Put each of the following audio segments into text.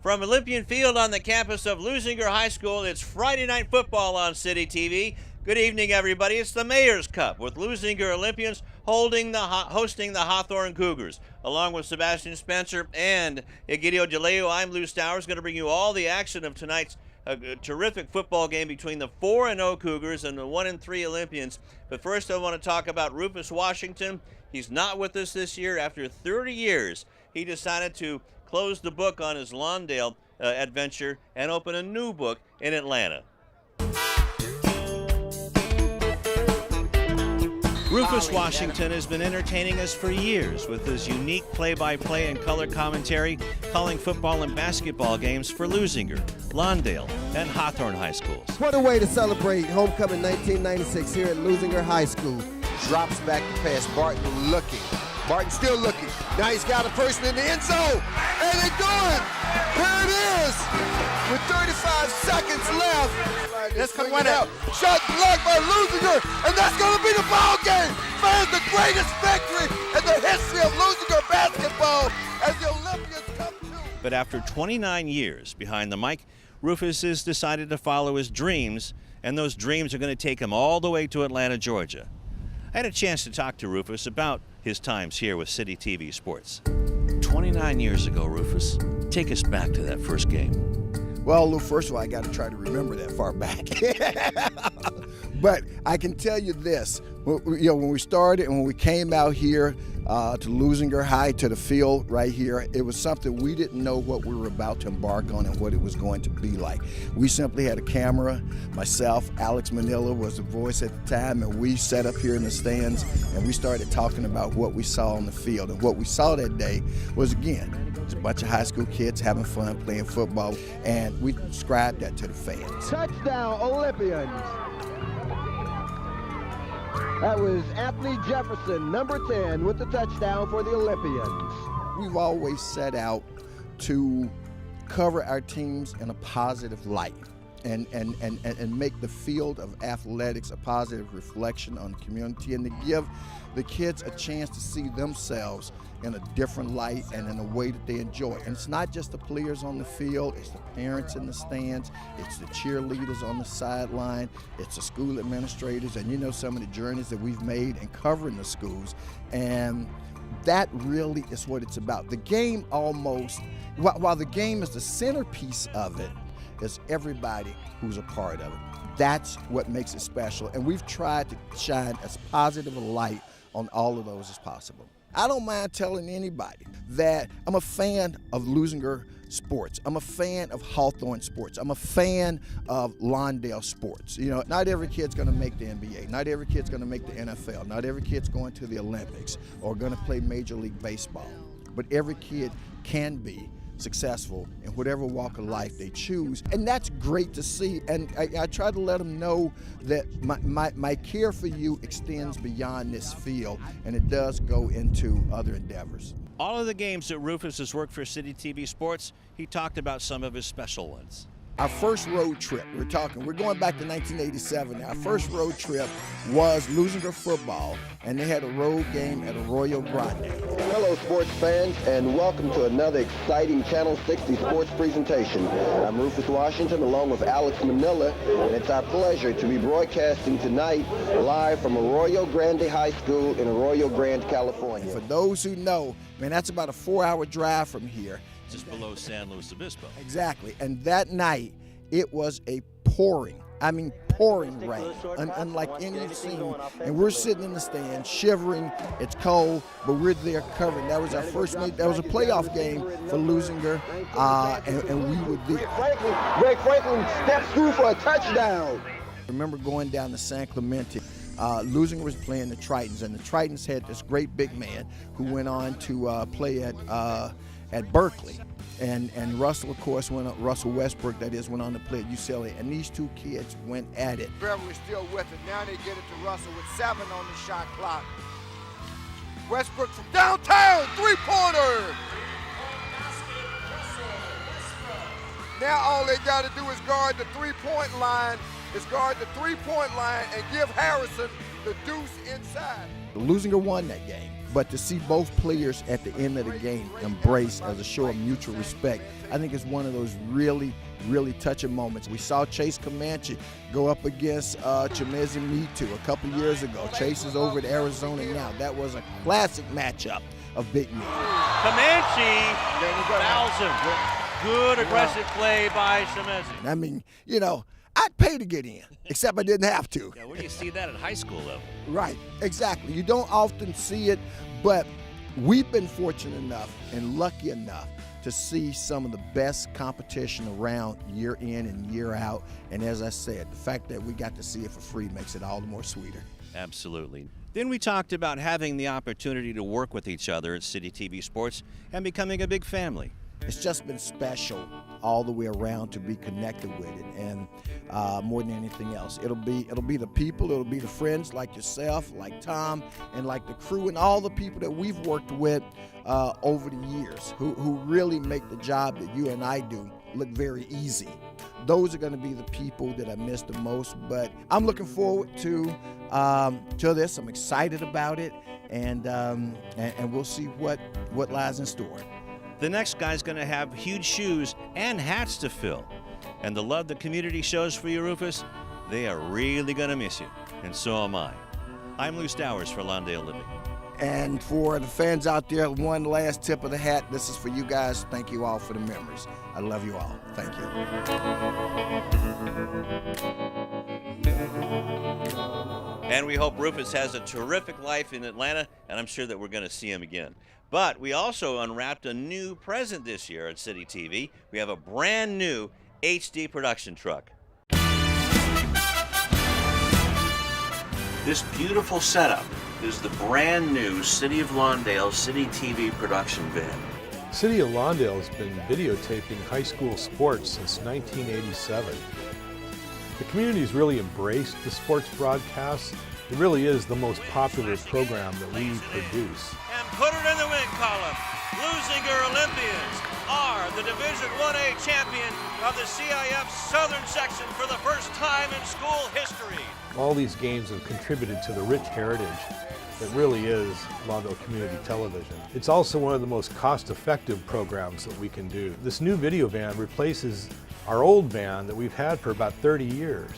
From Olympian Field on the campus of Leuzinger High School, it's Friday Night Football on City TV. Good evening, everybody. It's the Mayor's Cup with Leuzinger Olympians hosting the Hawthorne Cougars. Along with Sebastian Spencer and Egidio DeLeo, I'm Lou Stowers, going to bring you all the action of tonight's terrific football game between the 4-0 Cougars and the 1-3 Olympians. But first, I want to talk about Rufus Washington. He's not with us this year. After 30 years, he decided to close the book on his Lawndale adventure and open a new book in Atlanta. Rufus Washington has been entertaining us for years with his unique play-by-play and color commentary, calling football and basketball games for Leuzinger, Lawndale, and Hawthorne High Schools. What a way to celebrate homecoming 1996 here at Leuzinger High School. Drops back to pass. Barton looking. Barton still looking. Now he's got a person in the end zone. And they do it. Here it is. With 35 seconds left. That's going to win out. Shot blocked by Leuzinger. And that's going to be the ball game. Man, the greatest victory in the history of Leuzinger basketball as the Olympians come to. But after 29 years behind the mic, Rufus has decided to follow his dreams, and those dreams are going to take him all the way to Atlanta, Georgia. I had a chance to talk to Rufus about his times here with City TV Sports. 29 years ago, Rufus, take us back to that first game. Well, Lou, first of all, I got to try to remember that far back. But I can tell you this, when we started and when we came out here to Leuzinger High, to the field right here, it was something we didn't know what we were about to embark on and what it was going to be like. We simply had a camera. Myself, Alex Manila was the voice at the time, and we sat up here in the stands and we started talking about what we saw on the field. And what we saw that day was, again, a bunch of high school kids having fun playing football, and we described that to the fans. Touchdown, Olympians. That was Anthony Jefferson, number 10, with the touchdown for the Olympians. We've always set out to cover our teams in a positive light and make the field of athletics a positive reflection on the community, and to give the kids a chance to see themselves in a different light and in a way that they enjoy. And it's not just the players on the field, it's the parents in the stands, it's the cheerleaders on the sideline, it's the school administrators, and you know some of the journeys that we've made in covering the schools. And that really is what it's about. The game almost, while the game is the centerpiece of it, is everybody who's a part of it. That's what makes it special. And we've tried to shine as positive a light on all of those as possible. I don't mind telling anybody that I'm a fan of Leuzinger sports. I'm a fan of Hawthorne sports. I'm a fan of Lawndale sports. You know, not every kid's going to make the NBA. Not every kid's going to make the NFL. Not every kid's going to the Olympics or going to play Major League Baseball. But every kid can be successful in whatever walk of life they choose, and that's great to see. And I try to let them know that my care for you extends beyond this field, and it does go into other endeavors. All of the games that Rufus has worked for City TV Sports, he talked about some of his special ones. Our first road trip, we're going back to 1987. Our first road trip was Leuzinger football, and they had a road game at Arroyo Grande. Hello, sports fans, and welcome to another exciting Channel 60 sports presentation. I'm Rufus Washington, along with Alex Manila, and it's our pleasure to be broadcasting tonight live from Arroyo Grande High School in Arroyo Grande, California. For those who know, man, that's about a 4-hour drive from here. Just below San Luis Obispo. Exactly. And that night, it was a pouring rain, unlike any you've seen. And we're sitting in the stand, shivering. It's cold, but we're there covering. That was our first meet. That was a playoff game for Leuzinger, and we were there. Greg Franklin steps through for a touchdown. I remember going down to San Clemente. Leuzinger was playing the Tritons, and the Tritons had this great big man who went on to play at Berkeley. And Russell, of course, Russell Westbrook, that is, went on to play at UCLA. And these two kids went at it. Beverly still with it. Now they get it to Russell with 7 on the shot clock. Westbrook from downtown, three-pointer. Now all they got to do is guard the three-point line, and give Harrison the deuce inside. Leuzinger won that game, but to see both players at the end of the game embrace as a show of mutual respect, I think it's one of those really touching moments. We saw Chase Comanche go up against Chimezi Mitu a couple years ago. Chase is over at Arizona now. That was a classic matchup of big men. Comanche fouls him. Good aggressive play by Chimezi. I mean, you know, I'd pay to get in, except I didn't have to. Yeah, where do you see that at high school level? Right, exactly. You don't often see it, but we've been fortunate enough and lucky enough to see some of the best competition around year in and year out. And as I said, the fact that we got to see it for free makes it all the more sweeter. Absolutely. Then we talked about having the opportunity to work with each other at City TV Sports and becoming a big family. It's just been special all the way around to be connected with it, and more than anything else, it'll be the people, it'll be the friends like yourself, like Tom, and like the crew and all the people that we've worked with over the years who really make the job that you and I do look very easy. Those are going to be the people that I miss the most, but I'm looking forward to this. I'm excited about it, and we'll see what lies in store. The next guy's going to have huge shoes and hats to fill. And the love the community shows for you, Rufus, they are really going to miss you. And so am I. I'm Lou Stowers for Lawndale Living. And for the fans out there, one last tip of the hat. This is for you guys. Thank you all for the memories. I love you all. Thank you. And we hope Rufus has a terrific life in Atlanta, and I'm sure that we're going to see him again. But we also unwrapped a new present this year at City TV. We have a brand new HD production truck. This beautiful setup is the brand new City of Lawndale City TV production van. City of Lawndale has been videotaping high school sports since 1987. The community has really embraced the sports broadcasts. It really is the most popular program that we produce. And put it in the win column. Leuzinger Olympians are the Division 1A champion of the CIF Southern Section for the first time in school history. All these games have contributed to the rich heritage that really is Lawndale Community Television. It's also one of the most cost-effective programs that we can do. This new video van replaces our old van that we've had for about 30 years.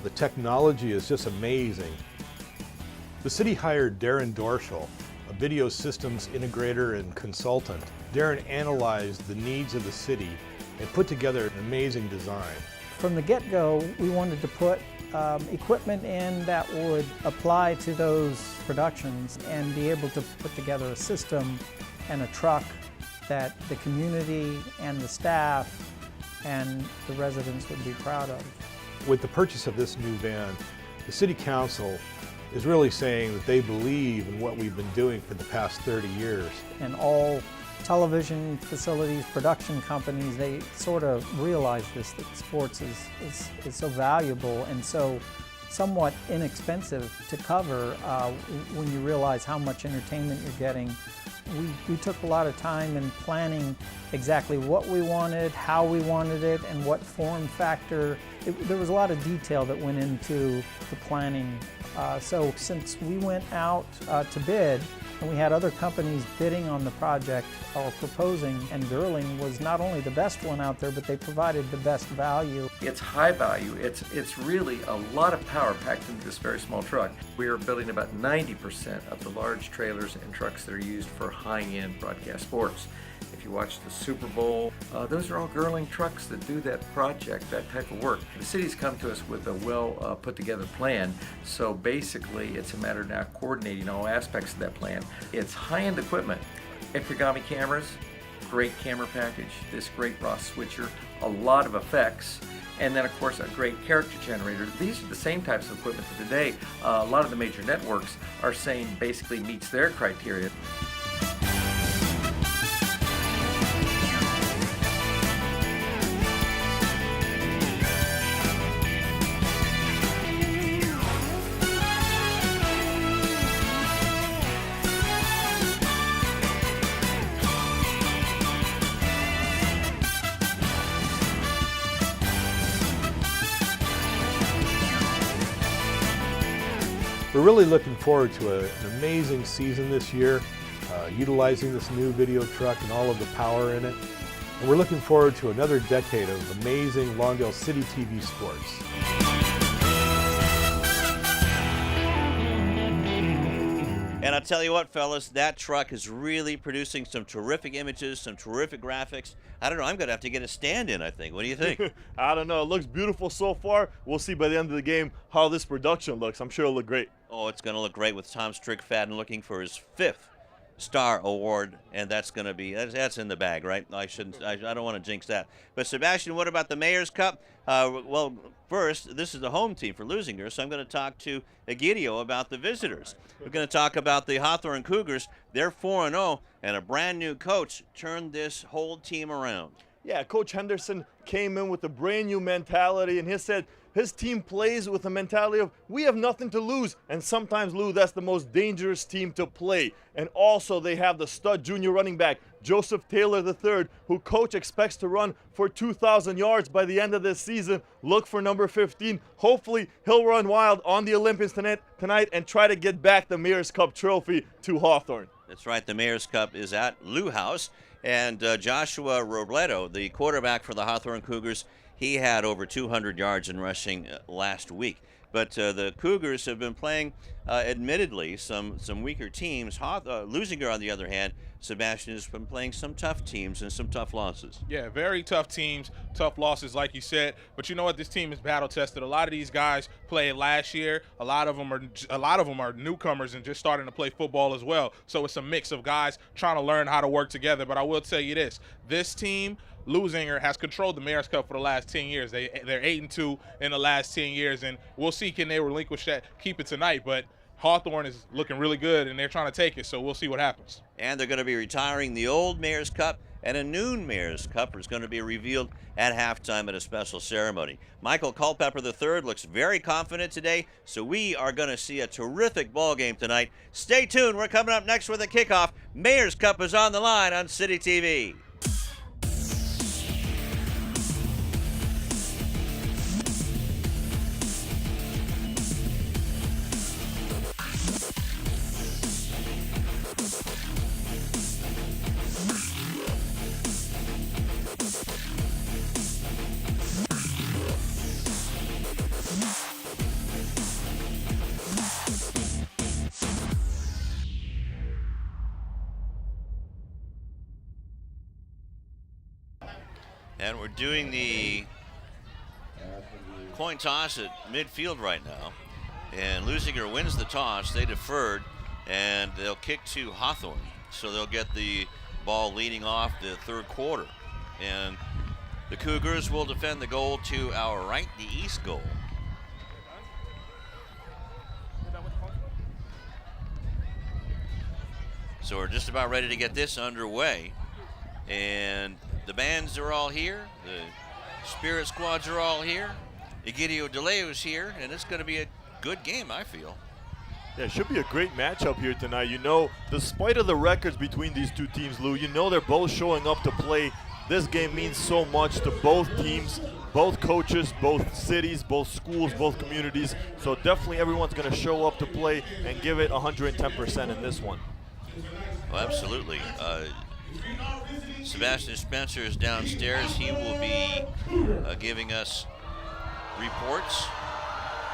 The technology is just amazing. The city hired Darren Dorschel, a video systems integrator and consultant. Darren analyzed the needs of the city and put together an amazing design. From the get-go, we wanted to put equipment in that would apply to those productions and be able to put together a system and a truck that the community and the staff and the residents would be proud of. With the purchase of this new van, the City Council is really saying that they believe in what we've been doing for the past 30 years. And all television facilities, production companies, they sort of realize this, that sports is so valuable and so somewhat inexpensive to cover when you realize how much entertainment you're getting. We took a lot of time in planning exactly what we wanted, how we wanted it, and what form factor. There was a lot of detail that went into the planning. So since we went out to bid, and we had other companies bidding on the project or proposing, and Girling was not only the best one out there, but they provided the best value. It's high value. It's really a lot of power packed into this very small truck. We are building about 90% of the large trailers and trucks that are used for high-end broadcast sports. If you watch the Super Bowl, those are all Girling trucks that do that project, that type of work. The city's come to us with a well put together plan, so basically it's a matter of now coordinating all aspects of that plan. It's high-end equipment, Ikegami cameras, great camera package, this great raw switcher, a lot of effects, and then of course a great character generator. These are the same types of equipment that today a lot of the major networks are saying basically meets their criteria. We're really looking forward to an amazing season this year, utilizing this new video truck and all of the power in it. And we're looking forward to another decade of amazing Lawndale City TV sports. And I'll tell you what, fellas, that truck is really producing some terrific images, some terrific graphics. I don't know, I'm going to have to get a stand in, I think. What do you think? I don't know. It looks beautiful so far. We'll see by the end of the game how this production looks. I'm sure it'll look great. Oh, it's going to look great with Tom Strickfaden looking for his 5th Star Award, and that's going to be, that's in the bag, right? I don't want to jinx that. But Sebastian, what about the Mayor's Cup? Well, first, this is the home team for Leuzinger, so I'm going to talk to Egidio about the visitors. We're going to talk about the Hawthorne Cougars. They're 4-0, and a brand new coach turned this whole team around. Yeah, Coach Henderson came in with a brand new mentality, and he said his team plays with a mentality of we have nothing to lose. And sometimes, Lou, that's the most dangerous team to play. And also they have the stud junior running back, Joseph Taylor III, who coach expects to run for 2,000 yards by the end of this season. Look for number 15. Hopefully he'll run wild on the Olympians tonight and try to get back the Mayor's Cup trophy to Hawthorne. That's right, the Mayor's Cup is at Lou House. And Joshua Robledo, the quarterback for the Hawthorne Cougars, he had over 200 yards in rushing last week. But the Cougars have been playing, admittedly, some weaker teams. Leuzinger, on the other hand, Sebastian, has been playing some tough teams and some tough losses. Yeah, very tough teams, tough losses, like you said. But you know what? This team is battle tested. A lot of these guys played last year. A lot of them are newcomers and just starting to play football as well. So it's a mix of guys trying to learn how to work together. But I will tell you this team, Leuzinger, has controlled the Mayor's Cup for the last 10 years. They're 8-2 in the last 10 years, and we'll see can they relinquish that, keep it tonight. But Hawthorne is looking really good, and they're trying to take it, so we'll see what happens. And they're going to be retiring the old Mayor's Cup, and a new Mayor's Cup is going to be revealed at halftime at a special ceremony. Michael Culpepper III looks very confident today, so we are going to see a terrific ball game tonight. Stay tuned. We're coming up next with a kickoff. Mayor's Cup is on the line on City TV. And we're doing the coin toss at midfield right now. And Leuzinger wins the toss. They deferred, and they'll kick to Hawthorne. So they'll get the ball leading off the third quarter. And the Cougars will defend the goal to our right, the east goal. So we're just about ready to get this underway. And the bands are all here. The spirit squads are all here. Egidio DeLeo's here, and it's going to be a good game, I feel. Yeah, it should be a great matchup here tonight. You know, despite of the records between these two teams, Lou, you know they're both showing up to play. This game means so much to both teams, both coaches, both cities, both schools, both communities. So definitely everyone's going to show up to play and give it 110% in this one. Well, absolutely. Sebastian Spencer is downstairs. He will be giving us reports.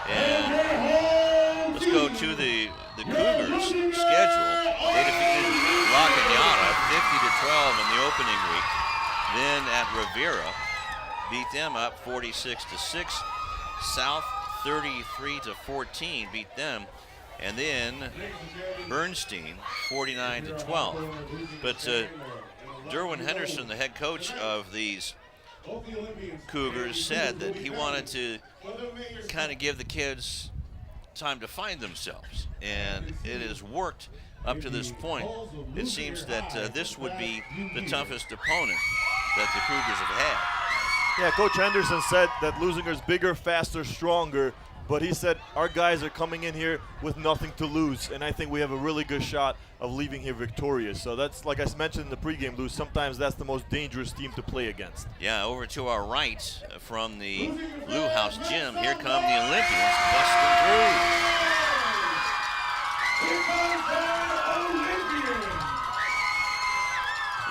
And let's go to the Cougars' schedule. They defeated La Cañada 50-12 in the opening week. Then at Rivera, beat them up 46-6. South 33-14 beat them. And then Bernstein 49-12. But Derwin Henderson, the head coach of these Cougars, said that he wanted to kind of give the kids time to find themselves, and it has worked up to this point. It seems that this would be the toughest opponent that the Cougars have had. Yeah, Coach Henderson said that Leuzinger's bigger, faster, stronger, but he said our guys are coming in here with nothing to lose, and I think we have a really good shot of leaving here victorious. So that's, like I mentioned in the pregame, Lou, sometimes that's the most dangerous team to play against. Yeah, over to our right from the Lou House gym, here come the Olympians busting through.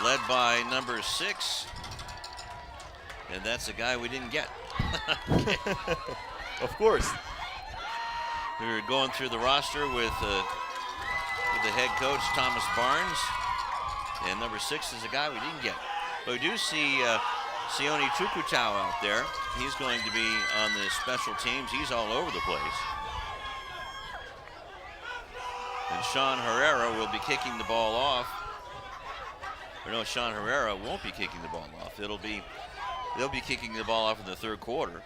Led by number 6. And that's a guy we didn't get. Of course. We were going through the roster with the head coach, Thomas Barnes. And number 6 is a guy we didn't get. But we do see Sione Chukutau out there. He's going to be on the special teams. He's all over the place. And Sean Herrera will be kicking the ball off. Or no, Sean Herrera won't be kicking the ball off. They'll be kicking the ball off in the third quarter.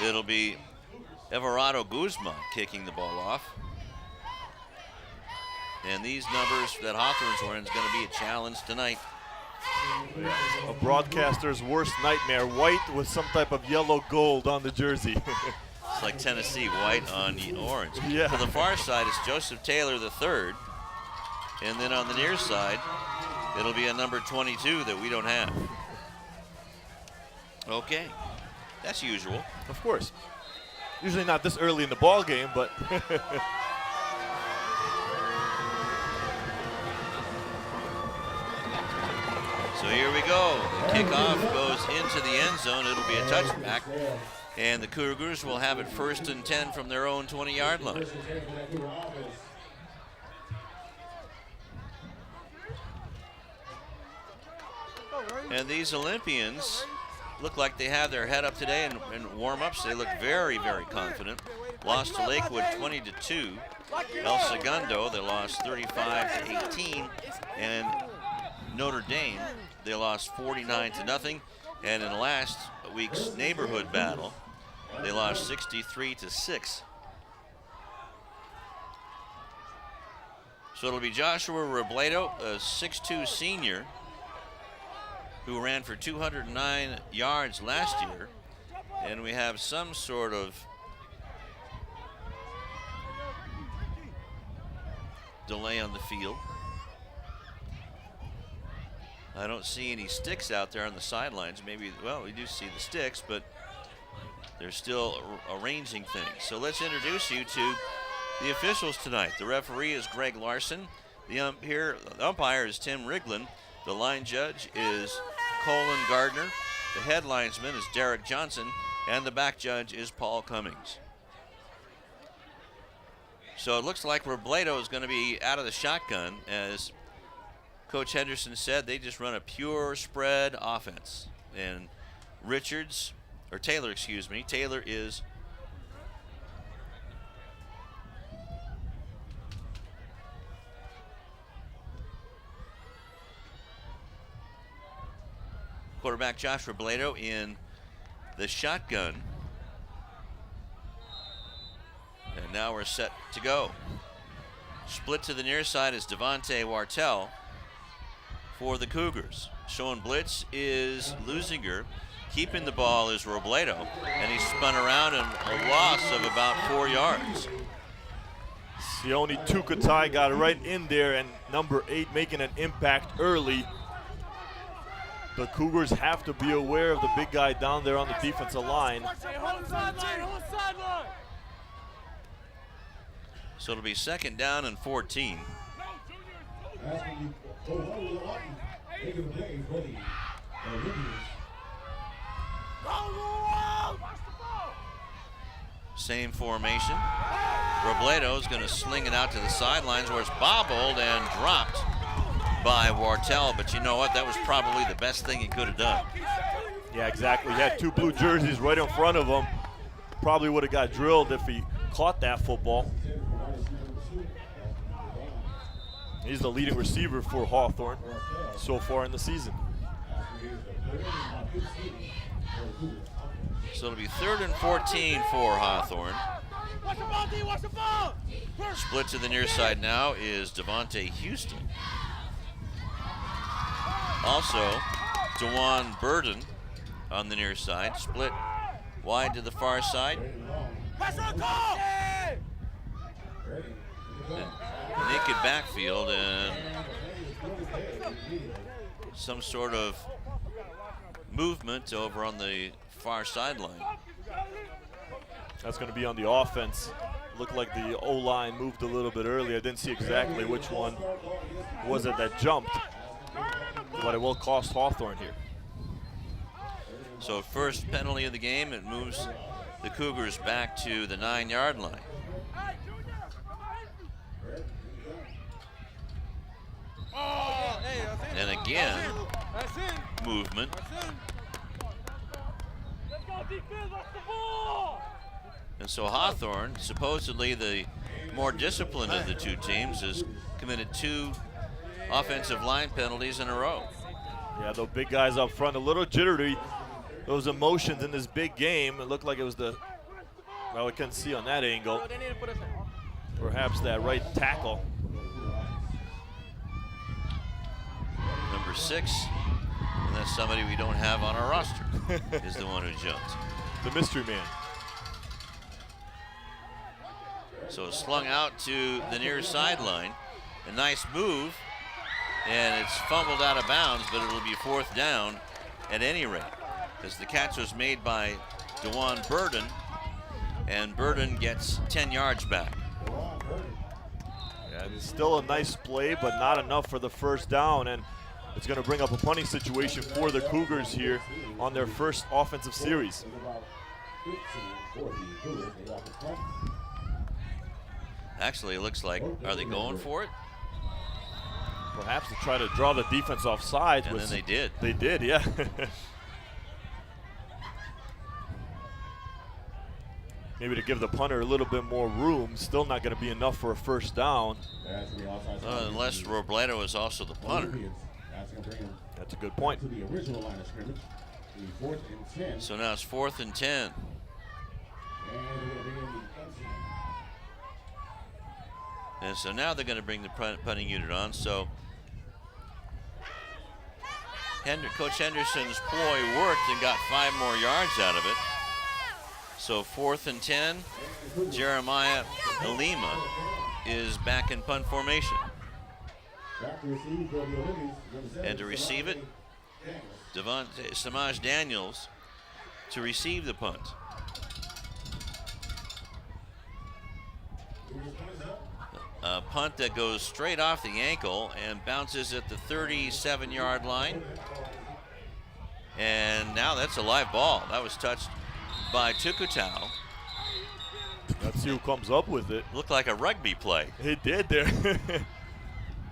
It'll be Everardo Guzman kicking the ball off. And these numbers that Hawthorne's wearing is going to be a challenge tonight. A broadcaster's worst nightmare, white with some type of yellow gold on the jersey. It's like Tennessee, white on the orange. Yeah. To the far side, it's Joseph Taylor III. And then on the near side, it'll be a number 22 that we don't have. Okay, that's usual. Of course. Usually not this early in the ball game, but So here we go. The kickoff goes into the end zone. It'll be a touchback. And the Cougars will have it 1st and 10 from their own 20-yard line. And these Olympians look like they have their head up today in warm-ups. They look very, very confident. Lost to Lakewood 20-2. El Segundo, they lost 35-18. And Notre Dame, they lost 49-0. And in last week's neighborhood battle, they lost 63-6. So it'll be Joshua Robledo, a 6'2" senior, who ran for 209 yards last year. And we have some sort of delay on the field. I don't see any sticks out there on the sidelines. Maybe, well, we do see the sticks, but they're still arranging things. So let's introduce you to the officials tonight. The referee is Greg Larson. The umpire is Tim Riglin. The line judge is Colin Gardner. The head linesman is Derek Johnson. And the back judge is Paul Cummings. So it looks like Robledo is going to be out of the shotgun. As Coach Henderson said, they just run a pure spread offense. And Taylor is quarterback Josh Robledo in the shotgun. And now we're set to go. Split to the near side is Devontae Wartell for the Cougars. Showing blitz is Leuzinger. Keeping the ball is Robledo, and he spun around and a loss of about 4 yards. Sione Chukutau got right in there, and number 8 making an impact early. The Cougars have to be aware of the big guy down there on the defensive line. So it'll be 2nd down and 14. Same formation. Robledo's going to sling it out to the sidelines where it's bobbled and dropped by Wartell, but you know what? That was probably the best thing he could have done. Yeah, exactly. He had 2 blue jerseys right in front of him. Probably would have got drilled if he caught that football. He's the leading receiver for Hawthorne so far in the season. So it'll be 3rd and 14 for Hawthorne. Split to the near side now is Devontae Houston. Also, DeJuan Burden on the near side. Split wide to the far side. Naked backfield and some sort of movement over on the far sideline. That's going to be on the offense. Looked like the O-line moved a little bit earlier. I didn't see exactly which one was it that jumped, but it will cost Hawthorne here. So first penalty of the game, it moves the Cougars back to the 9-yard line. And again, movement. And so Hawthorne, supposedly the more disciplined of the two teams, has committed 2 offensive line penalties in a row. Yeah, those big guys up front, a little jittery. Those emotions in this big game. It looked like it was the, well, we couldn't see on that angle. Perhaps that right tackle. Number 6, and that's somebody we don't have on our roster, is the one who jumped. The mystery man. So slung out to the near sideline. A nice move, and it's fumbled out of bounds, but it'll be 4th down at any rate, as the catch was made by DeJuan Burden, and Burden gets 10 yards back. Yeah, it's still a nice play, but not enough for the first down, and it's going to bring up a punting situation for the Cougars here on their first offensive series. Actually, it looks like, are they going for it? Perhaps to try to draw the defense offside. And then they did. They did, yeah. Maybe to give the punter a little bit more room. Still not going to be enough for a first down. Unless Robledo is also the punter. That's a good point. So now it's 4th and 10. And so now they're going to bring the punting unit on. So Coach Henderson's ploy worked and got 5 more yards out of it. So 4th and 10, Jeremiah Alima is back in punt formation. And to receive it, Samaj Daniels to receive the punt. A punt that goes straight off the ankle and bounces at the 37-yard line. And now that's a live ball. That was touched by Tukutau. Let's see who comes up with it. Looked like a rugby play. It did there.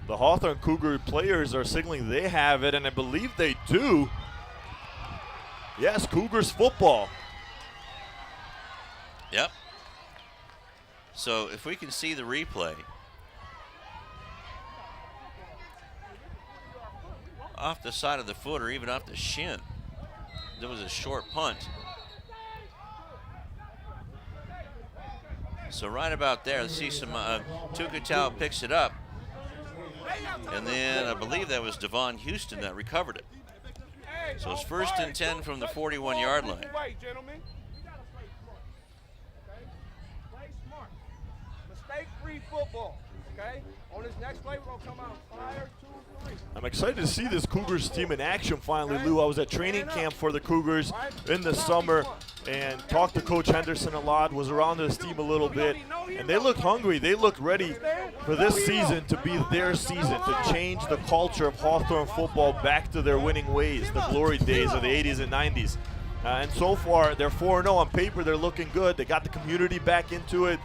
The Hawthorne Cougar players are signaling they have it, and I believe they do. Yes, Cougars football. Yep. So if we can see the replay. Off the side of the foot or even off the shin. There was a short punt. So right about there, see some Tukutau picks it up. And then I believe that was Devon Houston that recovered it. So it's 1st and 10 from the 41-yard line. Mistake-free football, okay? On this next play, we're going to come out fire, 2, 3. I'm excited to see this Cougars team in action finally, Lou. I was at training camp for the Cougars in the summer and talked to Coach Henderson a lot, was around this team a little bit, and they looked hungry. They looked ready for this season to be their season, to change the culture of Hawthorne football back to their winning ways, the glory days of the 80s and 90s. And so far, they're 4-0 on paper. They're looking good. They got the community back into it.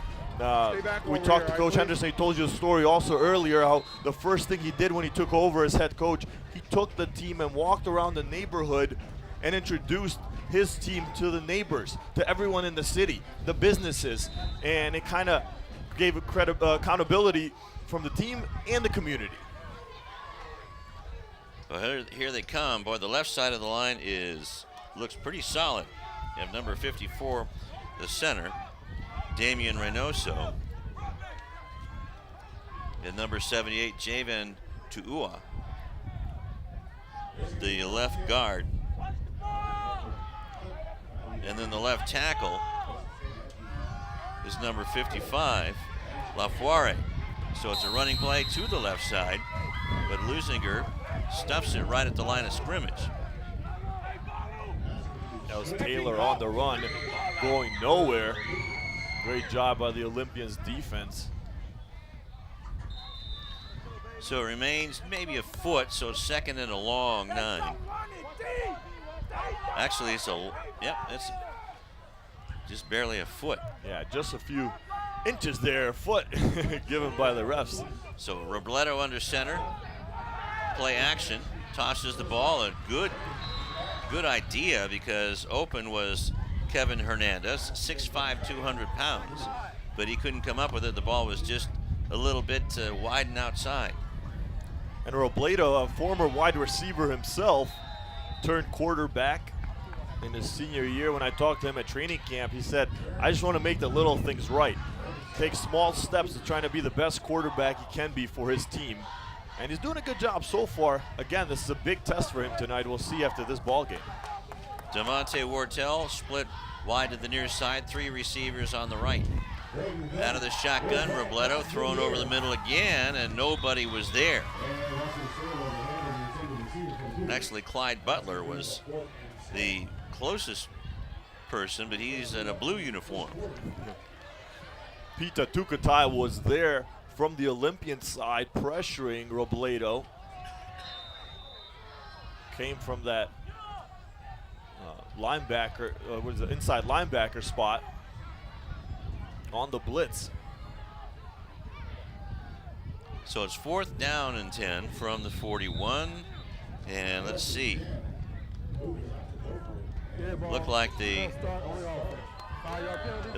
We talked to Coach Henderson. He told you a story also earlier how the first thing he did when he took over as head coach, he took the team and walked around the neighborhood and introduced his team to the neighbors, to everyone in the city, the businesses, and it kind of gave accountability from the team and the community. Well, here they come. Boy, the left side of the line looks pretty solid. You have number 54, the center, Damian Reynoso, and number 78, Javen Tuua, the left guard. And then the left tackle is number 55, Lafoire. So it's a running play to the left side, but Leuzinger stuffs it right at the line of scrimmage. That was Taylor on the run, going nowhere. Great job by the Olympians defense. So it remains maybe a foot, so second and a long 9. Actually, it's just barely a foot. Yeah, just a few inches there, a foot given by the refs. So Robledo under center, play action, tosses the ball. A good idea, because open was Kevin Hernandez, 6'5", 200 pounds, but he couldn't come up with it. The ball was just a little bit wide and outside. And Robledo, a former wide receiver himself, turned quarterback in his senior year. When I talked to him at training camp, he said, I just want to make the little things right. Take small steps to trying to be the best quarterback he can be for his team. And he's doing a good job so far. Again, this is a big test for him tonight. We'll see after this ball game. Devontae Wartell split wide to the near side, 3 receivers on the right. Out of the shotgun, Robledo thrown over the middle again, and nobody was there. Actually, Clyde Butler was the closest person, but he's in a blue uniform. Pita Tukatai was there from the Olympian side, pressuring Robledo. Came from that linebacker, inside linebacker spot on the blitz. So it's 4th down and 10 from the 41. And let's see. Looked like there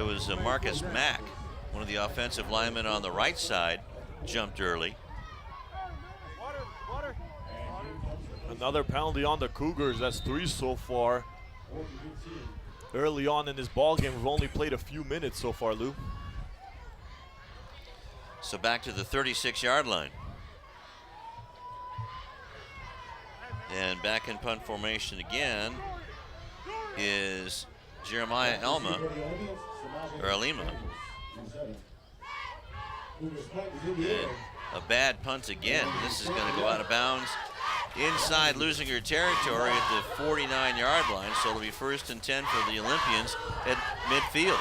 was Marcus Mack, one of the offensive linemen on the right side, jumped early. Another penalty on the Cougars. That's 3 so far. Early on in this ball game, we've only played a few minutes so far, Lou. So back to the 36-yard line. And back in punt formation again is Jeremiah Alima. And a bad punt again. This is going to go out of bounds inside Leuzinger territory at the 49-yard line. So it'll be 1st and 10 for the Olympians at midfield.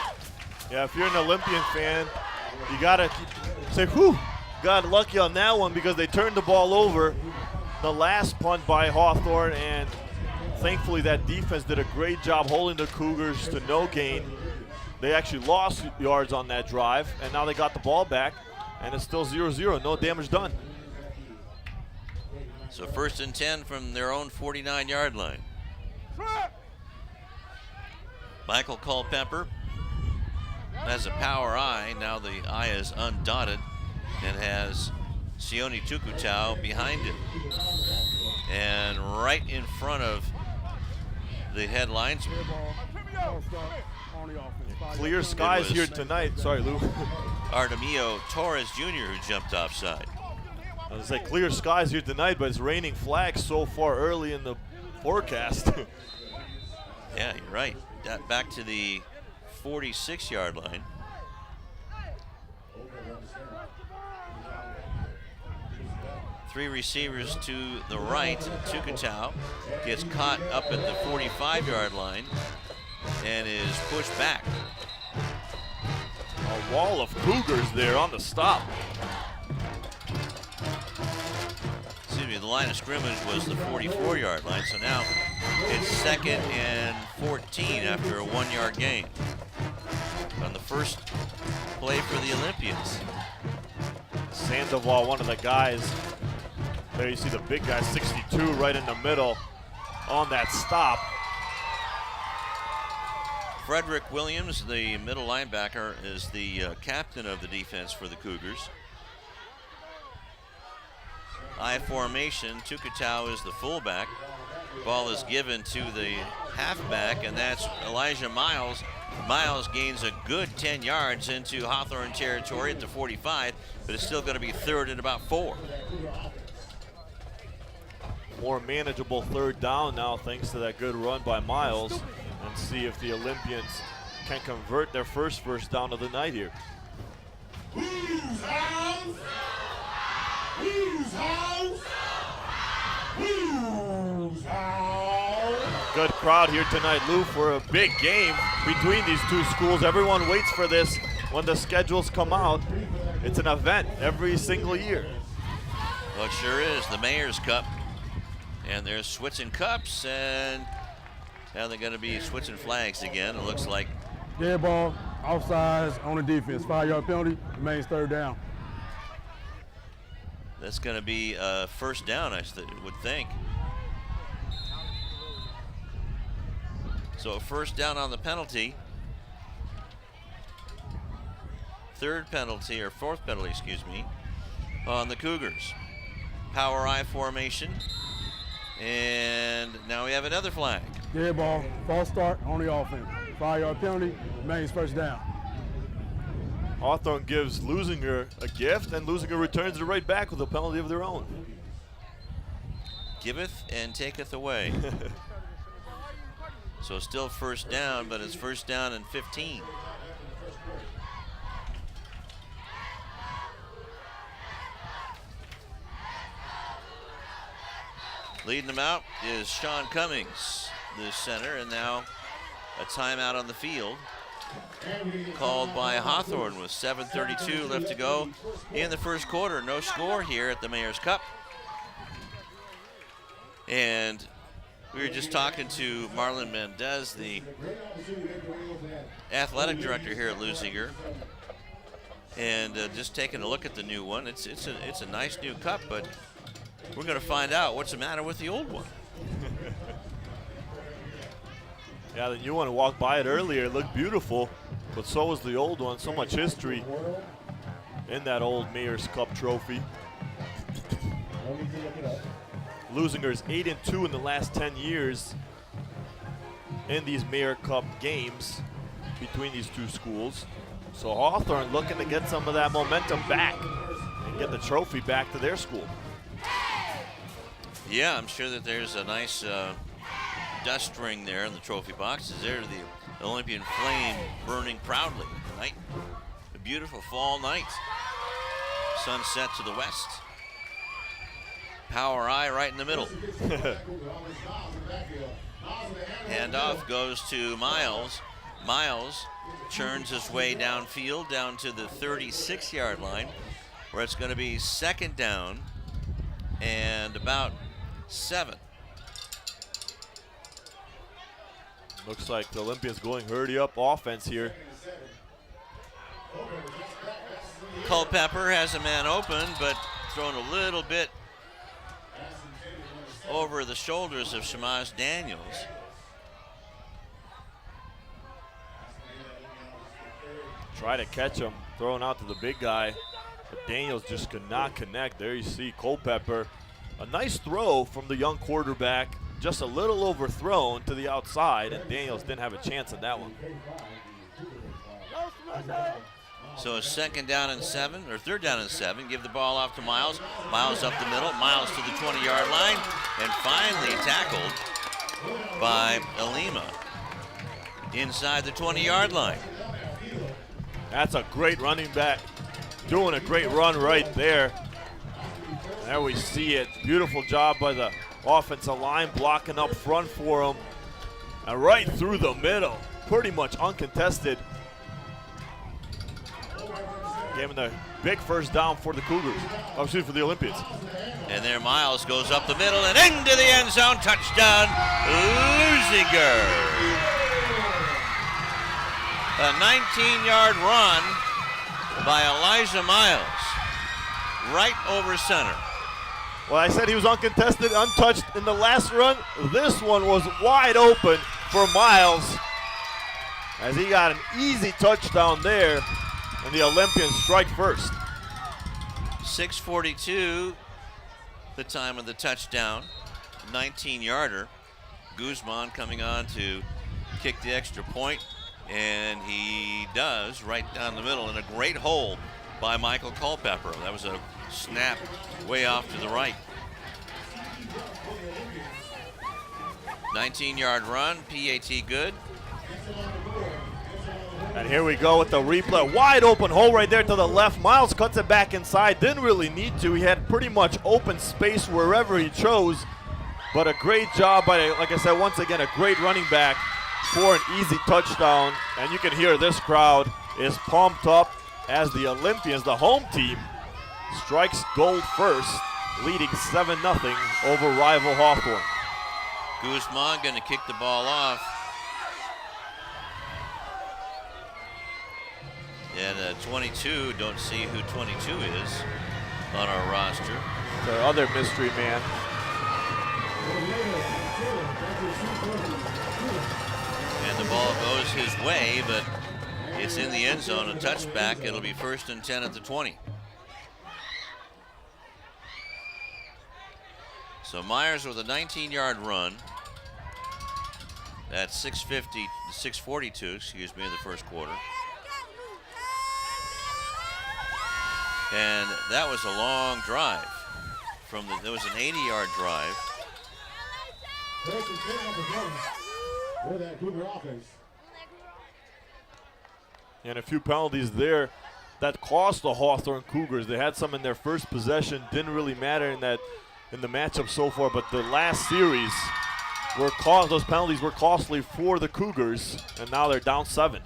Yeah, if you're an Olympian fan, you got to say, whew, got lucky on that one, because they turned the ball over. The last punt by Hawthorne, and thankfully that defense did a great job holding the Cougars to no gain. They actually lost yards on that drive, and now they got the ball back, and it's still 0-0, no damage done. So 1st and 10 from their own 49-yard line. Michael Culpepper has a power eye. Now the eye is undotted and has Sione Tukutau behind him. And right in front of the headlines. Clear skies here tonight. Sorry, Lou. Artemio Torres Jr. who jumped offside. I was like, clear skies here tonight, but it's raining flags so far early in the forecast. Yeah, you're right. Back to the 46-yard line. Three receivers to the right. Tukutau gets caught up at the 45-yard line and is pushed back. A wall of Cougars there on the stop. Excuse me, the line of scrimmage was the 44-yard line, so now it's 2nd and 14 after a 1-yard gain on the first play for the Olympians. Sandoval, one of the guys. There you see the big guy, 62, right in the middle on that stop. Frederick Williams, the middle linebacker, is the captain of the defense for the Cougars. I formation, Tukutau is the fullback. Ball is given to the halfback, and that's Elijah Miles. Miles gains a good 10 yards into Hawthorne territory at the 45, but it's still going to be 3rd and about 4. More manageable 3rd down now thanks to that good run by Miles, and see if the Olympians can convert their first down of the night here. good crowd here tonight, Lou, for a big game between these two schools. Everyone waits for this when the schedules come out. It's an event every single year. Well, it sure is. The Mayor's Cup. And they're switching cups, and now they're going to be switching flags again. It looks like dead ball, offsides on the defense, 5-yard penalty, remains third down. that's going to be first down, I would think. So first down on the penalty. Third penalty, or fourth penalty, excuse me, on the Cougars. Power I formation. And now we have another flag. Dead ball, false start on the offense. 5-yard penalty, remains first down. Hawthorne gives Leuzinger a gift, and Leuzinger returns it right back with a penalty of their own. Giveth and taketh away. So still first down, but it's first down and 15. Leading them out is Sean Cummings, the center, and now a timeout on the field called by Hawthorne with 7:32 left to go in the first quarter. No score here at the Mayor's Cup. And we were just talking to Marlon Mendez, the athletic director here at Leuzinger, and just taking a look at the new one. It's a nice new cup, but we're going to find out what's the matter with the old one. Yeah, the new one, walked by it earlier. It looked beautiful, but so was the old one. So much history in that old Mayor's Cup trophy. Leuzinger's 8-2 in the last 10 years in these Mayor Cup games between these two schools. So Hawthorne looking to get some of that momentum back and get the trophy back to their school. Yeah, I'm sure that there's a nice dust ring there in the trophy boxes. There's the Olympian flame burning proudly tonight. A beautiful fall night. Sunset to the west. Power I right in the middle. Handoff goes to Miles. Miles churns his way downfield down to the 36-yard line, where it's going to be second down and about 7. Looks like the Olympians going hurry-up offense here. Culpepper has a man open, but thrown a little bit over the shoulders of Shamaz Daniels. Try to catch him, throwing out to the big guy, but Daniels just could not connect. There you see Culpepper. A nice throw from the young quarterback, just a little overthrown to the outside, and Daniels didn't have a chance in that one. So a second down and 7, or third down and 7. Give the ball off to Miles. Miles up the middle. Miles to the 20-yard line, and finally tackled by Alima inside the 20-yard line. That's a great running back, doing a great run right there. There we see it. Beautiful job by the offensive line, blocking up front for him. And right through the middle, pretty much uncontested. Gave him the big first down for the Cougars. Oh, excuse me, for the Olympians. And there Miles goes up the middle and into the end zone. Touchdown, Leuzinger. A 19-yard run by Elijah Miles. Right over center. Well, I said he was uncontested, untouched in the last run. This one was wide open for Miles, as he got an easy touchdown there, and the Olympians strike first. 6:42, the time of the touchdown, 19-yarder. Guzman coming on to kick the extra point, and he does right down the middle, and a great hole by Michael Culpepper. That was a snap way off to the right. 19-yard run, PAT good. And here we go with the replay. Wide open hole right there to the left. Miles cuts it back inside. Didn't really need to. He had pretty much open space wherever he chose. But a great job by, like I said, once again, a great running back for an easy touchdown. And you can hear this crowd is pumped up as the Olympians, the home team, strikes gold first, leading 7-0 over rival Hawthorne. Guzman going to kick the ball off. And 22, don't see who 22 is on our roster. The other mystery man. And the ball goes his way, but it's in the end zone, a touchback. It'll be 1st and 10 at the 20. So Myers with a 19-yard run. That's 6:42, excuse me, in the first quarter. And that was a long drive. There was an 80-yard drive. And a few penalties there that cost the Hawthorne Cougars. They had some in their first possession. Didn't really matter in the matchup so far, but the last series those penalties were costly for the Cougars, and now they're down 7.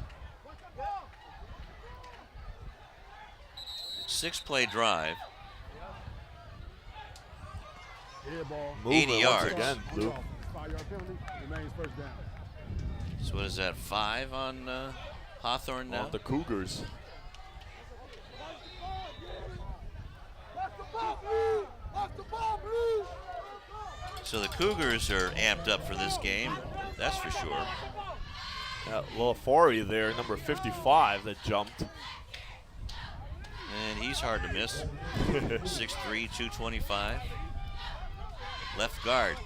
6-play drive. 80 80 yards. Again, Luke. So what is that, 5 on Hawthorne now? On the Cougars. So the Cougars are amped up for this game, that's for sure. Lafari there, number 55, that jumped. And he's hard to miss. 6'3", 225. Left guard.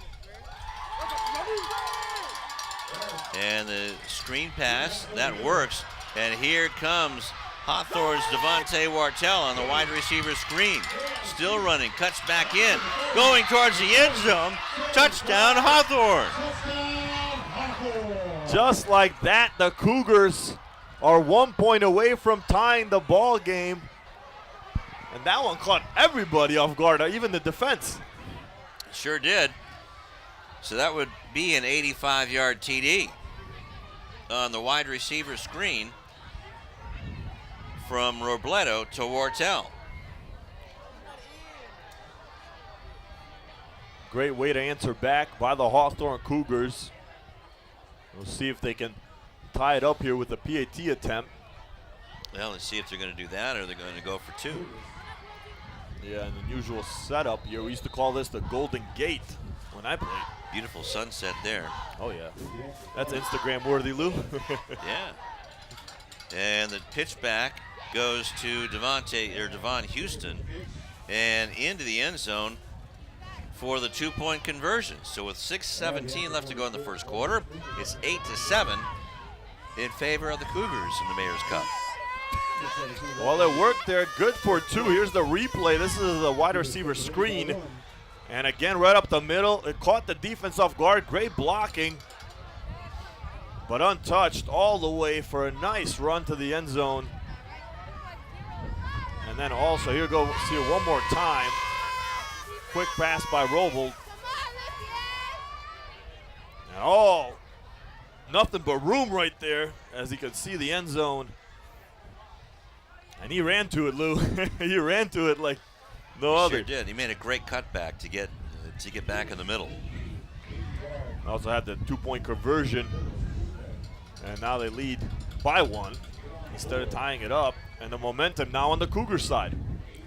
And the screen pass, that works. And here comes Hawthorne's Devontae Wartell on the wide receiver screen. Still running, cuts back in. Going towards the end zone. Touchdown, Hawthorne. Just like that, the Cougars are 1 point away from tying the ball game. And that one caught everybody off guard, even the defense. Sure did. So that would be an 85-yard TD on the wide receiver screen from Robledo to Wartell. Great way to answer back by the Hawthorne Cougars. We'll see if they can tie it up here with a PAT attempt. Well, let's see if they're going to do that or they're going to go for 2. Yeah, an unusual setup here. We used to call this the Golden Gate when I played. Beautiful sunset there. Oh, yeah. That's Instagram worthy, Lou. Yeah. And the pitch back goes to Devon Houston and into the end zone for the 2-point conversion. So with 6:17 left to go in the first quarter, it's 8-7 in favor of the Cougars in the Mayor's Cup. Well, it worked there. Good for 2. Here's the replay. This is the wide receiver screen. And again, right up the middle. It caught the defense off guard. Great blocking. But untouched all the way for a nice run to the end zone. And then also, here go, see it one more time. Quick pass by Roble. And oh, nothing but room right there as he could see the end zone. And he ran to it, Lou. He ran to it like no other. Sure did. He made a great cutback to get back in the middle. Also had the 2-point conversion. And now they lead by 1 instead of tying it up. And the momentum now on the Cougar side.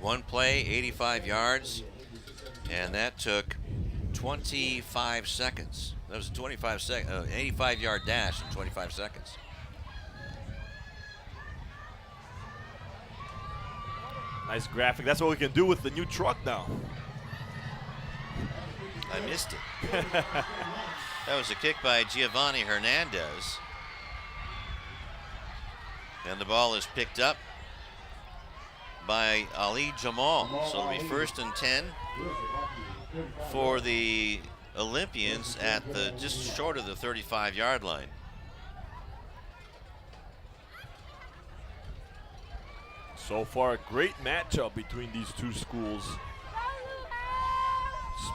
One play, 85 yards. And that took 25 seconds. That was a 85-yard dash in 25 seconds. Nice graphic. That's what we can do with the new truck now. I missed it. That was a kick by Giovanni Hernandez. And the ball is picked up by Ali Jamal. So it'll be 1st and 10 for the Olympians at just short of the 35-yard line. So far, a great matchup between these two schools.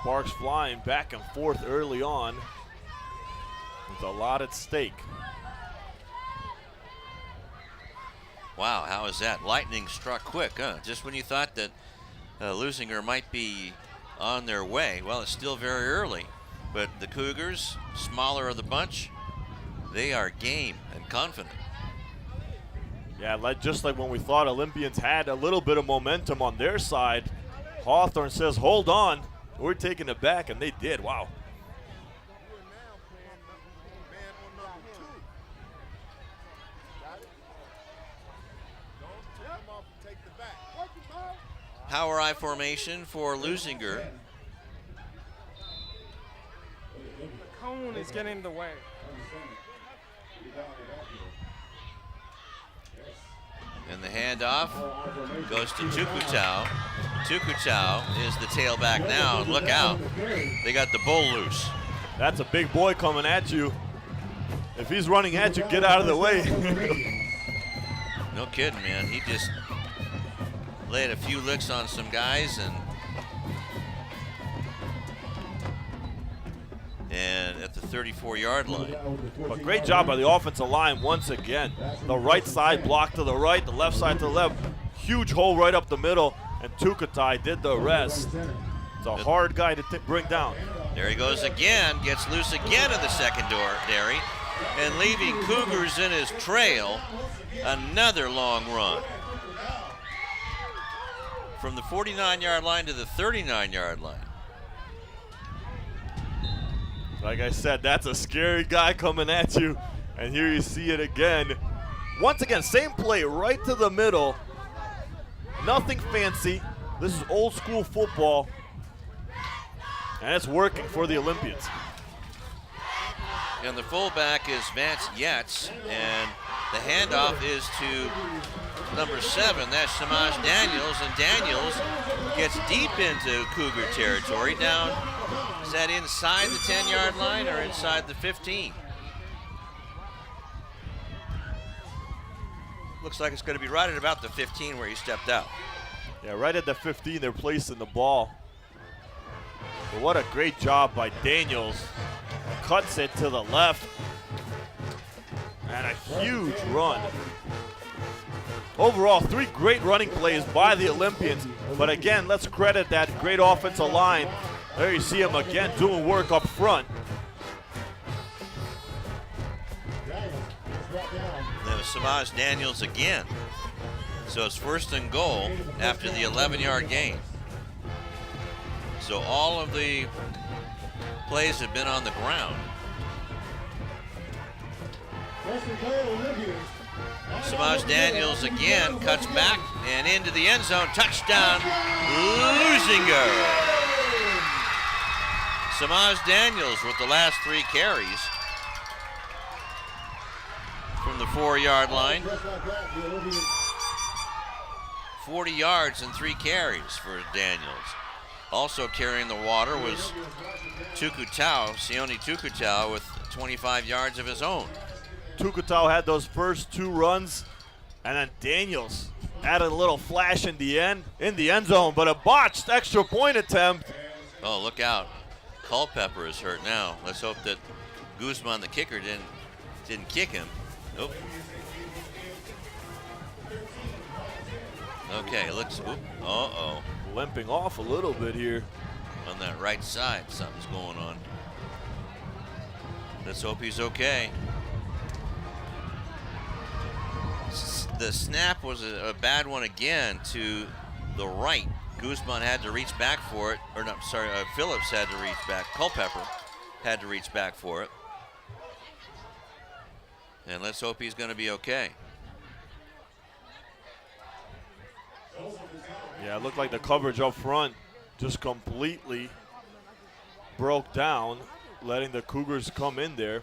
Sparks flying back and forth early on with a lot at stake. Wow, how is that? Lightning struck quick, huh? Just when you thought that Leuzinger might be on their way. Well, it's still very early, but the Cougars, smaller of the bunch, they are game and confident. Yeah, just like when we thought Olympians had a little bit of momentum on their side, Hawthorne says, hold on, we're taking it back, and they did. Wow. Power I formation for Leuzinger. The cone is getting in the way. And the handoff goes to Tukutau. Tukutau is the tailback now, and look out. They got the bull loose. That's a big boy coming at you. If he's running at you, get out of the way. No kidding, man. He just laid a few licks on some guys, and at the 34-yard line. But great job by the offensive line once again. The right side blocked to the right, the left side to the left. Huge hole right up the middle, and Tukutai did the rest. It's a hard guy to bring down. There he goes again, gets loose again in the secondary, and leaving Cougars in his trail. Another long run. From the 49-yard line to the 39-yard line. Like I said, that's a scary guy coming at you. And here you see it again. Once again, same play right to the middle. Nothing fancy. This is old school football. And it's working for the Olympians. And the fullback is Vance Yates, and the handoff is to number 7, that's Samaj Daniels, and Daniels gets deep into Cougar territory. Down, is that inside the 10-yard line or inside the 15? Looks like it's going to be right at about the 15 where he stepped out. Yeah, right at the 15, they're placing the ball. But what a great job by Daniels. Cuts it to the left. And a huge run. Overall, 3 great running plays by the Olympians. But again, let's credit that great offensive line. There you see him again doing work up front. There was Samaj Daniels again. So it's 1st and goal after the 11-yard gain. So all of the plays have been on the ground. Samaj Daniels again cuts back and into the end zone. Touchdown, Leuzinger. Samaj Daniels with the last 3 carries from the 4-yard line. 40 yards and 3 carries for Daniels. Also carrying the water was Tukutau, Sione Tukutau, with 25 yards of his own. Tukutau had those first 2 runs, and then Daniels added a little flash in the end zone, but a botched extra point attempt. Oh, look out. Culpepper is hurt now. Let's hope that Guzman, the kicker, didn't kick him. Nope. Okay, looks, uh-oh. Limping off a little bit here. On that right side, something's going on. Let's hope he's okay. The snap was a bad one again to the right. Guzman had to reach back for it, or no, sorry, Phillips had to reach back. Culpepper had to reach back for it. And let's hope he's going to be okay. Yeah, it looked like the coverage up front just completely broke down, letting the Cougars come in there.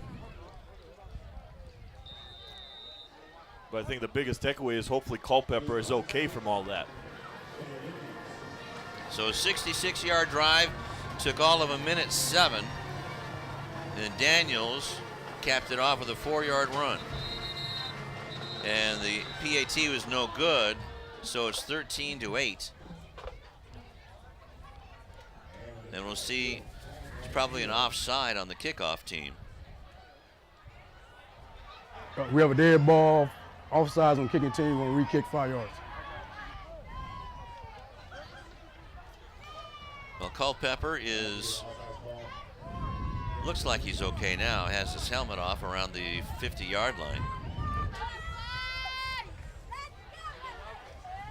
But I think the biggest takeaway is hopefully Culpepper is okay from all that. So a 66-yard drive took all of 1:07. And Daniels capped it off with a 4-yard run. And the PAT was no good, so it's 13-8. And we'll see, it's probably an offside on the kickoff team. We have a dead ball, offsides on kicking team, when we re-kick 5 yards. Well, Culpepper looks like he's okay now, has his helmet off around the 50-yard line.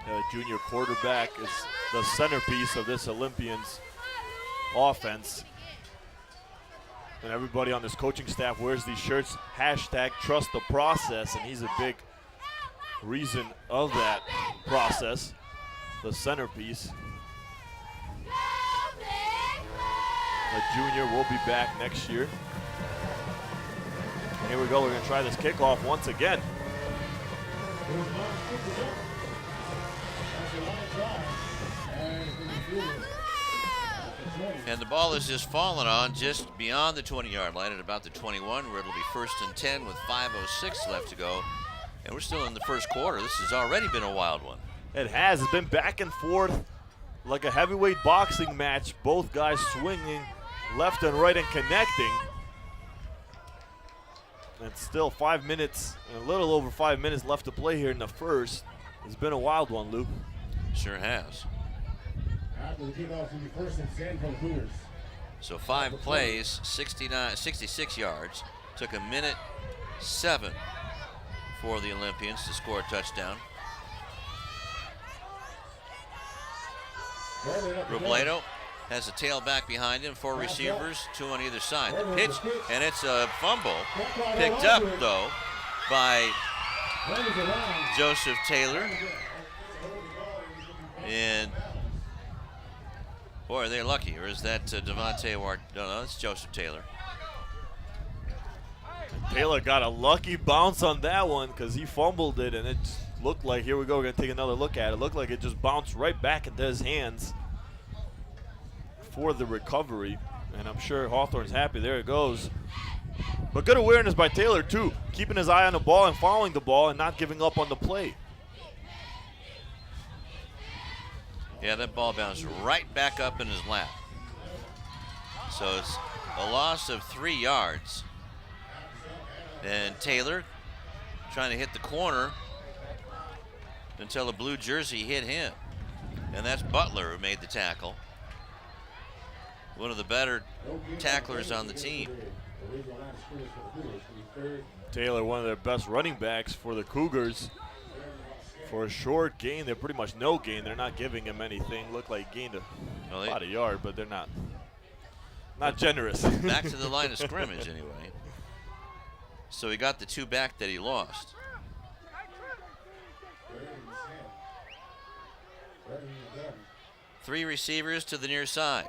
The junior quarterback is the centerpiece of this Olympians offense. And everybody on this coaching staff wears these shirts, #trust the process, and he's a big reason of that process, the centerpiece. The junior will be back next year. Here we go, we're gonna try this kickoff once again. And the ball is just fallen on just beyond the 20-yard line at about the 21, where it'll be 1st and 10 with 5:06 left to go. And we're still in the first quarter. This has already been a wild one. It has. It's been back and forth like a heavyweight boxing match. Both guys swinging left and right and connecting. And still 5 minutes, a little over 5 minutes left to play here in the first. It's been a wild one, Lou. Sure has. After the kickoff will be 1st and 10 for the Cougars. So 5 plays, 66 yards. Took a minute 7 for the Olympians to score a touchdown. Robledo has a tailback behind him, 4 receivers, 2 on either side. The pitch, and it's a fumble. Picked up, though, by Joseph Taylor. And boy, are they lucky. Or is that Devontae Ward? No, it's Joseph Taylor. Taylor got a lucky bounce on that one because he fumbled it, and it looked like, here we go, we're going to take another look at it. It looked like it just bounced right back into his hands for the recovery, and I'm sure Hawthorne's happy. There it goes. But good awareness by Taylor, too, keeping his eye on the ball and following the ball and not giving up on the play. Yeah, that ball bounced right back up in his lap. So it's a loss of 3 yards. And Taylor trying to hit the corner until a blue jersey hit him. And that's Butler who made the tackle. One of the better tacklers on the team. Taylor, one of their best running backs for the Cougars. For a short gain, they're pretty much no gain. They're not giving him anything. Look like he gained a lot of yard, but they're not generous. Back to the line of scrimmage anyway. So he got the 2 back that he lost. Three receivers to the near side.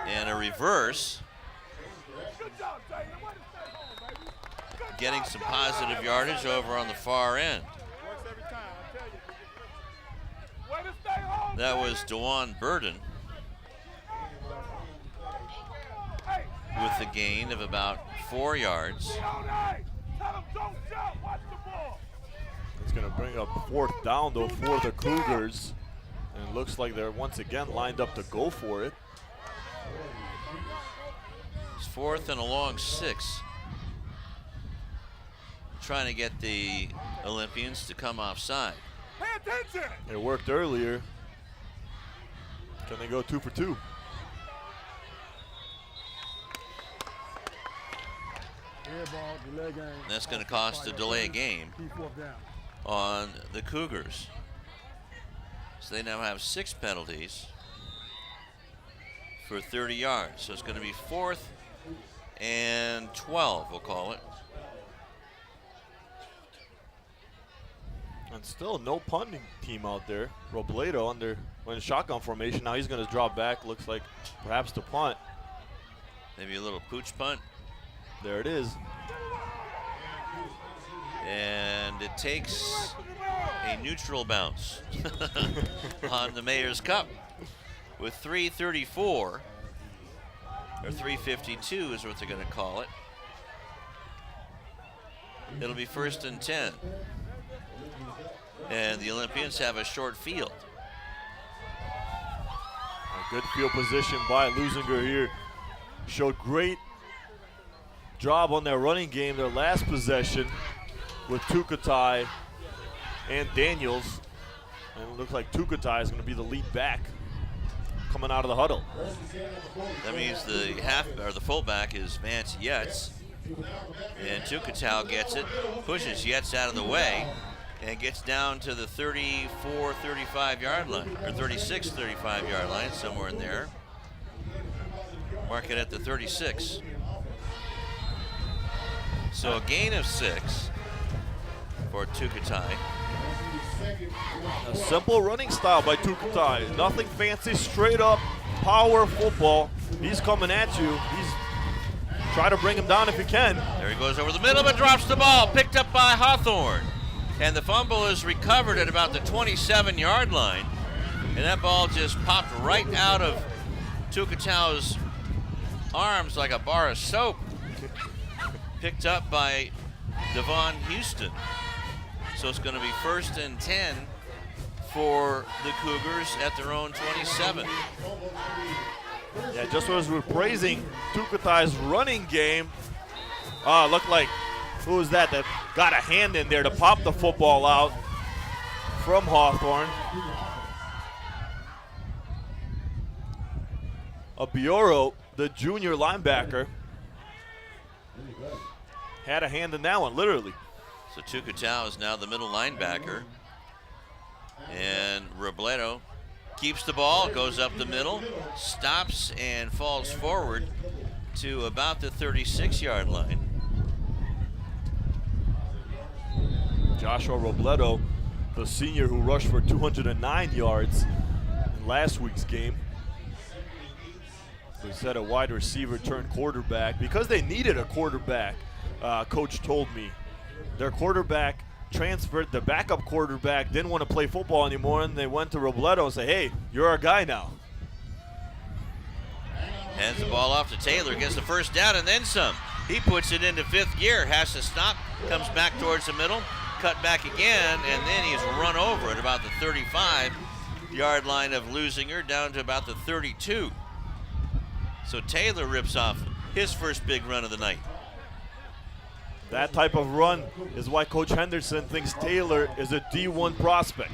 And a reverse. Getting some positive yardage over on the far end. That was Dewan Burden with a gain of about 4 yards. It's going to bring up 4th down, though, for the Cougars. And it looks like they're once again lined up to go for it. It's 4th and a long 6. Trying to get the Olympians to come offside. It worked earlier. Can they go 2 for 2? That's going to cost a delay game on the Cougars. So they now have 6 penalties for 30 yards. So it's going to be 4th and 12, we'll call it. And still no punting team out there. Robledo in shotgun formation. Now he's going to drop back. Looks like perhaps to punt. Maybe a little pooch punt. There it is. And it takes a neutral bounce on the Mayor's Cup with 3:34, or 3:52 is what they're going to call it. It'll be 1st and 10. And the Olympians have a short field. Good field position by Leuzinger here. Showed great job on their running game, their last possession with Tukatai and Daniels. And it looks like Tukatai is going to be the lead back coming out of the huddle. That means the fullback is Vance Yetz. And Tukatai gets it, pushes Yetz out of the way, and gets down to the 34, 35 yard line, or 36, 35 yard line, somewhere in there. Mark it at the 36. So a gain of 6 for Tukatai. A simple running style by Tukatai. Nothing fancy, straight up power football. He's coming at you. He's try to bring him down if you can. There he goes over the middle, but drops the ball. Picked up by Hawthorne. And the fumble is recovered at about the 27 yard line. And that ball just popped right out of Tukatau's arms like a bar of soap. Picked up by Devon Houston. So it's going to be 1st and 10 for the Cougars at their own 27. Yeah, just as we're praising Tukatai's running game, looked like, who was that got a hand in there to pop the football out from Hawthorne? Abioro, the junior linebacker, had a hand in that one, literally. So Tukatai is now the middle linebacker. And Robledo keeps the ball, goes up the middle, stops and falls forward to about the 36 yard line. Joshua Robledo, the senior who rushed for 209 yards in last week's game. They said a wide receiver turned quarterback because they needed a quarterback. Coach told me their quarterback transferred. The backup quarterback didn't want to play football anymore, and they went to Robledo and said, hey, you're our guy now. Hands the ball off to Taylor, gets the first down and then some. He puts it into 5th gear, has to stop, comes back towards the middle, cut back again, and then he's run over at about the 35 yard line of Leuzinger, down to about the 32. So Taylor rips off his first big run of the night. That type of run is why Coach Henderson thinks Taylor is a D1 prospect.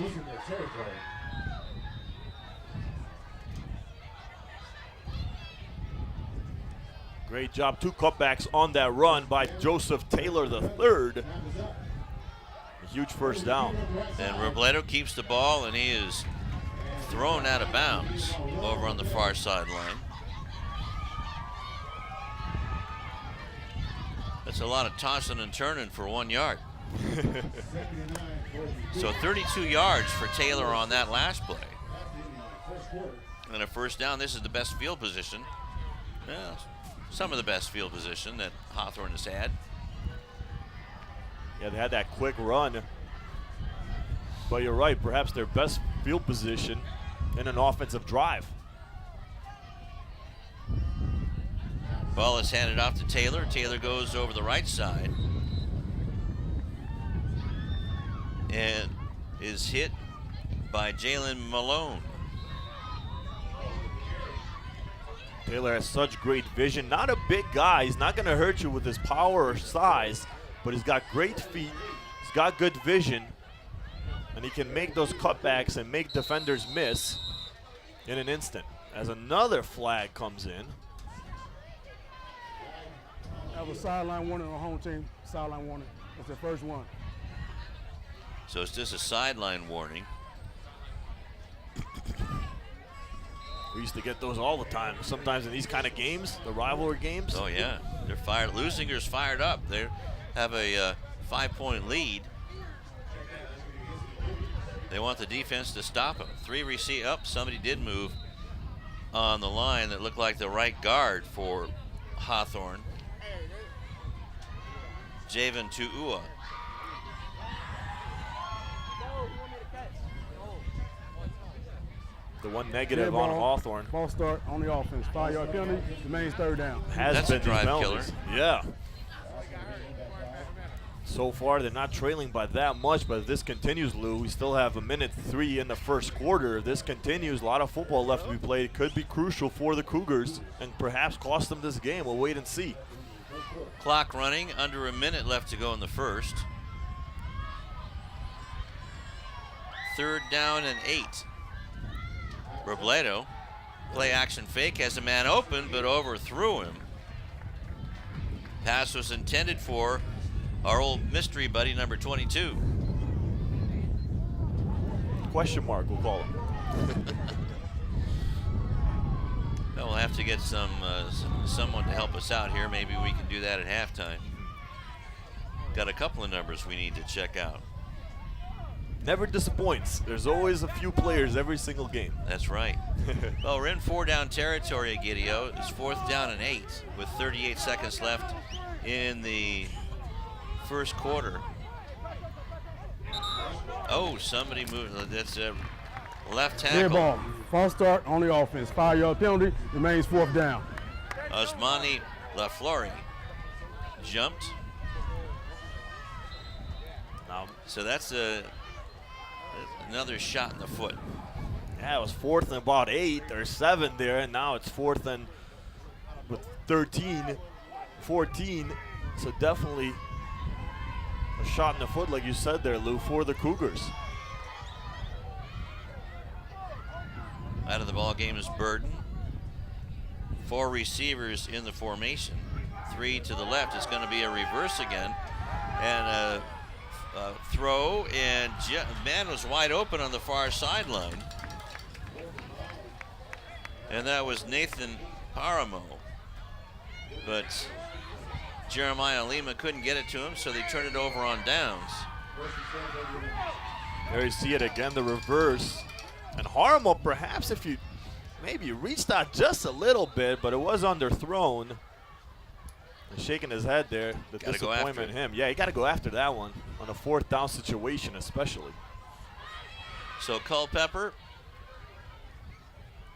Great job, 2 cutbacks on that run by Joseph Taylor III. A huge first down. And Robledo keeps the ball, and he is thrown out of bounds over on the far sideline. That's a lot of tossing and turning for 1 yard. So 32 yards for Taylor on that last play. And a first down. This is the best field position. Yeah, some of the best field position that Hawthorne has had. Yeah, they had that quick run. But you're right, perhaps their best field position in an offensive drive. Ball is handed off to Taylor. Taylor goes over the right side and is hit by Jalen Malone. Taylor has such great vision. Not a big guy. He's not going to hurt you with his power or size, but he's got great feet. He's got good vision, and he can make those cutbacks and make defenders miss in an instant. As another flag comes in. That was sideline warning on home team. Sideline warning. That's the first one. So it's just a sideline warning. We used to get those all the time. Sometimes in these kind of games, the rivalry games. Oh yeah, they're fired. Leuzinger's fired up. They have a 5-point lead. They want the defense to stop them. 3 receive up. Somebody did move on the line that looked like the right guard for Hawthorne. Javen Tu'ua. The one negative on Hawthorne. Ball start on the offense. 5-yard penalty, remains 3rd down. That's been a drive killer. Yeah. So far, they're not trailing by that much, but if this continues, Lou, we still have 1:03 in the first quarter. If this continues, a lot of football left to be played. It could be crucial for the Cougars and perhaps cost them this game. We'll wait and see. Clock running, under a minute left to go in the first. 3rd down and 8. Robledo, play action fake, has a man open, but overthrew him. Pass was intended for our old mystery buddy, number 22. Question mark, we'll call him. Well, we'll have to get someone to help us out here. Maybe we can do that at halftime. Got a couple of numbers we need to check out. Never disappoints. There's always a few players every single game. That's right. Well, we're in 4-down territory, Gideon. It's 4th down and 8 with 38 seconds left in the first quarter. Oh, somebody moved. That's a left tackle. Dead ball. False start on the offense. 5-yard penalty. Remains 4th down. Osmani LaFleur jumped. So that's another shot in the foot. Yeah, it was 4th and about 8 or 7 there, and now it's 4th and with 13, 14. So definitely a shot in the foot, like you said there, Lou, for the Cougars. Out of the ball game is Burden. 4 receivers in the formation. 3 to the left. It's going to be a reverse again. And a throw, and man was wide open on the far sideline. And that was Nathan Paramo. But Jeremiah Lima couldn't get it to him, so they turned it over on downs. There you see it again, the reverse. And Harmo, perhaps if you maybe reached out just a little bit, but it was underthrown. Shaking his head there, the disappointment in him. Yeah, you got to go after that one on a 4th down situation especially. So Culpepper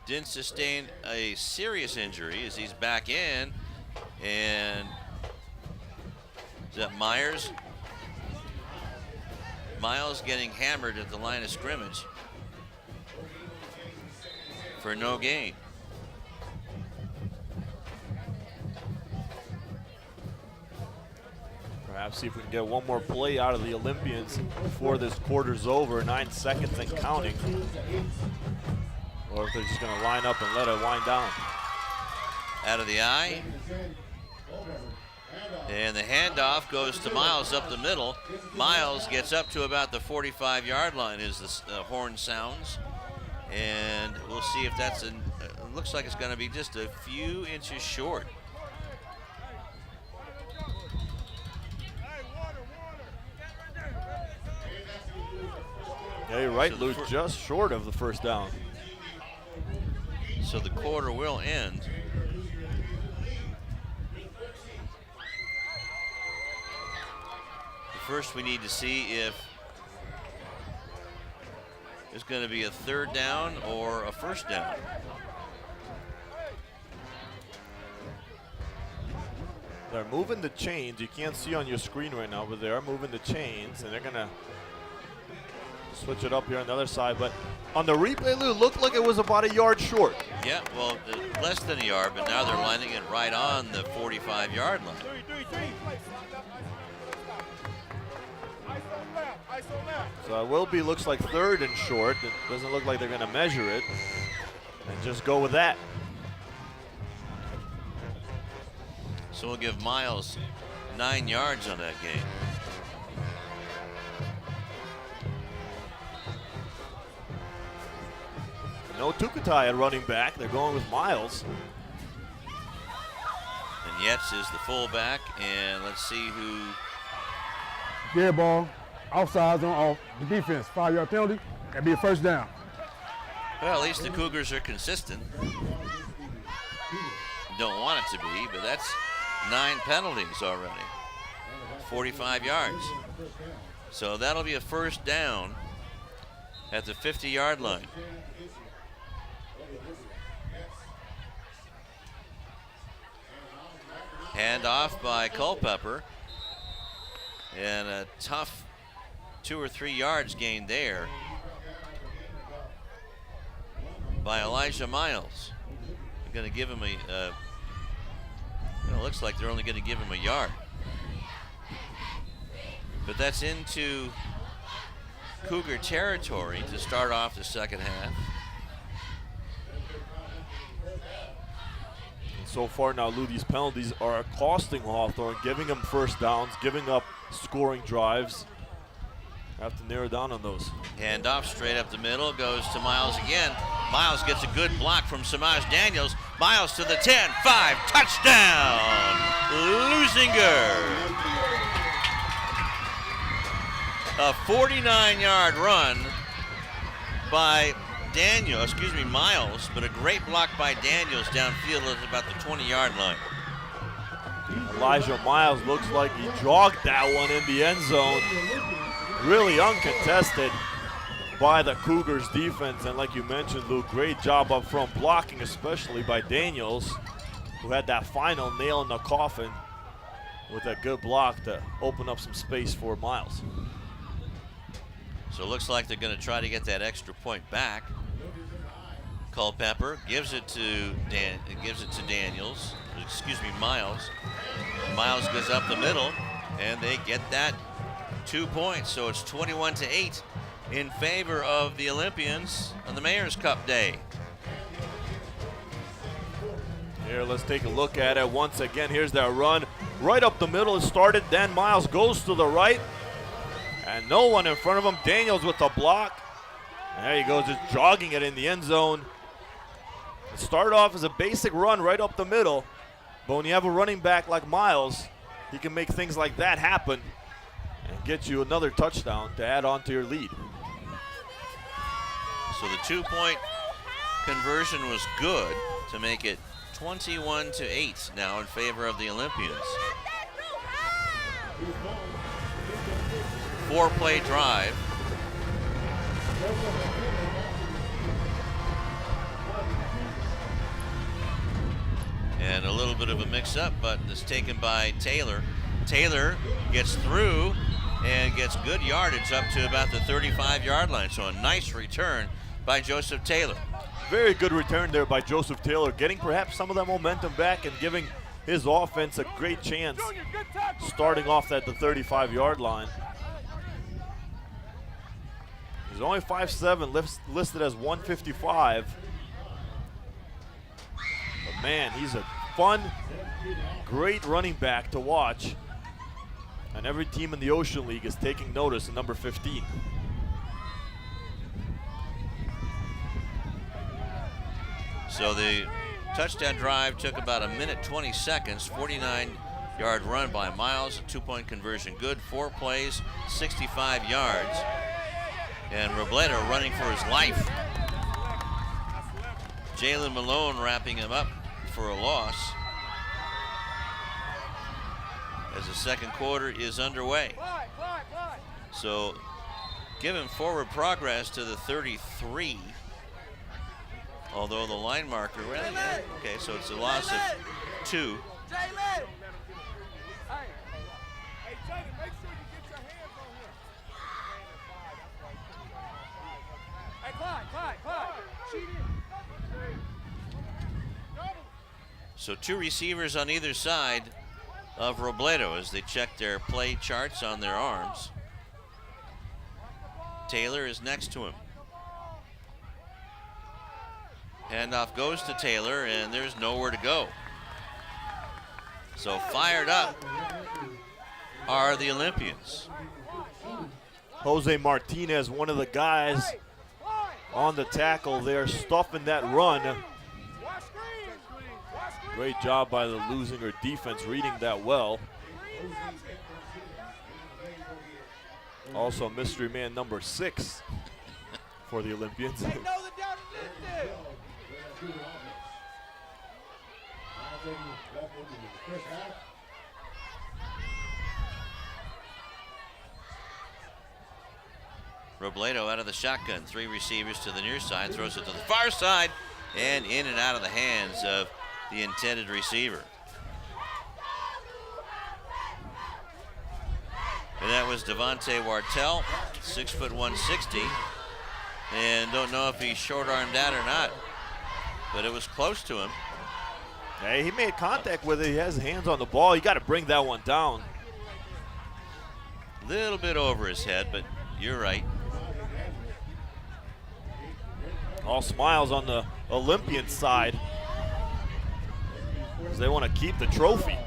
didn't sustain a serious injury as he's back in. And is that Myers? Miles getting hammered at the line of scrimmage for no gain. Perhaps see if we can get one more play out of the Olympians before this quarter's over. 9 seconds and counting. Or if they're just going to line up and let it wind down. Out of the eye. And the handoff goes to Miles up the middle. Miles gets up to about the 45-yard line as the horn sounds. And we'll see if that's it looks like it's going to be just a few inches short. Yeah, you're right, Lou, just short of the 1st down. So the quarter will end. First, we need to see if there's going to be a 3rd down or a 1st down. They're moving the chains. You can't see on your screen right now, but they are moving the chains, and they're going to switch it up here on the other side. But on the replay, Lou, looked like it was about a yard short. Yeah, well, less than a yard, but now they're lining it right on the 45-yard line. So it will be, looks like 3rd and short. It doesn't look like they're going to measure it and just go with that. So we'll give Miles 9 yards on that game. No Tukutai at running back. They're going with Miles. And Yates is the fullback, and let's see who. Dead ball. Offsides on the defense. 5-yard penalty. That'd be a 1st down. Well, at least the Cougars are consistent. Don't want it to be, but that's 9 penalties already. 45 yards. So that'll be a 1st down at the 50-yard line. Hand off by Culpepper. And a tough 2 or 3 yards gained there by Elijah Miles. They're going to give him a, it looks like they're only going to give him a yard. But that's into Cougar territory to start off the second half. And so far now, Lou, these penalties are costing Hawthorne, giving them first downs, giving up scoring drives. Have to narrow down on those. Hand off straight up the middle, goes to Miles again. Miles gets a good block from Samaj Daniels. Miles to the 10, 5, touchdown, Leuzinger. A 49-yard run by Miles, but a great block by Daniels downfield at about the 20-yard line. Elijah Miles looks like he jogged that one in the end zone. Really uncontested by the Cougars defense, and like you mentioned, Lou, great job up front blocking, especially by Daniels, who had that final nail in the coffin with a good block to open up some space for Miles. So it looks like they're going to try to get that extra point back. Culpepper gives it to Miles. Miles goes up the middle, and they get that 2 points. So it's 21-8 in favor of the Olympians on the Mayor's Cup day. Here, let's take a look at it once again. Here's that run right up the middle. It started, then Miles goes to the right, and no one in front of him. Daniels with the block. And there he goes, just jogging it in the end zone. It started off as a basic run right up the middle, but when you have a running back like Miles, he can make things like that happen and get you another touchdown to add on to your lead. So the 2-point conversion was good to make it 21-8 now in favor of the Olympians. 4-play drive. And a little bit of a mix-up, but it's taken by Taylor. Taylor gets through and gets good yardage up to about the 35-yard line. So a nice return by Joseph Taylor. Very good return there by Joseph Taylor, getting perhaps some of that momentum back and giving his offense a great chance starting off at the 35-yard line. He's only 5'7", listed as 155. But man, he's a fun, great running back to watch. And every team in the Ocean League is taking notice of number 15. So the touchdown drive took about 1 minute 20 seconds, 49-yard run by Miles, a 2-point conversion good, 4 plays, 65 yards. And Robledo running for his life. Jalen Malone wrapping him up for a loss as the second quarter is underway. So given forward progress to the 33, although the line marker, well, yeah, okay, so it's a loss of 2. So 2 receivers on either side of Robledo as they check their play charts on their arms. Taylor is next to him. Handoff goes to Taylor, and there's nowhere to go. So fired up are the Olympians. Jose Martinez, one of the guys on the tackle there, stuffing that run. Great job by the Leuzinger defense reading that well. Also mystery man number 6 for the Olympians. Robledo out of the shotgun, 3 receivers to the near side, throws it to the far side, and in and out of the hands of the intended receiver. And that was Devontae Wartell, 6'1", 160. And don't know if he short-armed that or not, but it was close to him. Hey, he made contact with it. He has hands on the ball. You got to bring that one down. Little bit over his head, but you're right. All smiles on the Olympian side, because they want to keep the trophy.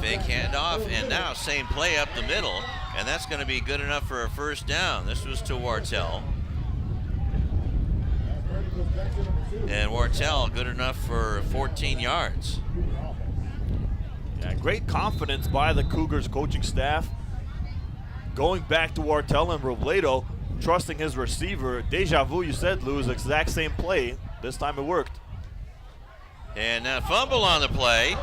Fake handoff, and now same play up the middle, and that's going to be good enough for a first down. This was to Wartell. And Wartell good enough for 14 yards. Yeah, great confidence by the Cougars coaching staff. Going back to Wartell and Robledo, trusting his receiver. Deja vu, you said, Lou, exact same play. This time it worked. And now fumble on the play.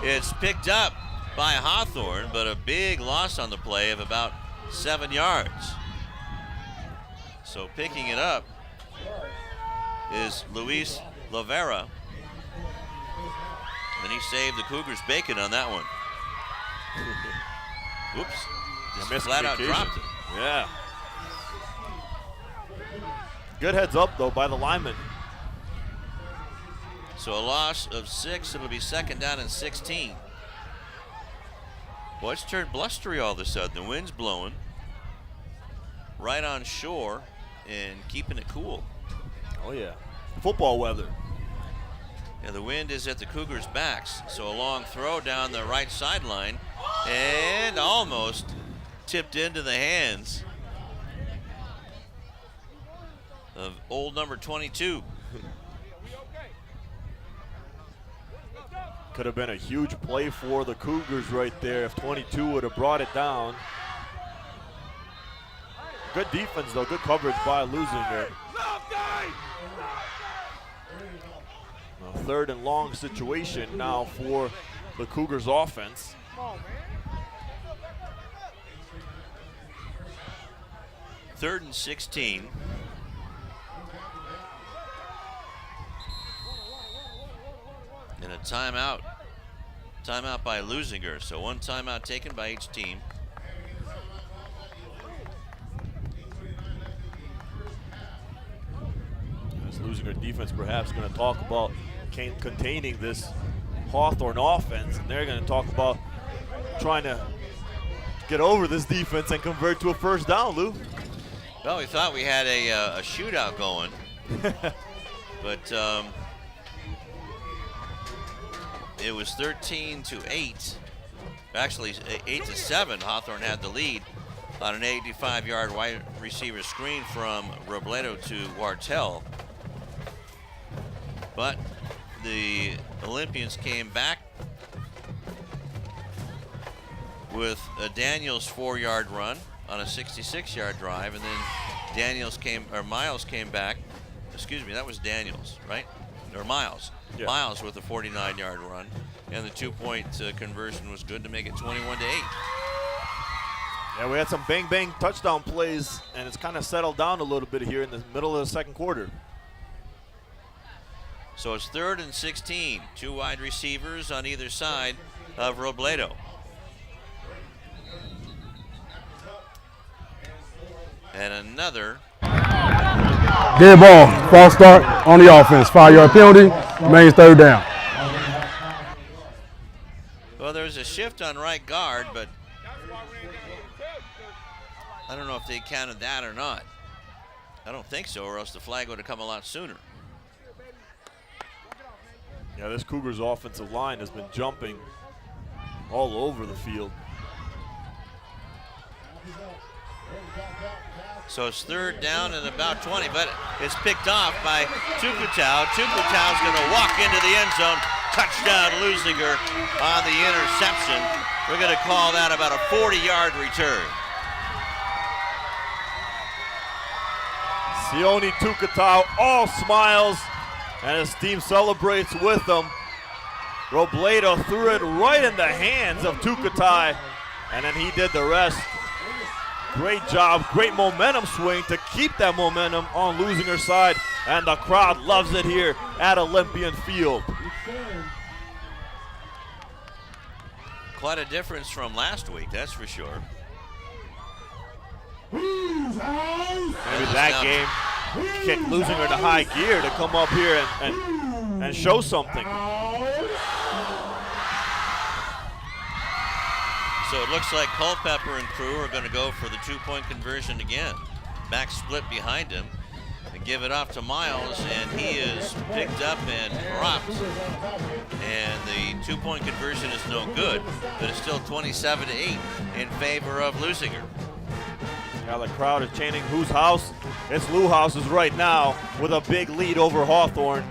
It's picked up by Hawthorne, but a big loss on the play of about 7 yards. So picking it up is Luis Lovera. And he saved the Cougars bacon on that one. Oops. Just flat out dropped it. Yeah. Good heads up, though, by the lineman. So a loss of 6. It'll be second down and 16. Boy, it's turned blustery all of a sudden. The wind's blowing right on shore and keeping it cool. Oh, yeah. Football weather. Yeah, the wind is at the Cougars' backs. So a long throw down the right sideline and almost tipped into the hands of old number 22. Could have been a huge play for the Cougars right there if 22 would have brought it down. Good defense, though. Good coverage by Leuzinger. A third and long situation now for the Cougars offense. Third and 16. And a timeout. Timeout by Leuzinger. So one timeout taken by each team. This Leuzinger defense perhaps going to talk about containing this Hawthorne offense, and they're going to talk about trying to get over this defense and convert to a first down, Lou. Well, we thought we had a shootout going, but it was 13-8. Actually, 8-7. Hawthorne had the lead on an 85-yard wide receiver screen from Robledo to Wartell. But the Olympians came back with a Daniels 4-yard run on a 66-yard drive, and then Miles came back. Excuse me, that was Daniels, right? Or Miles. Yeah. Miles with a 49-yard run, and the 2-point conversion was good to make it 21-8. Yeah, we had some bang-bang touchdown plays, and it's kind of settled down a little bit here in the middle of the second quarter. So it's third and 16. Two wide receivers on either side of Robledo. And another. Dead ball, false start on the offense. 5-yard penalty, remains third down. Well, there's a shift on right guard, but I don't know if they counted that or not. I don't think so, or else the flag would have come a lot sooner. Yeah, this Cougars offensive line has been jumping all over the field. So it's third down and about 20, but it's picked off by Tukutau. Tukutau's going to walk into the end zone. Touchdown, Leuzinger on the interception. We're going to call that about a 40-yard return. Sione Tukutau, all smiles, and his team celebrates with him. Robledo threw it right in the hands of Tukutau, and then he did the rest. Great job, great momentum swing to keep that momentum on Leuzinger's side, and the crowd loves it here at Olympian Field. Quite a difference from last week, that's for sure. Maybe that game kicked Leuzinger into high gear to come up here and show something. So it looks like Culpepper and crew are going to go for the two-point conversion again. Back split behind him. And give it off to Miles, and he is picked up and dropped. And the two-point conversion is no good, but it's still 27-8 in favor of Leuzinger. Now the crowd is chanting, whose house? It's Lou House's right now with a big lead over Hawthorne.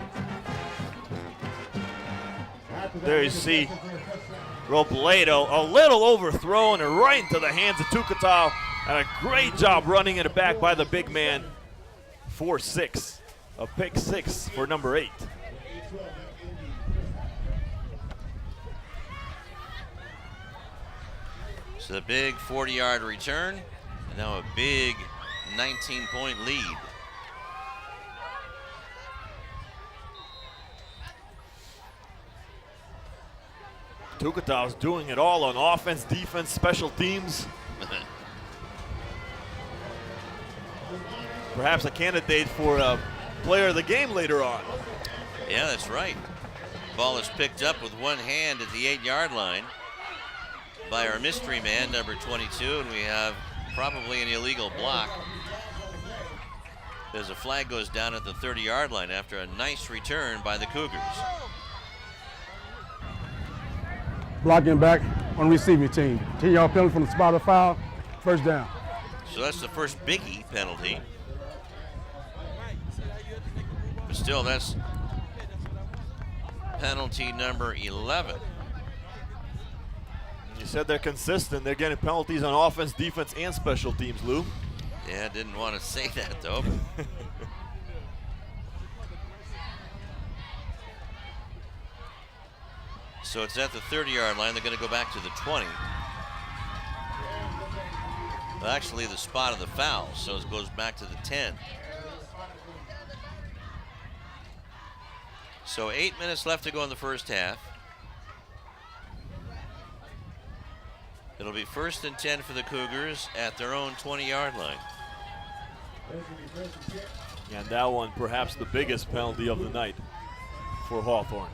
There you see Robledo, a little overthrown and right into the hands of Tukatau, and a great job running it back by the big man. 4-6, a pick 6 for number 8. So the big 40-yard return, and now a big 19-point lead. Tukatau's doing it all on offense, defense, special teams. Perhaps a candidate for a player of the game later on. Yeah, that's right. Ball is picked up with one hand at the 8-yard line by our mystery man, number 22, and we have probably an illegal block. As a flag goes down at the 30-yard line after a nice return by the Cougars. Blocking back on receiving team. 10-yard penalty from the spot of foul, first down. So that's the first biggie penalty. But still, that's penalty number 11. You said they're consistent. They're getting penalties on offense, defense, and special teams, Lou. Yeah, didn't want to say that, though. So it's at the 30-yard line. They're going to go back to the 20. Well, actually, the spot of the foul, so it goes back to the 10. So 8 minutes left to go in the first half. It'll be 1st and 10 for the Cougars at their own 20-yard line. And that one, perhaps the biggest penalty of the night for Hawthorne.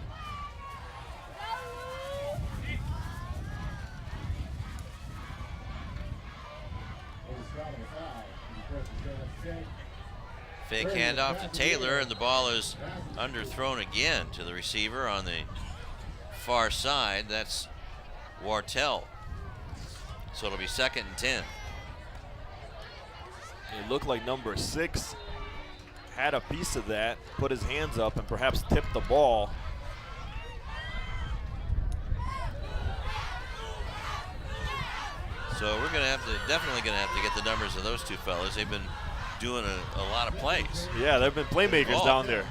Fake handoff to Taylor, and the ball is underthrown again to the receiver on the far side. That's Wartell. So it'll be 2nd and 10. It looked like number 6 had a piece of that, put his hands up, and perhaps tipped the ball. So we're going to have to, definitely going to have to get the numbers of those two fellas. They've been doing a lot of plays. Yeah, there have been playmakers down there.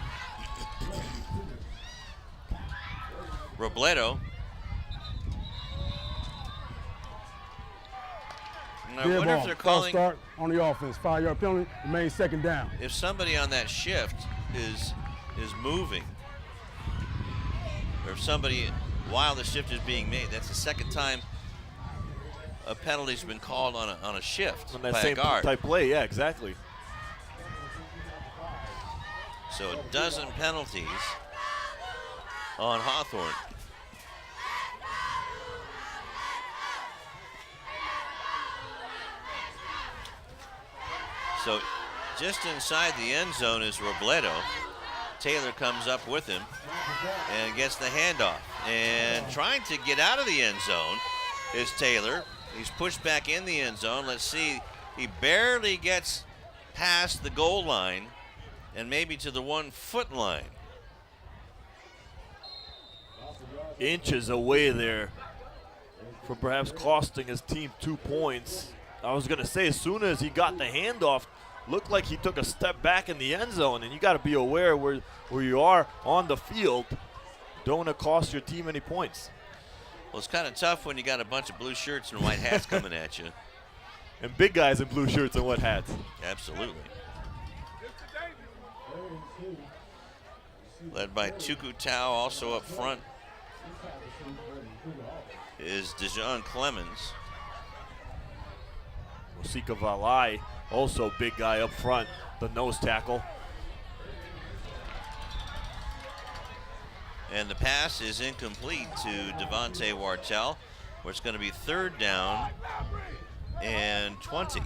Robledo. And I wonder if they're calling. Start on the offense, 5-yard penalty, remain 2nd down. If somebody on that shift is moving, or if somebody while the shift is being made, that's the second time a penalty's been called on a shift on that by same a guard. type play. Yeah, exactly. So a dozen penalties on Hawthorne. So just inside the end zone is Robledo. Taylor comes up with him and gets the handoff. And trying to get out of the end zone is Taylor. He's pushed back in the end zone. Let's see, he barely gets past the goal line and maybe to the 1-foot line. Inches away there from perhaps costing his team 2 points. I was going to say, as soon as he got the handoff, looked like he took a step back in the end zone, and you got to be aware where you are on the field. Don't want to cost your team any points. Well, it's kind of tough when you got a bunch of blue shirts and white hats coming at you. And big guys in blue shirts and white hats. Absolutely. Led by Tukutau, also up front is Dejon Clemens. Osika Valai, also big guy up front, the nose tackle. And the pass is incomplete to Devontae Wartell, where it's going to be 3rd down and 20.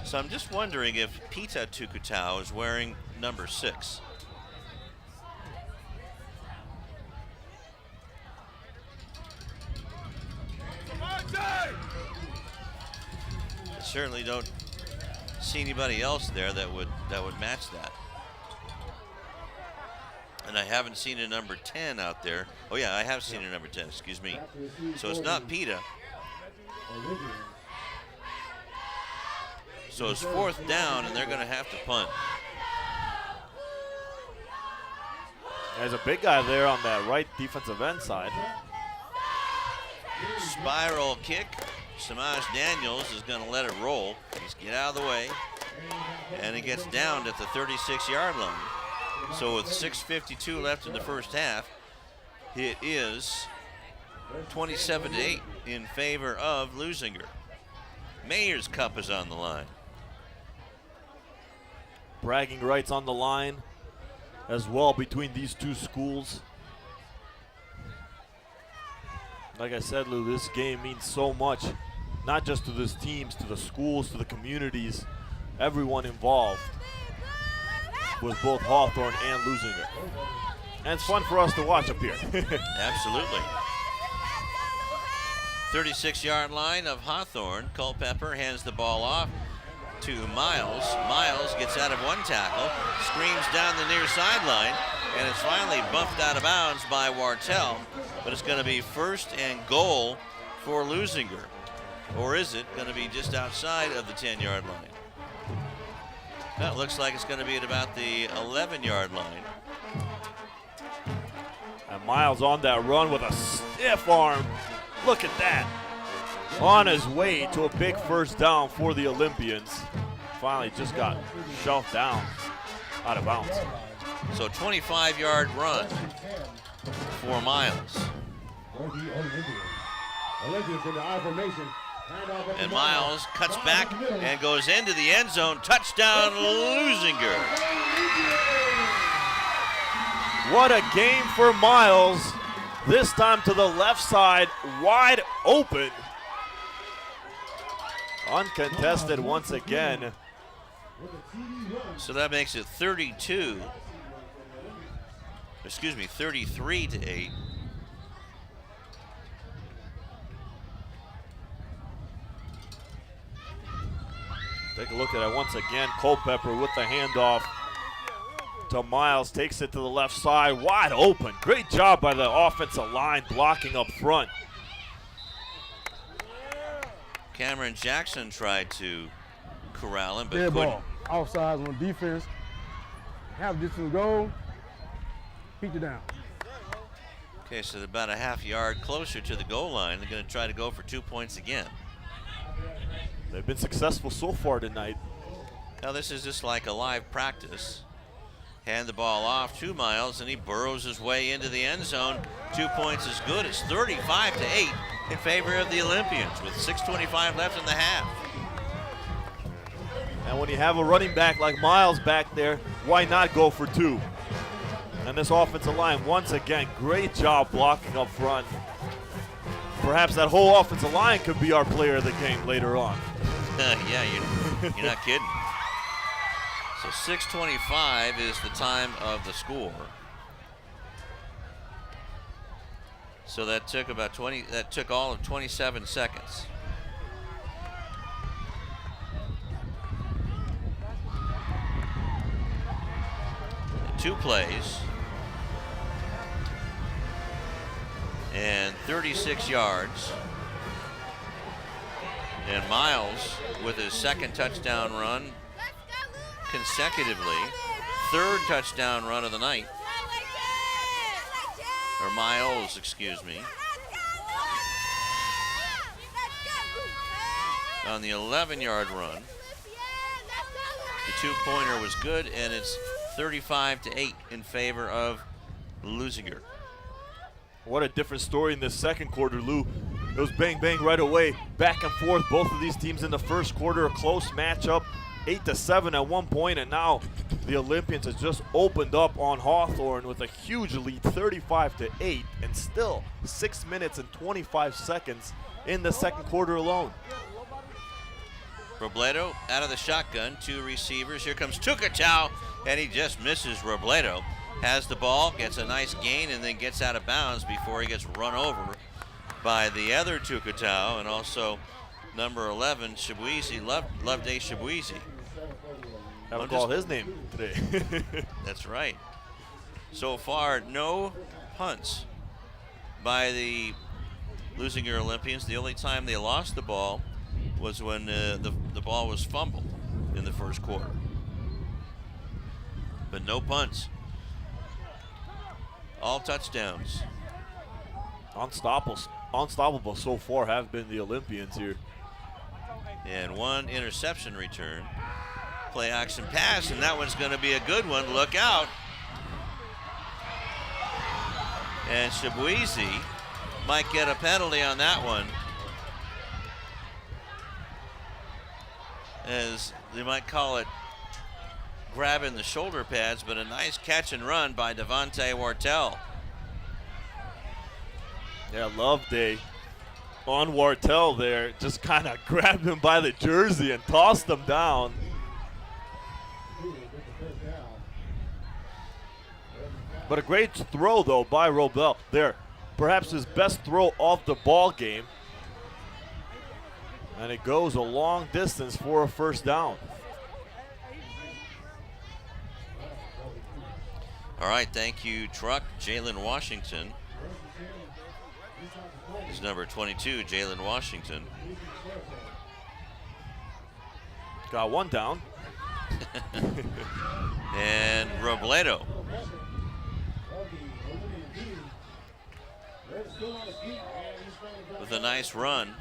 So I'm just wondering if Pita Tukutau is wearing number 6. I certainly don't see anybody else there that would match that. And I haven't seen a number 10 out there. Oh yeah, I have seen a number 10, excuse me. So it's not Pita. So it's 4th down, and they're going to have to punt. There's a big guy there on that right defensive end side. Spiral kick. Samaj Daniels is going to let it roll. He's get out of the way. And it gets down at the 36-yard line. So with 6:52 left in the first half, it is 27-8 in favor of Leuzinger. Mayor's Cup is on the line. Bragging rights on the line as well between these two schools. Like I said, Lou, this game means so much, not just to these teams, to the schools, to the communities, everyone involved with both Hawthorne and Leuzinger. And it's fun for us to watch up here. Absolutely. 36-yard line of Hawthorne. Culpepper hands the ball off to Miles. Miles gets out of one tackle, screams down the near sideline, and it's finally bumped out of bounds by Wartell. But it's going to be 1st and goal for Leuzinger. Or is it going to be just outside of the 10-yard line? That looks like it's going to be at about the 11-yard line. And Miles on that run with a stiff arm. Look at that. On his way to a big 1st down for the Olympians. Finally just got shoved down out of bounds. So 25-yard run for Miles. Olympians in the I formation. And Miles cuts back and goes into the end zone. Touchdown, Leuzinger. What a game for Miles. This time to the left side, wide open. Uncontested once again. So that makes it 33-8. Take a look at it once again. Culpepper with the handoff to Miles. Takes it to the left side. Wide open. Great job by the offensive line blocking up front. Cameron Jackson tried to corral him, but Dead couldn't. ball. Offsides on defense. Half distance goal. Beat you down. Okay, so they're about a half yard closer to the goal line. They're going to try to go for 2 points again. They've been successful so far tonight. Now this is just like a live practice. Hand the ball off to Miles, and he burrows his way into the end zone. 2 points is good. It's 35-8 in favor of the Olympians with 6:25 left in the half. And when you have a running back like Miles back there, why not go for 2? And this offensive line, once again, great job blocking up front. Perhaps that whole offensive line could be our player of the game later on. Yeah, you're not kidding. So 6:25 is the time of the score. So that took about 20. That took all of 27 seconds. And 2 plays and 36 yards. And Miles with his 2nd touchdown run consecutively, 3rd touchdown run of the night. Or Miles, excuse me. On the 11-yard run, the 2-pointer was good, and it's 35-8 in favor of Leuzinger. What a different story in this second quarter, Lou. It was bang, bang right away, back and forth. Both of these teams in the first quarter, a close matchup, 8-7 at one point, and now the Olympians has just opened up on Hawthorne with a huge lead, 35-8, and still 6 minutes and 25 seconds in the second quarter alone. Robledo out of the shotgun, 2 receivers. Here comes Tukatau, and he just misses Robledo. Has the ball, gets a nice gain, and then gets out of bounds before he gets run over by the other Tukatau, and also number 11, Shabuizi, Loveday Shabuizi. I would call his name today. That's right. So far, no punts by the Leuzinger Olympians. The only time they lost the ball was when the ball was fumbled in the first quarter. But no punts. All touchdowns. Unstoppable so far have been the Olympians here. And 1 interception return. Play action pass, and that one's going to be a good one. Look out. And Shabuizi might get a penalty on that one, as they might call it grabbing the shoulder pads, but a nice catch and run by Devontae Wartell. Yeah, Loveday on Wartell there, just kind of grabbed him by the jersey and tossed him down. But a great throw, though, by Robel there. Perhaps his best throw of the ball game. And it goes a long distance for a first down. All right, thank you, Truck. Jalen Washington is number 22, Jalen Washington. Got one down. And Robledo. With a nice run.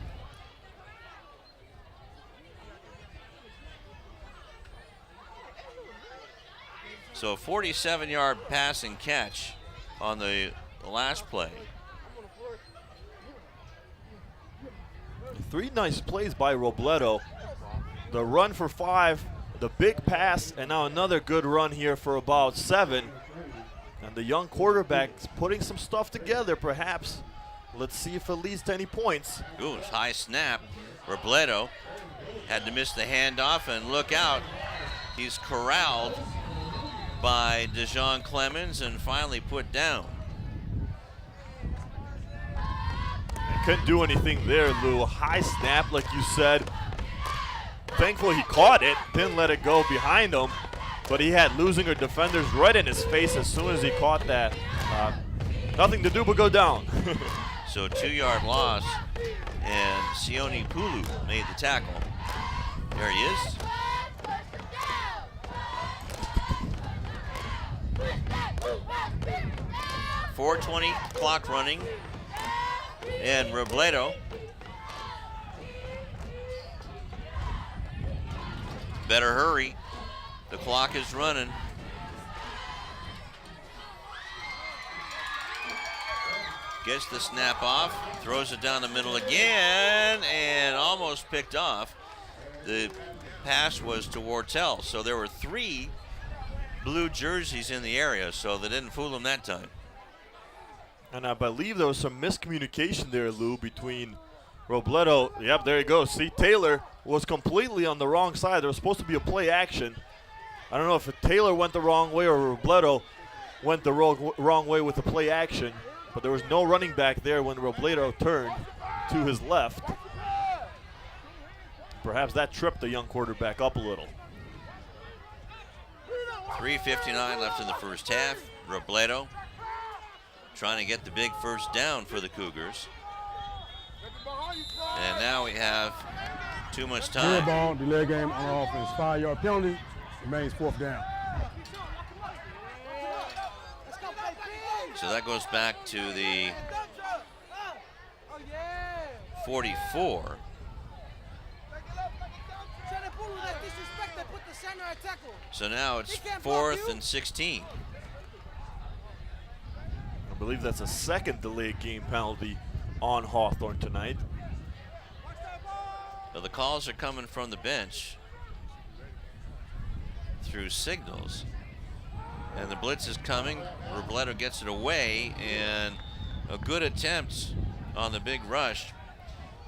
So a 47-yard pass and catch on the last play. 3 nice plays by Robledo. The run for 5, the big pass, and now another good run here for about 7. And the young quarterback's putting some stuff together, perhaps. Let's see if it leads to any points. Ooh, high snap. Robledo had to miss the handoff, and look out. He's corralled by DeJean Clemens and finally put down. Couldn't do anything there, Lou. High snap, like you said. Thankfully he caught it, didn't let it go behind him, but he had Leuzinger defenders right in his face as soon as he caught that. Nothing to do but go down. So 2-yard loss, and Sione Pulu made the tackle. There he is. .420 clock running, and Robledo better hurry. The clock is running. Gets the snap off, throws it down the middle again, and almost picked off. The pass was to Wartell, so there were 3 blue jerseys in the area, so they didn't fool him that time. And I believe there was some miscommunication there, Lou, between Robledo. Yep, there you go. See, Taylor was completely on the wrong side. There was supposed to be a play action. I don't know if Taylor went the wrong way or Robledo went the wrong way with the play action, but there was no running back there when Robledo turned to his left. Perhaps that tripped the young quarterback up a little. 3:59 left in the first half. Robledo trying to get the big first down for the Cougars. And now we have too much time. Good ball, delay game on offense. 5-yard penalty, remains 4th down. So that goes back to the 44. So now it's 4th and 16. believe that's a second delayed game penalty on Hawthorne tonight. So the calls are coming from the bench through signals. And the blitz is coming. Robledo gets it away, and a good attempt on the big rush.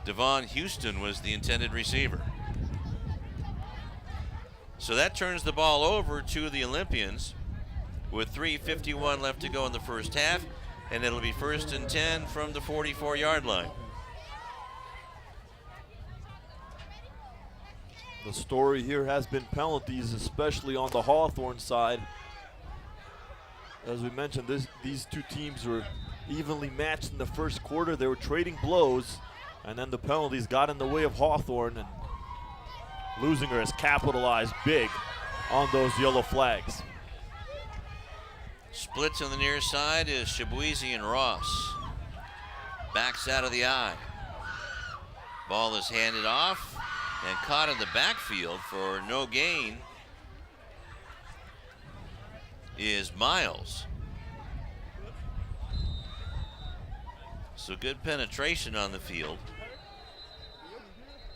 Devon Houston was the intended receiver. So that turns the ball over to the Olympians with 3:51 left to go in the first half, and it'll be 1st and 10 from the 44-yard line. The story here has been penalties, especially on the Hawthorne side. As we mentioned, these two teams were evenly matched in the first quarter. They were trading blows, and then the penalties got in the way of Hawthorne, and Leuzinger has capitalized big on those yellow flags. Splits on the near side is Shabuizi and Ross. Backs out of the eye. Ball is handed off and caught in the backfield for no gain is Miles. So good penetration on the field,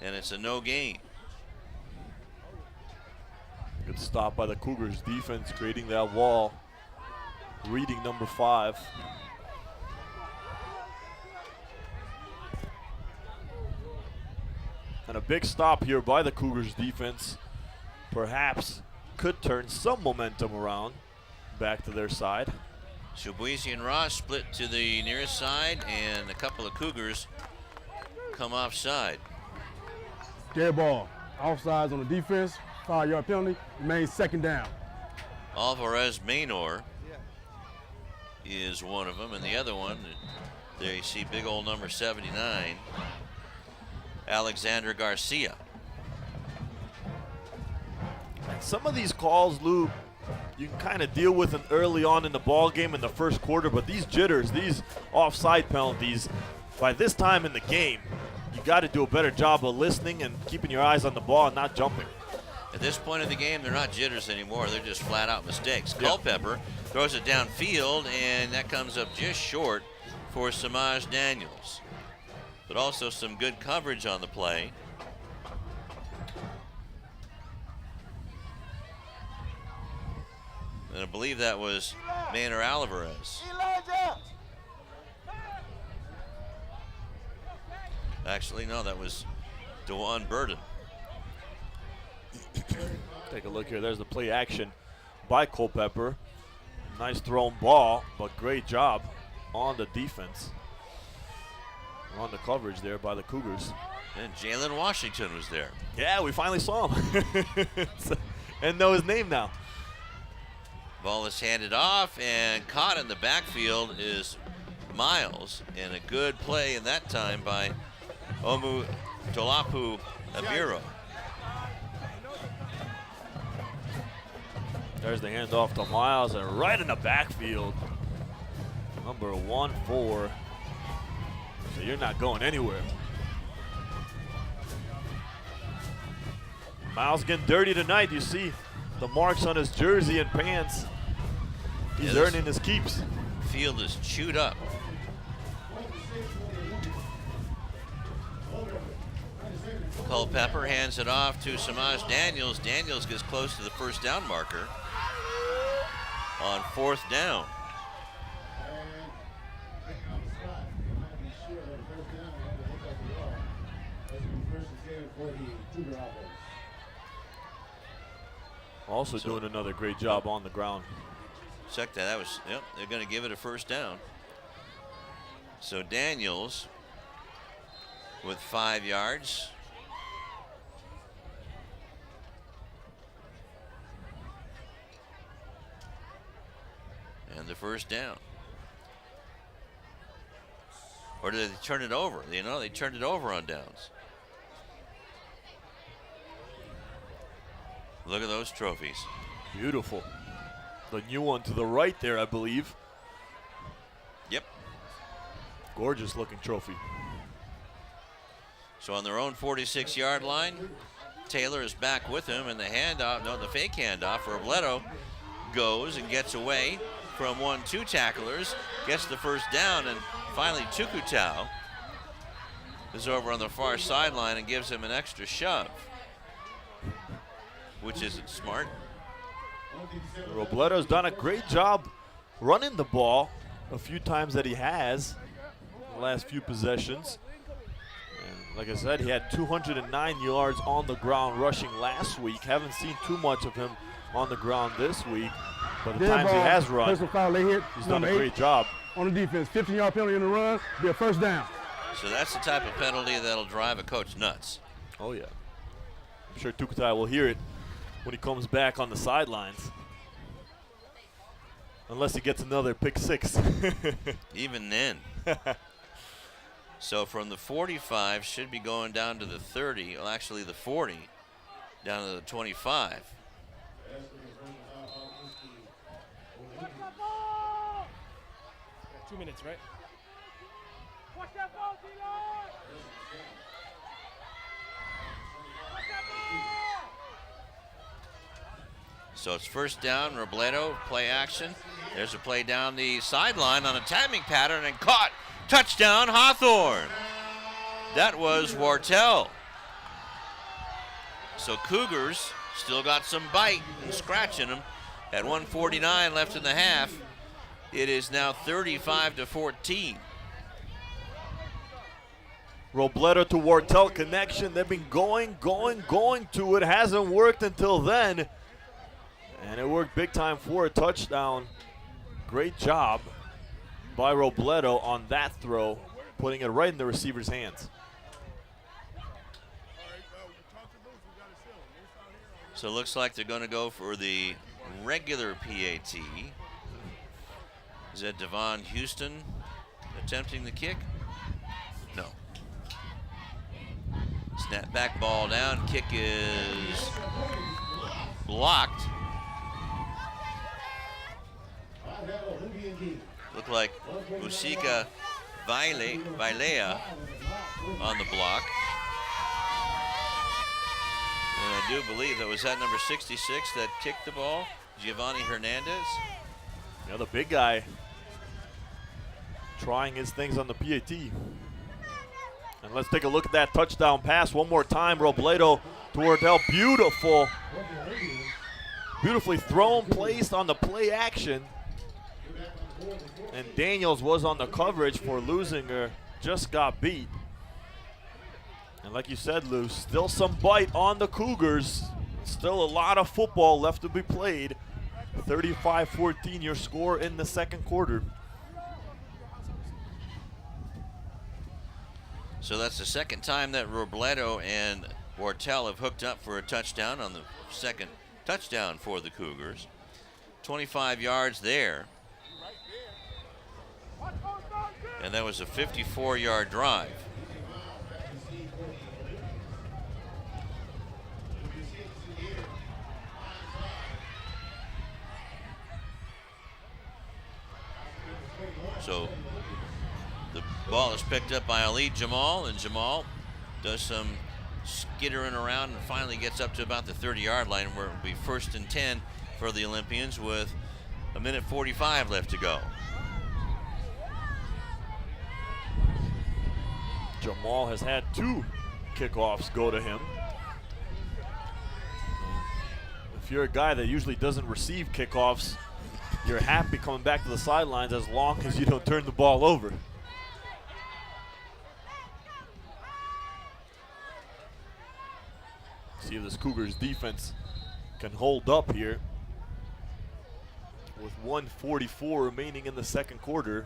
and it's a no gain. Good stop by the Cougars defense, creating that wall. Reading number 5. And a big stop here by the Cougars defense. Perhaps could turn some momentum around back to their side. Shabuizi and Ross split to the nearest side, and a couple of Cougars come offside. Dead ball. Offsides on the defense. 5-yard penalty. Remains 2nd down. Alvarez Maynor is one of them, and the other one, there you see big old number 79, Alexander Garcia. And some of these calls, Lou, you can kind of deal with them early on in the ball game in the first quarter, but these jitters, these offside penalties, by this time in the game, you got to do a better job of listening and keeping your eyes on the ball and not jumping. At this point in the game, they're not jitters anymore. They're just flat out mistakes. Culpepper throws it downfield, and that comes up just short for Samaj Daniels. But also some good coverage on the play. And I believe that was Maynor Alvarez. Actually, no, that was DeJuan Burden. Take a look here. There's the play action by Culpepper. Nice thrown ball, but great job on the defense. On the coverage there by the Cougars. And Jalen Washington was there. Yeah, we finally saw him. And know his name now. Ball is handed off, and caught in the backfield is Miles. And a good play in that time by Omu Tolapu Abiro. There's the handoff to Miles, and right in the backfield, number 1-4. So you're not going anywhere. Miles getting dirty tonight. You see the marks on his jersey and pants. He's earning his keeps. Field is chewed up. Culpepper hands it off to Samaj Daniels. Daniels gets close to the first down marker on 4th down. Also doing another great job on the ground. Check that. That was, yep, they're going to give it a 1st down. So Daniels with 5 yards. And the 1st down. Or did they turn it over? You know, they turned it over on downs. Look at those trophies. Beautiful. The new one to the right there, I believe. Yep. Gorgeous looking trophy. So on their own 46-yard line, Taylor is back with him, and the handoff, no, the fake handoff for Robledo goes and gets away from 1-2 tacklers, gets the first down, and finally Tukutau is over on the far sideline and gives him an extra shove, which isn't smart. Robleto's done a great job running the ball a few times that he has in the last few possessions. And like I said, he had 209 yards on the ground rushing last week. Haven't seen too much of him on the ground this week, but the times he has run, he's done a great job. On the defense, 15-yard penalty in the run, be a first down. So that's the type of penalty that'll drive a coach nuts. Oh yeah. I'm sure Tukutau will hear it when he comes back on the sidelines. Unless he gets another pick six. Even then. So from the 45, should be going down to the 30, well actually the 40, down to the 25. Two minutes, right? So it's first down, Robledo, play action. There's a play down the sideline on a timing pattern and caught. Touchdown, Hawthorne. That was Wartell. So Cougars still got some bite and scratch in them. At 1:49 left in the half, it is now 35-14. Robledo to Wartell connection. They've been going to it. Hasn't worked until then. And it worked big time for a touchdown. Great job by Robledo on that throw, putting it right in the receiver's hands. So it looks like they're going to go for the regular PAT. Is that Devon Houston attempting the kick? No. Snap back, ball down, kick is blocked. Look like Musika Vailea on the block. And I do believe that was that number 66 that kicked the ball, Giovanni Hernandez. Yeah, the big guy trying his things on the PAT. And let's take a look at that touchdown pass one more time. Robledo to Wardell, beautiful. Beautifully thrown, placed on the play action. And Daniels was on the coverage for Leuzinger, just got beat. And like you said, Lou, still some bite on the Cougars. Still a lot of football left to be played. 35-14 your score in the second quarter. So that's the second time that Robledo and Wartell have hooked up for a touchdown on the second touchdown for the Cougars. 25 yards there. And that was a 54-yard drive. So the ball is picked up by Ali Jamal, and Jamal does some skittering around and finally gets up to about the 30-yard line, where it will be 1st and 10 for the Olympians with 1:45 left to go. Jamal has had 2 kickoffs go to him. If you're a guy that usually doesn't receive kickoffs, you're happy coming back to the sidelines as long as you don't turn the ball over. See if this Cougars defense can hold up here with 1:44 remaining in the second quarter.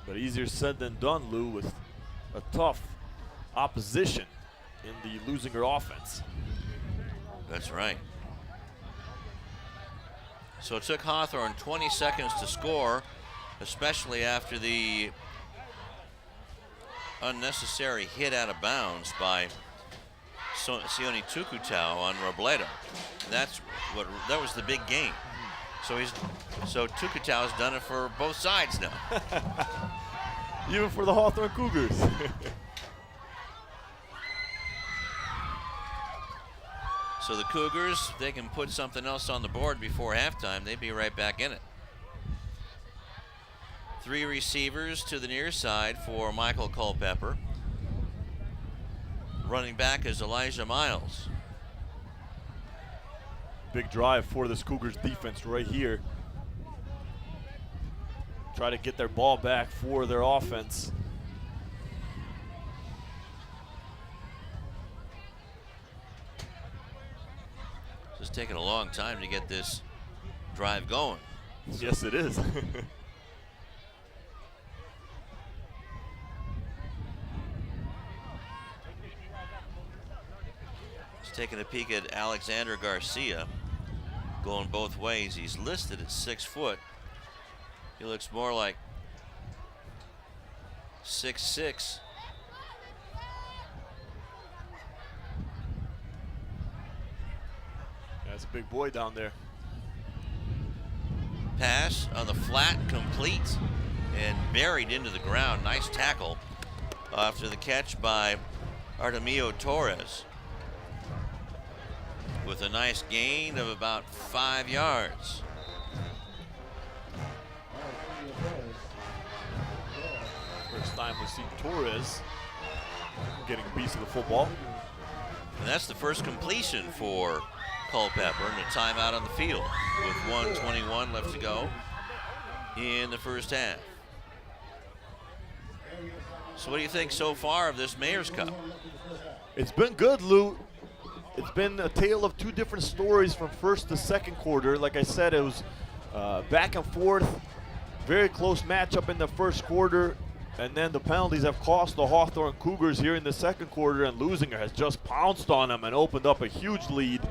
But easier said than done, Lou, with a tough opposition in the Leuzinger offense. That's right. So it took Hawthorne 20 seconds to score, especially after the unnecessary hit out of bounds by Sione Tukutau on Robledo. That was the big game. So Tukutau has done it for both sides now. Even for the Hawthorne Cougars. So the Cougars, if they can put something else on the board before halftime, they'd be right back in it. 3 receivers to the near side for Michael Culpepper. Running back is Elijah Miles. Big drive for this Cougars defense right here. Try to get their ball back for their offense. It's taking a long time to get this drive going. Yes, it is. Just taking a peek at Alexander Garcia, going both ways. He's listed at 6 foot. He looks more like 6'6". That's a big boy down there. Pass on the flat, complete, and buried into the ground. Nice tackle after the catch by Artemio Torres with a nice gain of about 5 yards. First time we see Torres getting a piece of the football. And that's the first completion for Culpepper, and a timeout on the field with 1:21 left to go in the first half. So what do you think so far of this Mayor's Cup? It's been good, Lou. It's been a tale of 2 different stories from first to second quarter. Like I said, it was back and forth, very close matchup in the first quarter, and then the penalties have cost the Hawthorne Cougars here in the second quarter, and Leuzinger has just pounced on them and opened up a huge lead.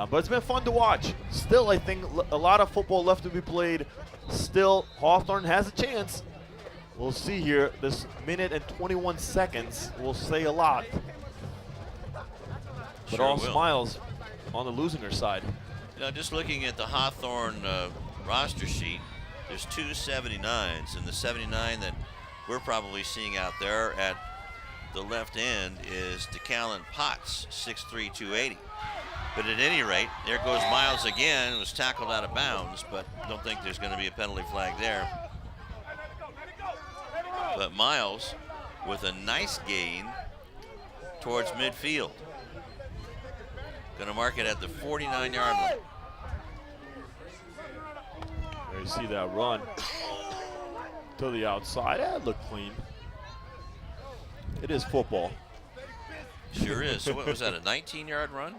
But it's been fun to watch. Still, I think a lot of football left to be played. Still, Hawthorne has a chance. We'll see here. This minute and 21 seconds will say a lot. But Sure all will. smiles on the Leuzinger side. Now, just looking at the Hawthorne roster sheet, there's 2 79s, and the 79 that we're probably seeing out there at the left end is DeCallan Potts, 6'3", 280. But at any rate, there goes Miles again. It was tackled out of bounds, but don't think there's going to be a penalty flag there. But Miles with a nice gain towards midfield. Going to mark it at the 49-yard line. There you see that run to the outside. That looked clean. It is football. Sure is. So what was that, a 19-yard run?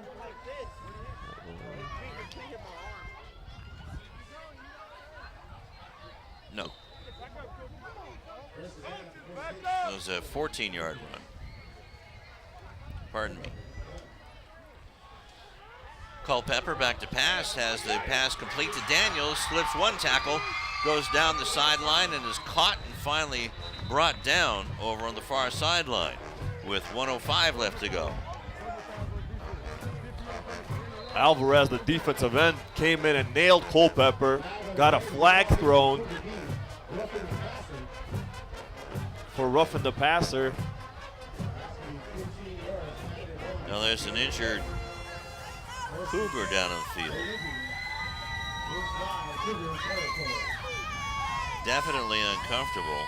No. It was a 14-yard run. Pardon me. Culpepper back to pass, has the pass complete to Daniels, slips one tackle, goes down the sideline and is caught and finally brought down over on the far sideline with 1:05 left to go. Alvarez, the defensive end, came in and nailed Culpepper, got a flag thrown for roughing the passer. Now there's an injured Cougar down on the field. Definitely uncomfortable.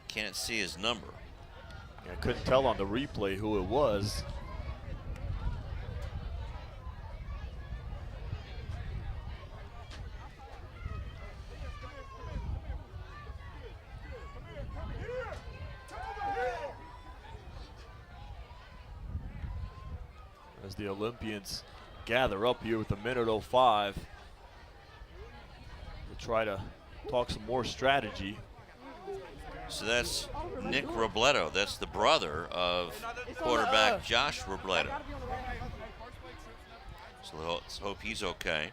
Can't see his number. I couldn't tell on the replay who it was. As the Olympians gather up here with a minute 05 to try to talk some more strategy. So that's Nick Robledo. That's the brother of quarterback Josh Robledo. So let's hope he's okay.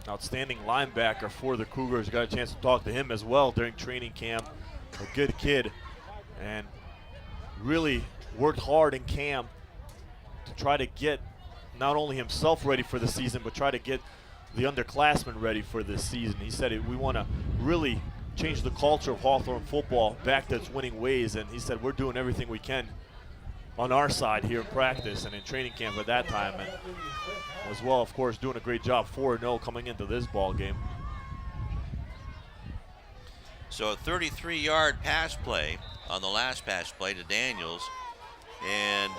Outstanding linebacker for the Cougars. Got a chance to talk to him as well during training camp. A good kid and really worked hard in camp to try to get not only himself ready for the season, but try to get the underclassmen ready for this season. He said we want to really change the culture of Hawthorne football back to its winning ways, and he said we're doing everything we can on our side here in practice and in training camp at that time, and as well, of course, doing a great job 4-0 coming into this ball game. So a 33-yard pass play on the last pass play to Daniels, and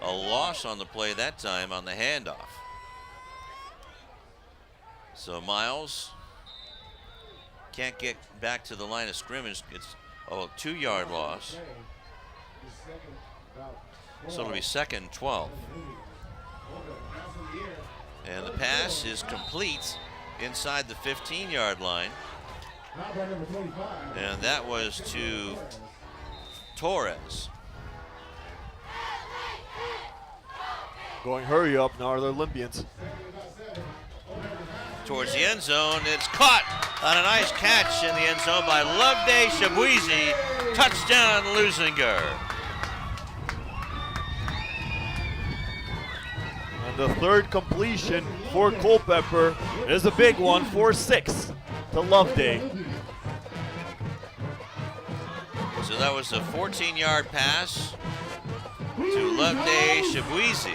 a loss on the play that time on the handoff. So Miles can't get back to the line of scrimmage. It's a 2-yard loss. So it'll be 2nd and 12. And the pass is complete inside the 15-yard line. And that was to Torres. Going hurry up now are the Olympians. Towards the end zone, it's caught on a nice catch in the end zone by Loveday Shabuizi. Touchdown, Leuzinger. And the third completion for Culpepper is a big one, 4-6 to Loveday. So that was a 14-yard pass to Loveday Shabuizi.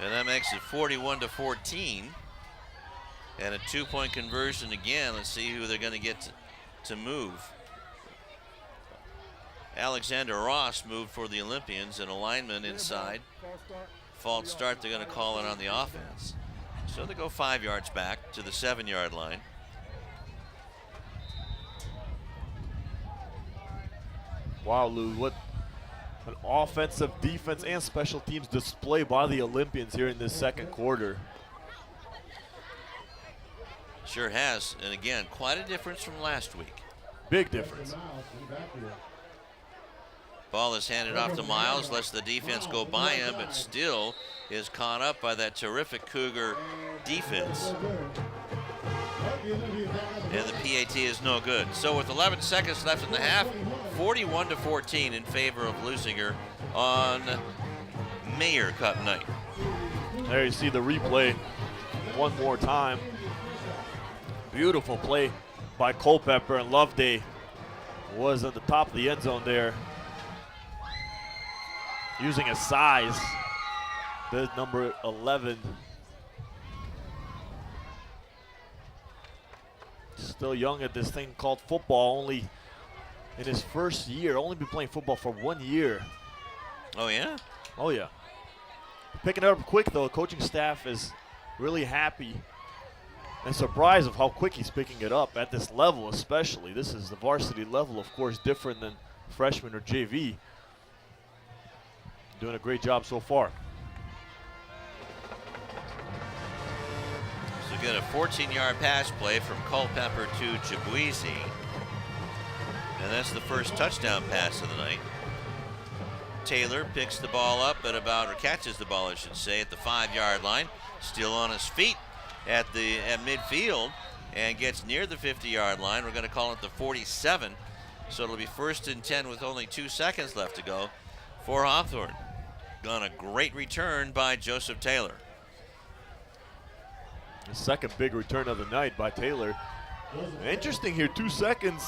And that makes it 41-14. And a 2-point conversion again. Let's see who they're going to get to move. Alexander Ross moved for the Olympians, and a lineman inside. False start, they're going to call it on the offense. So they go 5 yards back to the 7-yard line. Wow, Lou, what an offensive, defense, and special teams display by the Olympians here in this second quarter. Sure has, and again, quite a difference from last week. Big difference. Ball is handed off to Miles, lets the defense go by him, but still is caught up by that terrific Cougar defense. And the PAT is no good. So with 11 seconds left in the half, 41-14 in favor of Leuzinger on Mayor Cup night. There you see the replay one more time. Beautiful play by Culpepper, and Loveday was at the top of the end zone there, using his size. The number 11. Still young at this thing called football, only in his first year, only been playing football for 1 year. Oh yeah? Oh yeah. Picking it up quick though, coaching staff is really happy and surprised of how quick he's picking it up at this level especially. This is the varsity level, of course, different than freshman or JV. Doing a great job so far. So get a 14-yard pass play from Culpepper to Shabuizi. And that's the first touchdown pass of the night. Taylor picks the ball up at about, or catches the ball, I should say, at the 5-yard line. Still on his feet at midfield and gets near the 50-yard line. We're going to call it the 47. So it'll be 1st and 10 with only 2 seconds left to go for Hawthorne. On a great return by Joseph Taylor. The second big return of the night by Taylor. Interesting here, 2 seconds.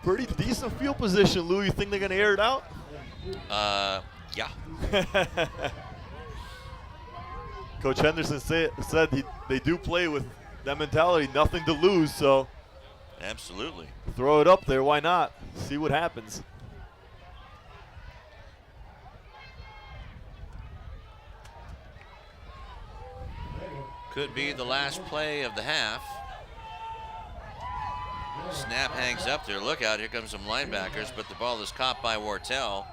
Pretty decent field position, Lou. You think they're going to air it out? Yeah. Coach Henderson said they do play with that mentality, nothing to lose, so absolutely. Throw it up there, why not? See what happens. Could be the last play of the half. Snap hangs up there. Look out, here comes some linebackers, but the ball is caught by Wartell.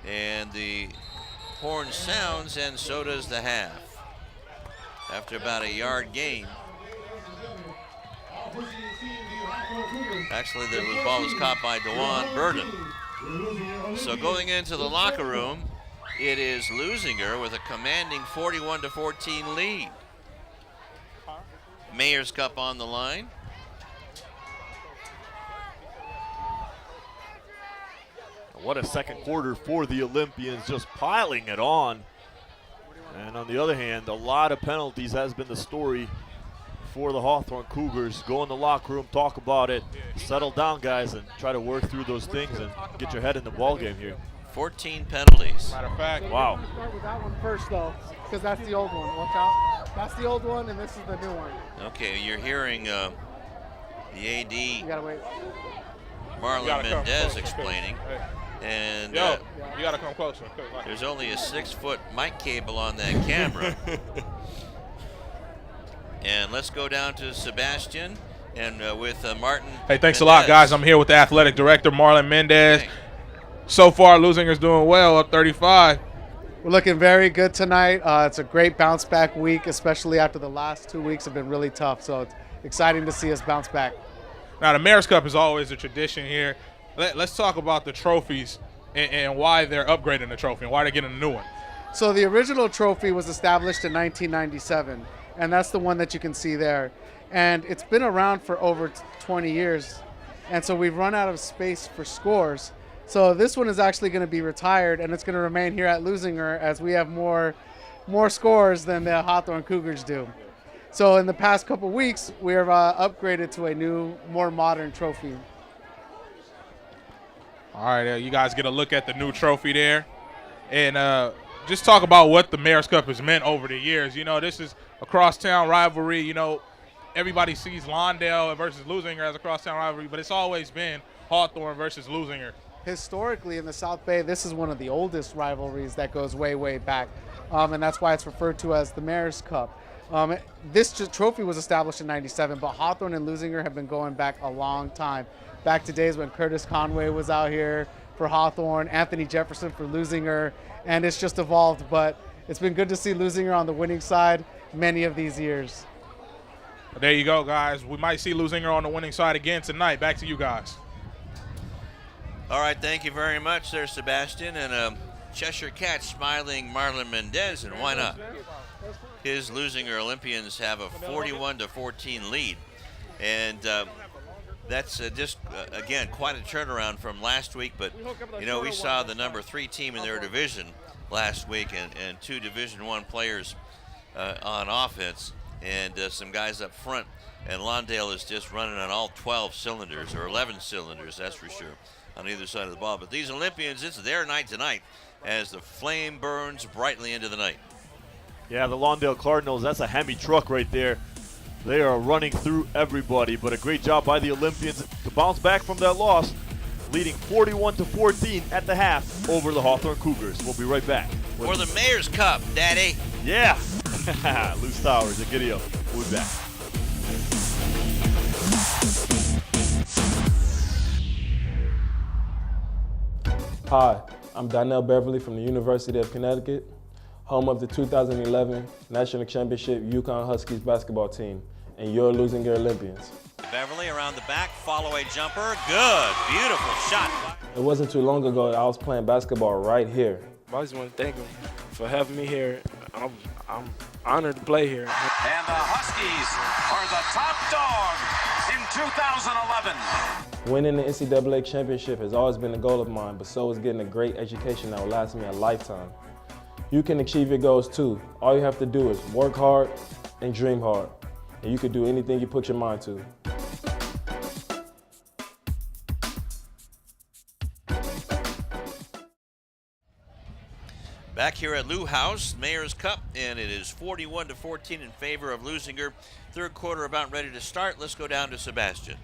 And the horn sounds, and so does the half. After about a yard gain. Actually, the ball was caught by DeJuan Burden. So going into the locker room, it is Leuzinger with a commanding 41-14 lead. Mayor's Cup on the line. What a second quarter for the Olympians, just piling it on. And on the other hand, a lot of penalties has been the story for the Hawthorne Cougars. Go in the locker room, talk about it, settle down, guys, and try to work through those things and get your head in the ball game here. 14 penalties. Matter of fact. Wow. Start with that one first, though, because that's the old one. Watch out. That's the old one, and this is the new one. Okay, you're hearing the AD, You gotta wait. Marlon Mendez, explaining. And you got to come closer. there's only a 6-foot mic cable on that camera. And let's go down to Sebastian and with Martin. Hey, thanks Mendez. a lot, guys. I'm here with the athletic director, Marlon Mendez. Hey. So far, Leuzinger's doing well, up 35. We're looking very good tonight. It's a great bounce back week, especially after the last 2 weeks have been really tough. So it's exciting to see us bounce back. Now, the Mayor's Cup is always a tradition here. Let's talk about the trophies and why they're upgrading the trophy and why they're getting a new one. So the original trophy was established in 1997, and that's the one that you can see there. And it's been around for over 20 years, and so we've run out of space for scores. So this one is actually going to be retired, and it's going to remain here at Leuzinger as we have more scores than the Hawthorne Cougars do. So in the past couple weeks, we have upgraded to a new, more modern trophy. All right, you guys get a look at the new trophy there. And just talk about what the Mayor's Cup has meant over the years. You know, this is a crosstown rivalry. You know, everybody sees Lawndale versus Leuzinger as a crosstown rivalry, but it's always been Hawthorne versus Leuzinger. Historically, in the South Bay, this is one of the oldest rivalries that goes way, way back. And that's why it's referred to as the Mayor's Cup. This trophy was established in 97, but Hawthorne and Leuzinger have been going back a long time. Back to days when Curtis Conway was out here for Hawthorne, Anthony Jefferson for Leuzinger, and it's just evolved. But it's been good to see Leuzinger on the winning side many of these years. There you go, guys. We might see Leuzinger on the winning side again tonight. Back to you guys. All right, thank you very much there, Sebastian. And Cheshire Cat smiling Marlon Mendez, and why not? His Leuzinger Olympians have a 41-14 lead. And that's just, again, quite a turnaround from last week. But, you know, we saw the number 3 team in their division last week and 2 Division I players on offense and some guys up front. And Lawndale is just running on all 12 cylinders, or 11 cylinders, that's for sure, on either side of the ball. But these Olympians, it's their night tonight as the flame burns brightly into the night. Yeah, the Lawndale Cardinals, that's a Hemi truck right there. They are running through everybody, but a great job by the Olympians to bounce back from that loss, leading 41-14 at the half over the Hawthorne Cougars. We'll be right back. For the Mayor's Cup, Daddy. Yeah. Luce Towers and Gideon. We'll be back. Hi, I'm Donnell Beverly from the University of Connecticut, home of the 2011 National Championship UConn Huskies basketball team, and your Leuzinger Olympians. Beverly around the back, follow a jumper. Good, beautiful shot. It wasn't too long ago that I was playing basketball right here. I just want to thank him for having me here. I'm honored to play here. And the Huskies are the top dog in 2011. Winning the NCAA championship has always been a goal of mine, but so is getting a great education that will last me a lifetime. You can achieve your goals too. All you have to do is work hard and dream hard, and you can do anything you put your mind to. Back here at Lou House, Mayor's Cup, and it is 41-14 in favor of Leuzinger. Third quarter about ready to start. Let's go down to Sebastian.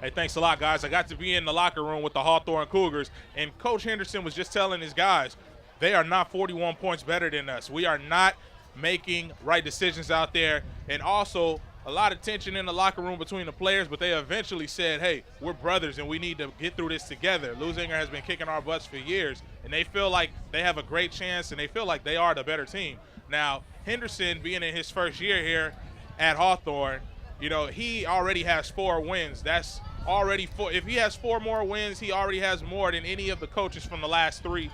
Hey, thanks a lot, guys. I got to be in the locker room with the Hawthorne Cougars, and Coach Henderson was just telling his guys, they are not 41 points better than us. We are not making right decisions out there, and also a lot of tension in the locker room between the players, but they eventually said, hey, we're brothers and we need to get through this together. Leuzinger has been kicking our butts for years, and they feel like they have a great chance and they feel like they are the better team. Now, Henderson being in his first year here at Hawthorne, you know, he already has 4 wins. That's already 4. If he has 4 more wins, he already has more than any of the coaches from the last three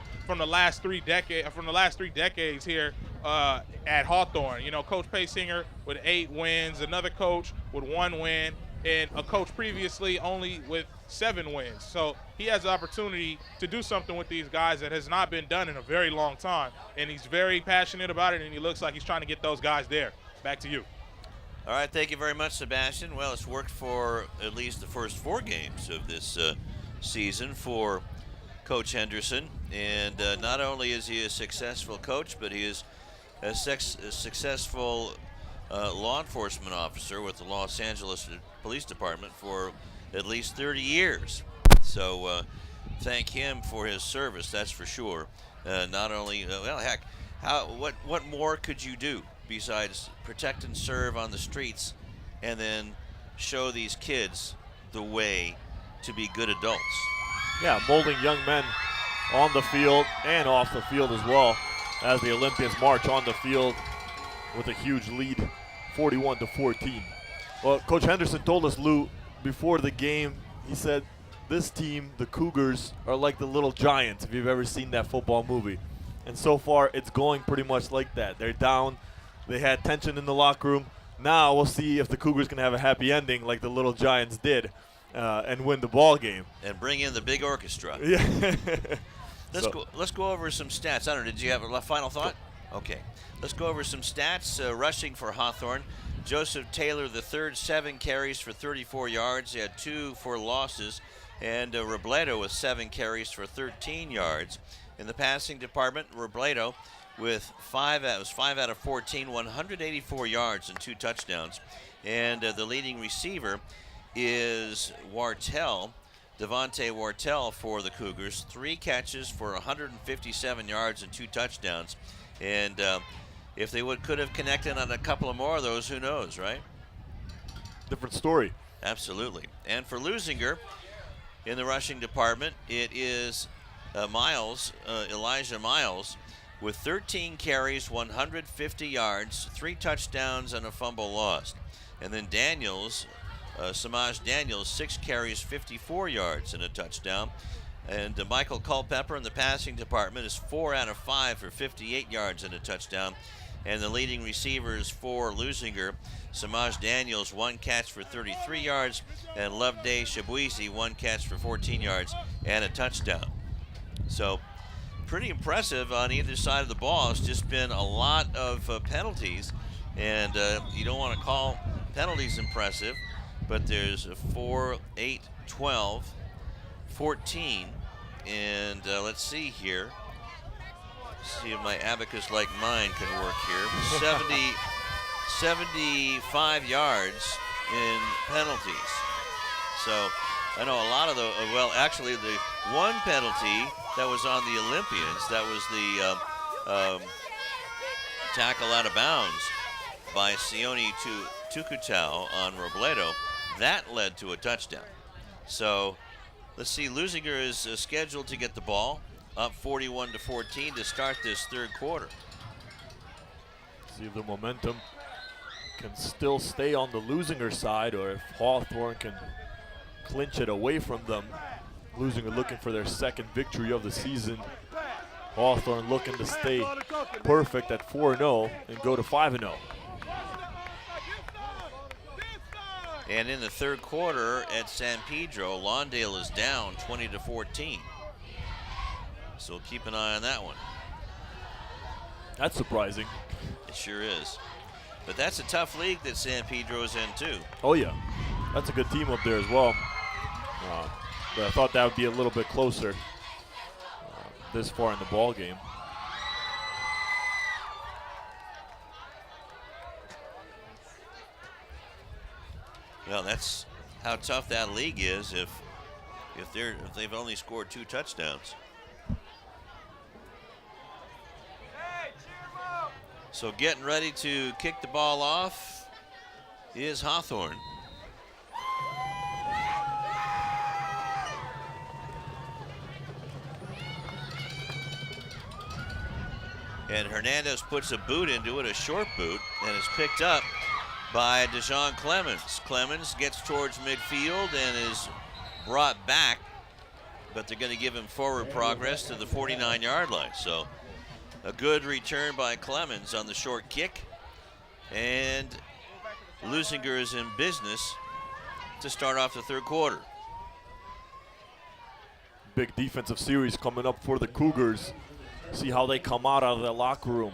decades here at Hawthorne. You know, Coach Paysinger with 8 wins, another coach with 1 win, and a coach previously only with 7 wins. So he has the opportunity to do something with these guys that has not been done in a very long time. And he's very passionate about it, and he looks like he's trying to get those guys there. Back to you. All right, thank you very much, Sebastian. Well, it's worked for at least the first 4 games of this season for Coach Henderson. And not only is he a successful coach, but he is a successful law enforcement officer with the Los Angeles Police Department for at least 30 years. So thank him for his service, that's for sure. Not only, well, heck, what more could you do besides protect and serve on the streets and then show these kids the way to be good adults? Yeah, molding young men on the field and off the field as well, as the Olympians march on the field with a huge lead, 41-14. Well, Coach Henderson told us, Lou, before the game, he said this team, the Cougars, are like the little Giants, if you've ever seen that football movie. And so far, it's going pretty much like that. They're down. They had tension in the locker room. Now we'll see if the Cougars can have a happy ending like the little Giants did and win the ball game. And bring in the big orchestra. Yeah. Let's go over some stats. I don't know, did you have a final thought? Okay. Let's go over some stats. Rushing for Hawthorne, Joseph Taylor III, 7 carries for 34 yards. He had 2 for losses. And Robledo with 7 carries for 13 yards. In the passing department, Robledo with 5 out of 14, 184 yards and 2 touchdowns. And the leading receiver is Wartell, Devontae Wartell for the Cougars. 3 catches for 157 yards and 2 touchdowns. And if they could have connected on a couple of more of those, who knows, right? Different story. Absolutely. And for Leuzinger, in the rushing department, it is Elijah Miles, with 13 carries, 150 yards, 3 touchdowns, and a fumble lost. And then Daniels, Samaj Daniels, 6 carries, 54 yards, and a touchdown. And Michael Culpepper in the passing department is 4 out of 5 for 58 yards and a touchdown. And the leading receivers for Leuzinger, Samaj Daniels, 1 catch for 33 yards, and Loveday Shabuisi, 1 catch for 14 yards and a touchdown. So pretty impressive on either side of the ball. It's just been a lot of penalties, and you don't want to call penalties impressive, but there's a 4, 8, 12, 14, and let's see here. See if my abacus like mine can work here. 75 yards in penalties. So I know a lot of the, well, actually the one penalty that was on the Olympians, that was the tackle out of bounds by Sione Tukutau on Robledo. That led to a touchdown. So let's see, Leuzinger is scheduled to get the ball, up 41-14 to start this third quarter. See if the momentum can still stay on the Leuzinger side, or if Hawthorne can clinch it away from them. Leuzinger looking for their second victory of the season. Hawthorne looking to stay perfect at 4-0 and go to 5-0. And in the third quarter at San Pedro, Lawndale is down 20-14. So keep an eye on that one. That's surprising. It sure is. But that's a tough league that San Pedro's in too. Oh yeah, that's a good team up there as well. But I thought that would be a little bit closer this far in the ball game. Well, that's how tough that league is if they've only scored 2 touchdowns. So getting ready to kick the ball off is Hawthorne. And Hernandez puts a boot into it, a short boot, and is picked up by Dejon Clemens. Clemens gets towards midfield and is brought back, but they're going to give him forward progress to the 49-yard line. So a good return by Clemens on the short kick, and Leuzinger is in business to start off the third quarter. big defensive series coming up for the Cougars. See how they come out of that locker room.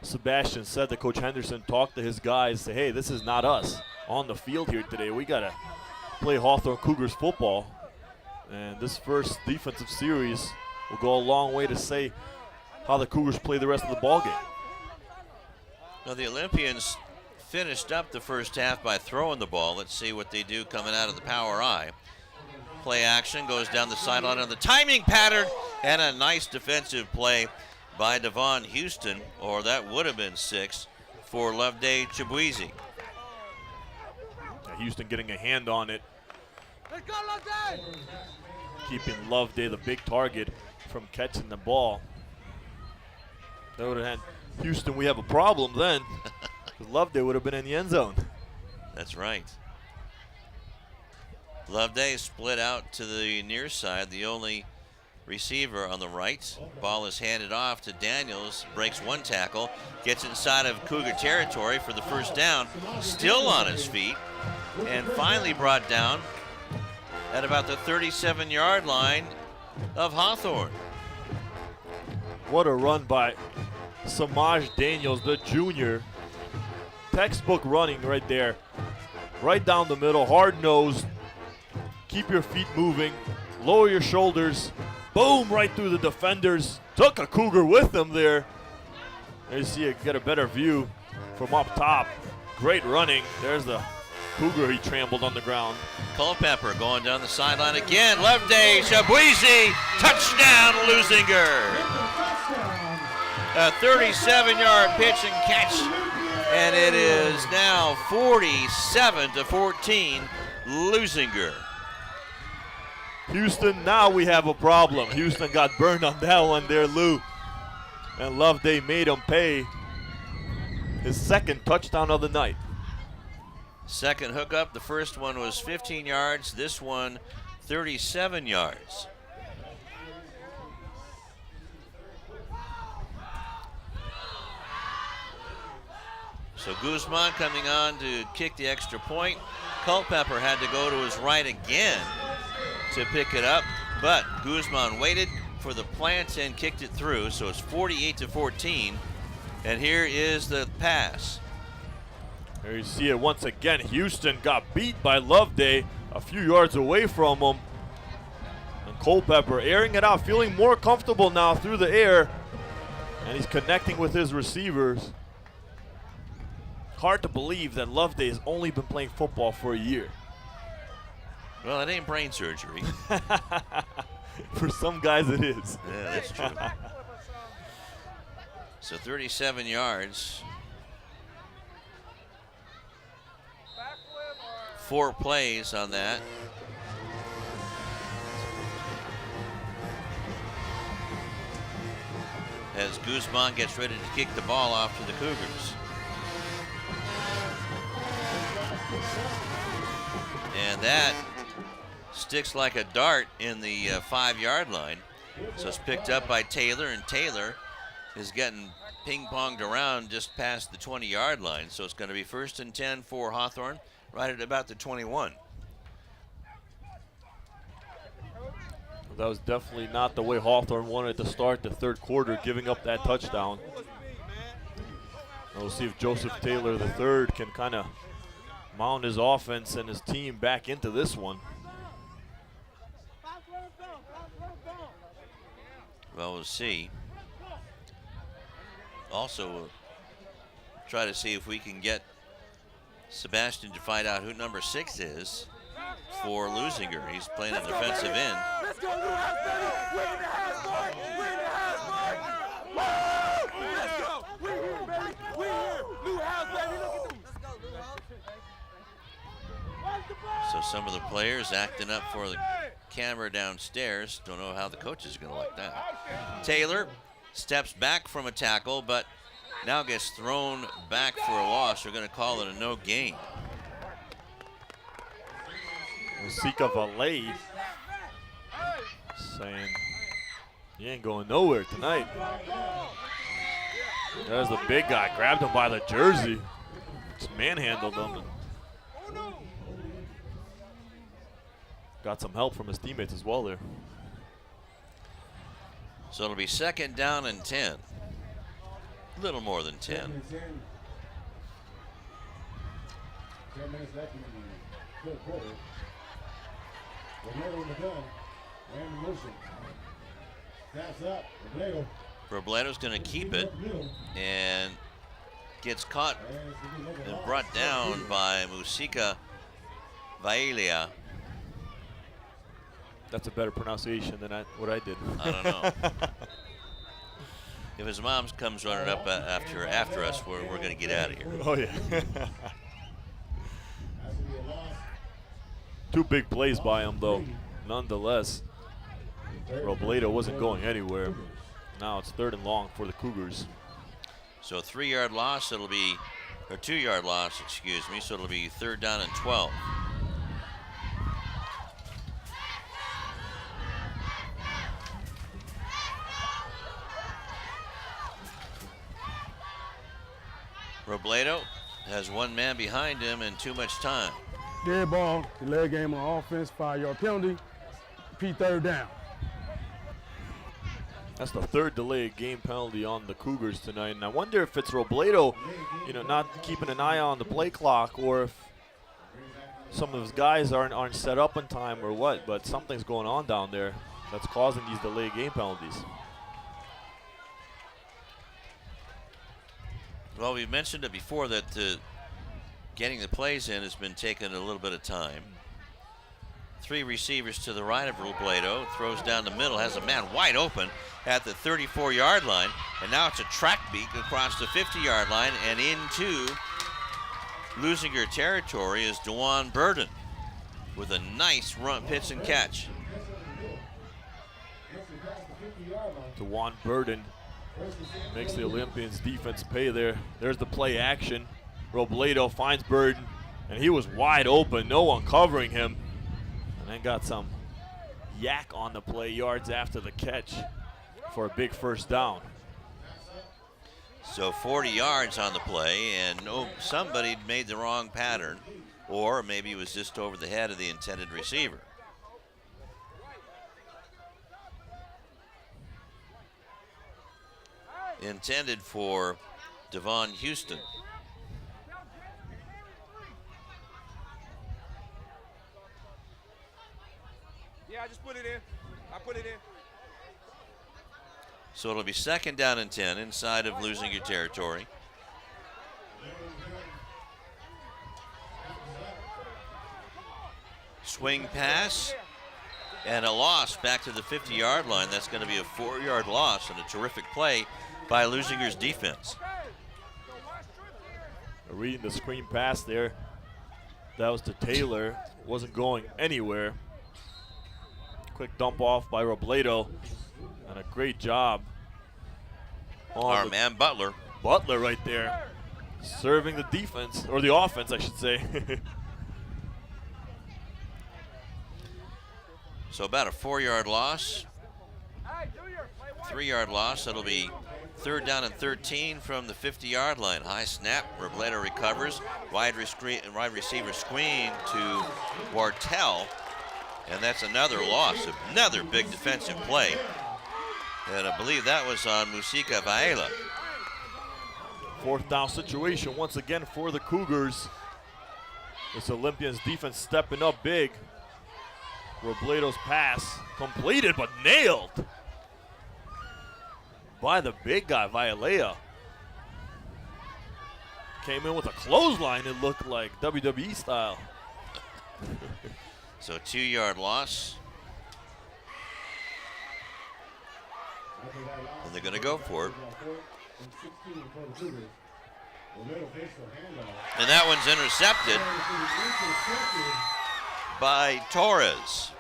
Sebastian said that Coach Henderson talked to his guys, say, hey, this is not us on the field here today. We got to play Hawthorne Cougars football. And this first defensive series will go a long way to say how the Cougars play the rest of the ballgame. Now the Olympians finished up the first half by throwing the ball. Let's see what they do coming out of the power I. Play action goes down the sideline on the timing pattern, and a nice defensive play by Devon Houston, or that would have been 6 for Loveday Chibuizi. Houston getting a hand on it. Let's go, Loveday! Keeping Loveday, the big target, from catching the ball. That would have had Houston, we have a problem then. Loveday would have been in the end zone. That's right. Loveday split out to the near side, the only receiver on the right. Ball is handed off to Daniels, breaks one tackle, gets inside of Cougar territory for the first down, still on his feet, and finally brought down at about the 37-yard line of Hawthorne. What a run by Samaj Daniels, the junior. Textbook running right there. Right down the middle, hard-nosed. Keep your feet moving, lower your shoulders. Boom, right through the defenders. Took a Cougar with him there. There you see it, get a better view from up top. Great running. There's the Cougar he trampled on the ground. Culpepper going down the sideline again. Loveday, Chibuizi, touchdown Leuzinger. A 37-yard pitch and catch, and it is now 47-14, Leuzinger. Houston, now we have a problem. Houston got burned on that one there, Lou. And Loveday made him pay his second touchdown of the night. Second hookup, the first one was 15 yards, this one 37 yards. So Guzman coming on to kick the extra point. Culpepper had to go to his right again to pick it up, but Guzman waited for the plant and kicked it through, so it's 48-14. And here is the pass. There you see it once again. Houston got beat by Loveday a few yards away from him. And Culpepper airing it out, feeling more comfortable now through the air. And he's connecting with his receivers. Hard to believe that Loveday has only been playing football for a year. Well, it ain't brain surgery. For some guys it is. Yeah, that's true. So 37 yards. 4 plays on that. As Guzman gets ready to kick the ball off to the Cougars. And that sticks like a dart in the 5-yard line. So it's picked up by Taylor, and Taylor is getting ping-ponged around just past the 20-yard line. So it's going to be 1st and 10 for Hawthorne, right at about the 21. That was definitely not the way Hawthorne wanted to start the third quarter, giving up that touchdown. We'll see if Joseph Taylor III can kind of mount his offense and his team back into this one. Well, we'll see. Also, we'll try to see if we can get Sebastian to find out who number 6 is for Leuzinger. He's playing a defensive end. Let's go, Leuhouse, baby! We're in the house, boy! We're in the house, boy! Woo! Let's go! We're here, baby! We're here! Leuhouse, baby! Look at them! Let's go, Leuhouse! So some of the players acting up for the camera downstairs. Don't know how the coaches are going to like that. Taylor steps back from a tackle, but now gets thrown back for a loss. They're going to call it a no gain. Sika Valet saying, "You ain't going nowhere tonight." There's the big guy, grabbed him by the jersey, just manhandled him. Got some help from his teammates as well there. So it'll be 2nd down and 10. A little more than 10. 10 minutes left in the third quarter. Robledo in the gun. And in motion. Snaps up. Robledo. Robledo's going to keep it and gets caught and brought down by Musica Vaelia. That's a better pronunciation than what I did. I don't know. If his mom comes running up after us, we're going to get out of here. Oh, yeah. 2 big plays by him, though. Nonetheless, Robledo wasn't going anywhere. Now it's 3rd and long for the Cougars. So a 3-yard loss, it'll be, or 2-yard loss, excuse me, so it'll be 3rd down and 12. Robledo has 1 man behind him and too much time. Dead ball, delay game on offense, 5-yard penalty, repeat 3rd down. That's the 3rd delayed game penalty on the Cougars tonight, and I wonder if it's Robledo, not keeping an eye on the play clock, or if some of his guys aren't set up in time or what, but something's going on down there that's causing these delayed game penalties. Well, we've mentioned it before that getting the plays in has been taking a little bit of time. 3 receivers to the right of Robledo, throws down the middle, has a man wide open at the 34-yard line, and now it's a track beat across the 50-yard line and into Leuzinger territory is DeJuan Burden with a nice run, pitch and catch. DeJuan Burden makes the Olympians defense pay there. There's the play action. Robledo finds Burden, and he was wide open, no one covering him. And then got some yak on the play yards after the catch for a big 1st down. So 40 yards on the play, and somebody made the wrong pattern, or maybe it was just over the head of the intended receiver. Intended for Devon Houston. Yeah, I just put it in. I put it in. So it'll be 2nd down and 10 inside of Leuzinger territory. Swing pass and a loss back to the 50-yard line. That's going to be a 4-yard loss and a terrific play by Leuzinger's defense. Reading the screen pass there. That was to Taylor. Wasn't going anywhere. Quick dump off by Robledo. And a great job. Our man Butler. Butler right there. Serving the defense, or the offense, I should say. So about a 4-yard loss. 3-yard loss. That'll be 3rd down and 13 from the 50-yard line. High snap. Robledo recovers. Wide receiver screen to Wartell. And that's another loss. Another big defensive play. And I believe that was on Musica Vaela. 4th down situation once again for the Cougars. This Olympians defense stepping up big. Robledo's pass completed but nailed by the big guy, Vailea. Came in with a clothesline, it looked like, WWE style. So 2-yard loss. And they're going to go for it. And that one's intercepted by Torres.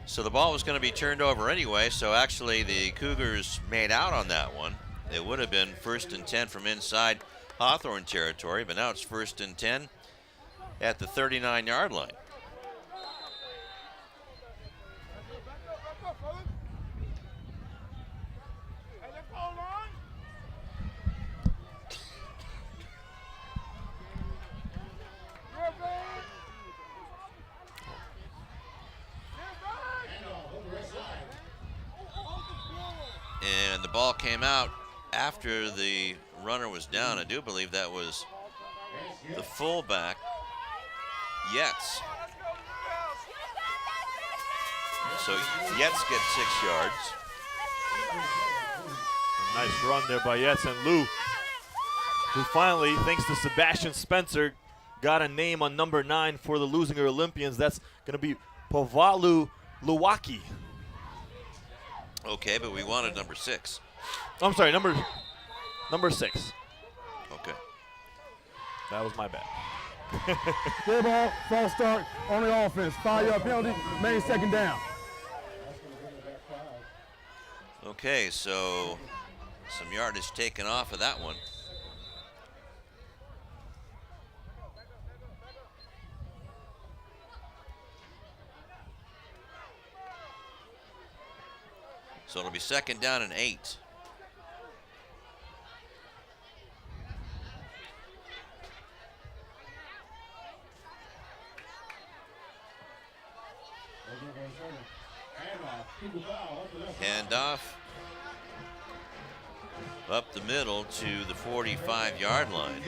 So the ball was going to be turned over anyway, so actually the Cougars made out on that one. It would have been 1st and 10 from inside Hawthorne territory, but now it's 1st and 10 at the 39-yard line. And the ball came out after the runner was down. I do believe that was the fullback, Yetz. So Yetz gets 6 yards. A nice run there by Yetz, and Lou, who finally, thanks to Sebastian Spencer, got a name on number 9 for the Leuzinger Olympians. That's going to be Pavalu Luwaki. Okay, but we wanted number 6. I'm sorry, number 6. Okay. That was my bad. Dead ball, false start on the offense. 5-yard penalty, main second down. Okay, so some yardage taken off of that one. So it'll be 2nd down and 8. Handoff up the middle to the 45-yard line.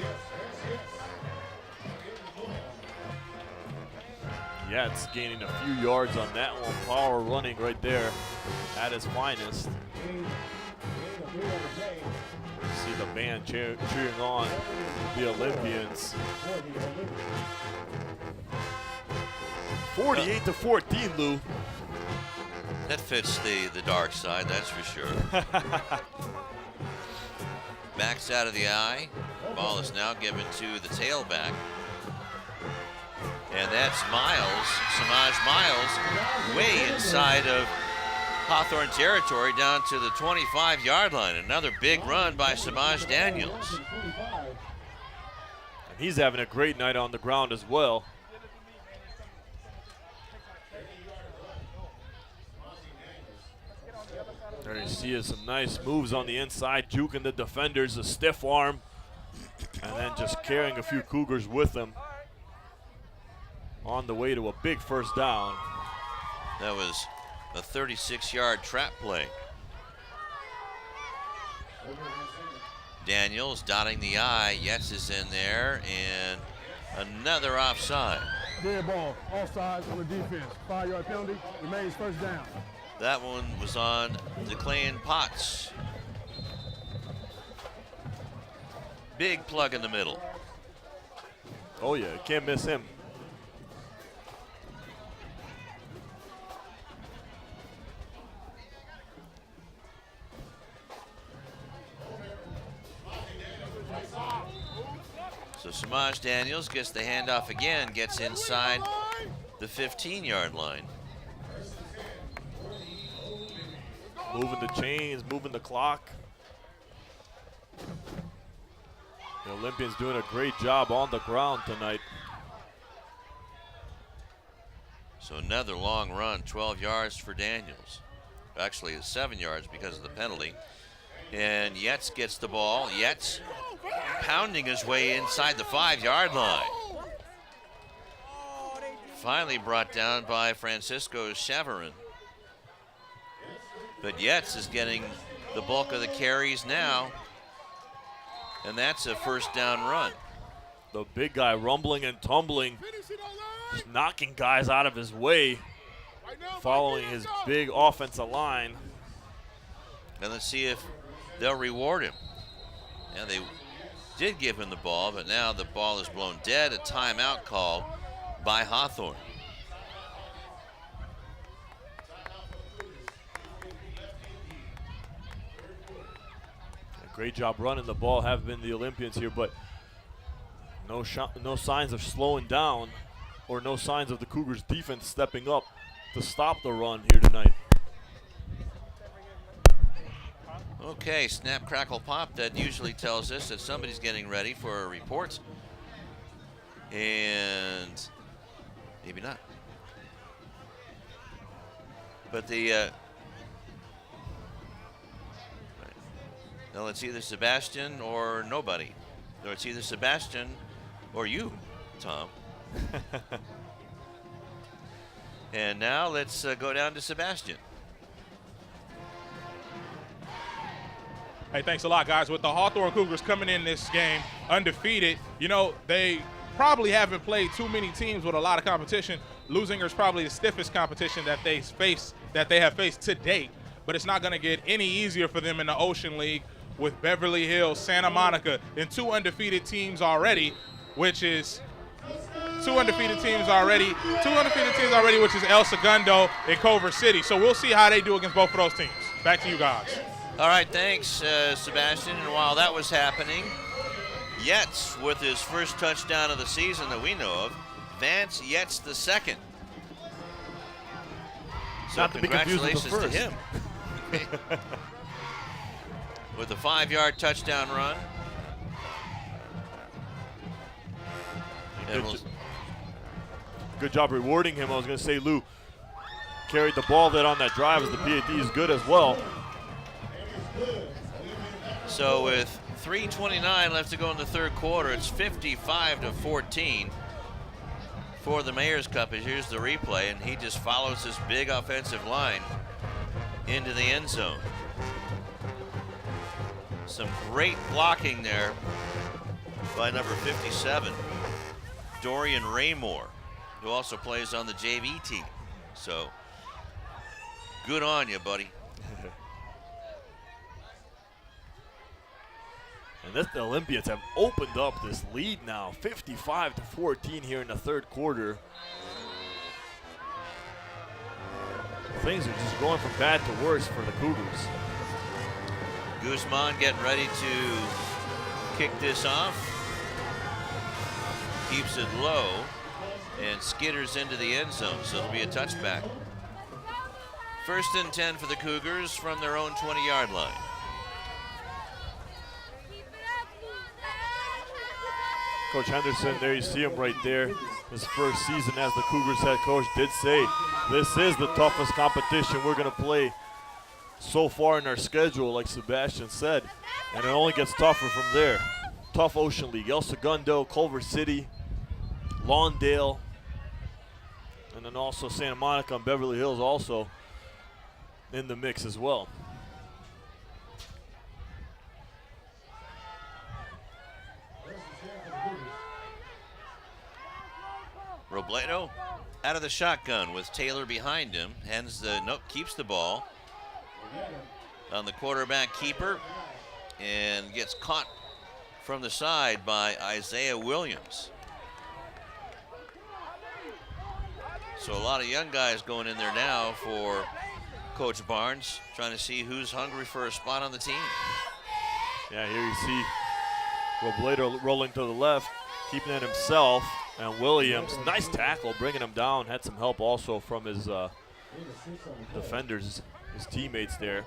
Yetz gaining a few yards on that one. Power running right there at his finest. See the band cheering on the Olympians. 48-14, Lou. That fits the dark side, that's for sure. Backs out of the eye. Ball is now given to the tailback. And that's Miles, Samaj Miles, way inside of Hawthorne territory down to the 25-yard line. Another big run by Samaj Daniels. And he's having a great night on the ground as well. There you see some nice moves on the inside, juking the defenders, a stiff arm, and then just carrying a few Cougars with him on the way to a big first down. That was a 36-yard trap play. Daniels dotting the I. Yes is in there, and another offside. Dead ball, offside on the defense. 5-yard penalty, remains first down. That one was on DeClayan Potts. Big plug in the middle. Oh yeah, can't miss him. So Samaj Daniels gets the handoff again, gets inside the 15-yard line. Moving the chains, moving the clock. The Olympians doing a great job on the ground tonight. So another long run, 12 yards for Daniels. Actually, it's 7 yards because of the penalty. And Yetz gets the ball. Yetz pounding his way inside the 5-yard line. Finally brought down by Francisco Chavarin. But Yetz is getting the bulk of the carries now. And that's a first down run. The big guy rumbling and tumbling, just knocking guys out of his way, following his big offensive line. And let's see if they'll reward him. Yeah, they did give him the ball, but now the ball is blown dead. A timeout call by Hawthorne. Great job running the ball, have been the Olympians here, but no signs of slowing down or no signs of the Cougars defense stepping up to stop the run here tonight. Okay, snap, crackle, pop. That usually tells us that somebody's getting ready for a report. And maybe not. But the no, it's either Sebastian or nobody. Or it's either Sebastian or you, Tom. And now let's go down to Sebastian. Hey, thanks a lot, guys. With the Hawthorne Cougars coming in this game undefeated, you know, they probably haven't played too many teams with a lot of competition. Leuzinger is probably the stiffest competition that they have faced to date, but it's not going to get any easier for them in the Ocean League with Beverly Hills, Santa Monica, and two undefeated teams already, which is which is El Segundo and Culver City. So we'll see how they do against both of those teams. Back to you guys. All right, thanks, Sebastian. And while that was happening, Yates with his first touchdown of the season that we know of. Vance Yates the second. So Not to be confused with the congratulations to him. With a 5-yard touchdown run. Good job rewarding him. I was going to say Lou carried the ball there on that drive as the PAT is good as well. So with 3:29 left to go in the third quarter, it's 55-14 for the Mayor's Cup. And here's the replay, and he just follows this big offensive line into the end zone. Some great blocking there by number 57, Dorian Raymore, who also plays on the JV team. So good on you, buddy. And the Olympians have opened up this lead now, 55-14 here in the third quarter. Things are just going from bad to worse for the Cougars. Guzman getting ready to kick this off. Keeps it low and skitters into the end zone, so it'll be a touchback. 1st and 10 for the Cougars from their own 20-yard line. Coach Henderson, there you see him right there. His first season as the Cougars head coach did say, this is the toughest competition we're going to play so far in our schedule, like Sebastian said. And it only gets tougher from there. Tough Ocean League, El Segundo, Culver City, Lawndale, and then also Santa Monica and Beverly Hills also in the mix as well. Robledo out of the shotgun with Taylor behind him. Keeps the ball on the quarterback keeper and gets caught from the side by Isaiah Williams. So a lot of young guys going in there now for Coach Barnes, trying to see who's hungry for a spot on the team. Yeah, here you see Robledo rolling to the left, keeping it himself. And Williams, nice tackle, bringing him down. Had some help also from his defenders, his teammates there.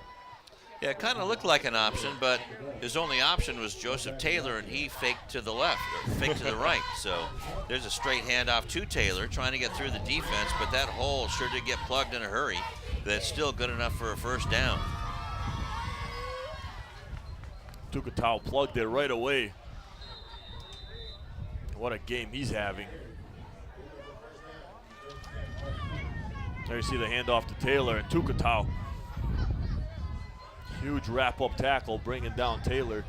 Yeah, it kind of looked like an option, but his only option was Joseph Taylor, and he faked to the left, or faked to the right. So there's a straight handoff to Taylor, trying to get through the defense, but that hole sure did get plugged in a hurry. That's still good enough for a first down. Tukatau plugged it right away. What a game he's having. There you see the handoff to Taylor and Tukatau. Huge wrap-up tackle bringing down Taylor.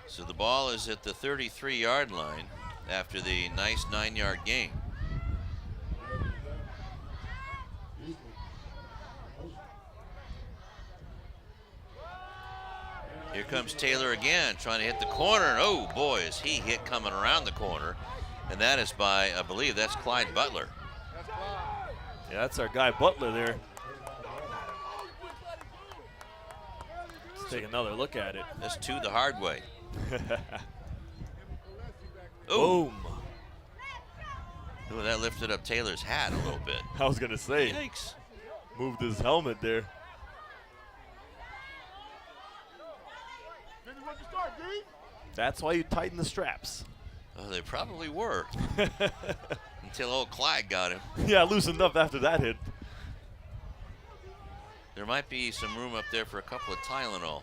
So the ball is at the 33-yard line after the nice 9-yard gain. Here comes Taylor again, trying to hit the corner. Oh boy, is he hit coming around the corner. And that is by, I believe that's Clyde Butler. Yeah, that's our guy Butler there. Let's take another look at it. That's two the hard way. Boom. Ooh, that lifted up Taylor's hat a little bit. I was gonna say. Yikes. Moved his helmet there. That's why you tighten the straps. Oh, they probably were. Until old Clyde got him. Yeah, loosened up after that hit. There might be some room up there for a couple of Tylenol.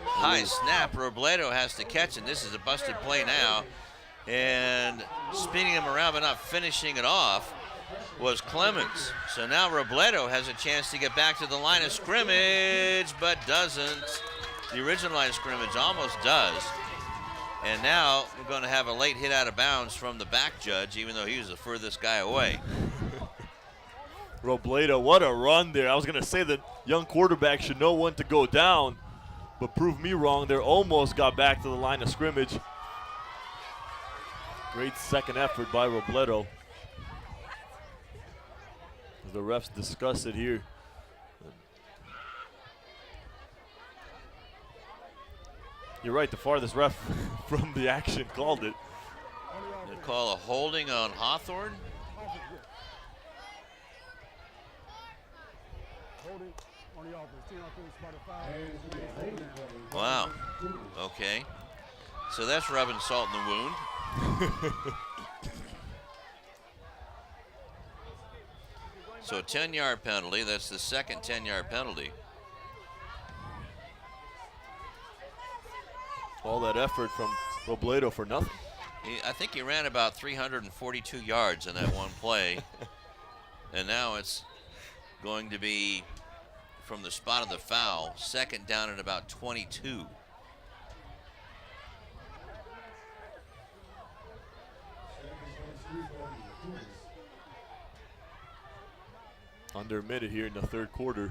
High snap. Robledo has to catch, and this is a busted play now. And spinning him around but not finishing it off was Clemens. So now Robledo has a chance to get back to the line of scrimmage, but doesn't. The original line of scrimmage almost does. And now we're going to have a late hit out of bounds from the back judge, even though he was the furthest guy away. Robledo, what a run there. I was going to say that young quarterback should know when to go down, but prove me wrong. They almost got back to the line of scrimmage. Great second effort by Robledo. As the refs discuss it here. You're right, the farthest ref from the action called it. They call a holding on Hawthorne. Wow. Okay. So that's rubbing salt in the wound. So a 10-yard penalty. That's the second 10-yard penalty. All that effort from Robledo for nothing. I think he ran about 342 yards in that one play. And now it's going to be from the spot of the foul, second down at about 22. Under a minute here in the third quarter.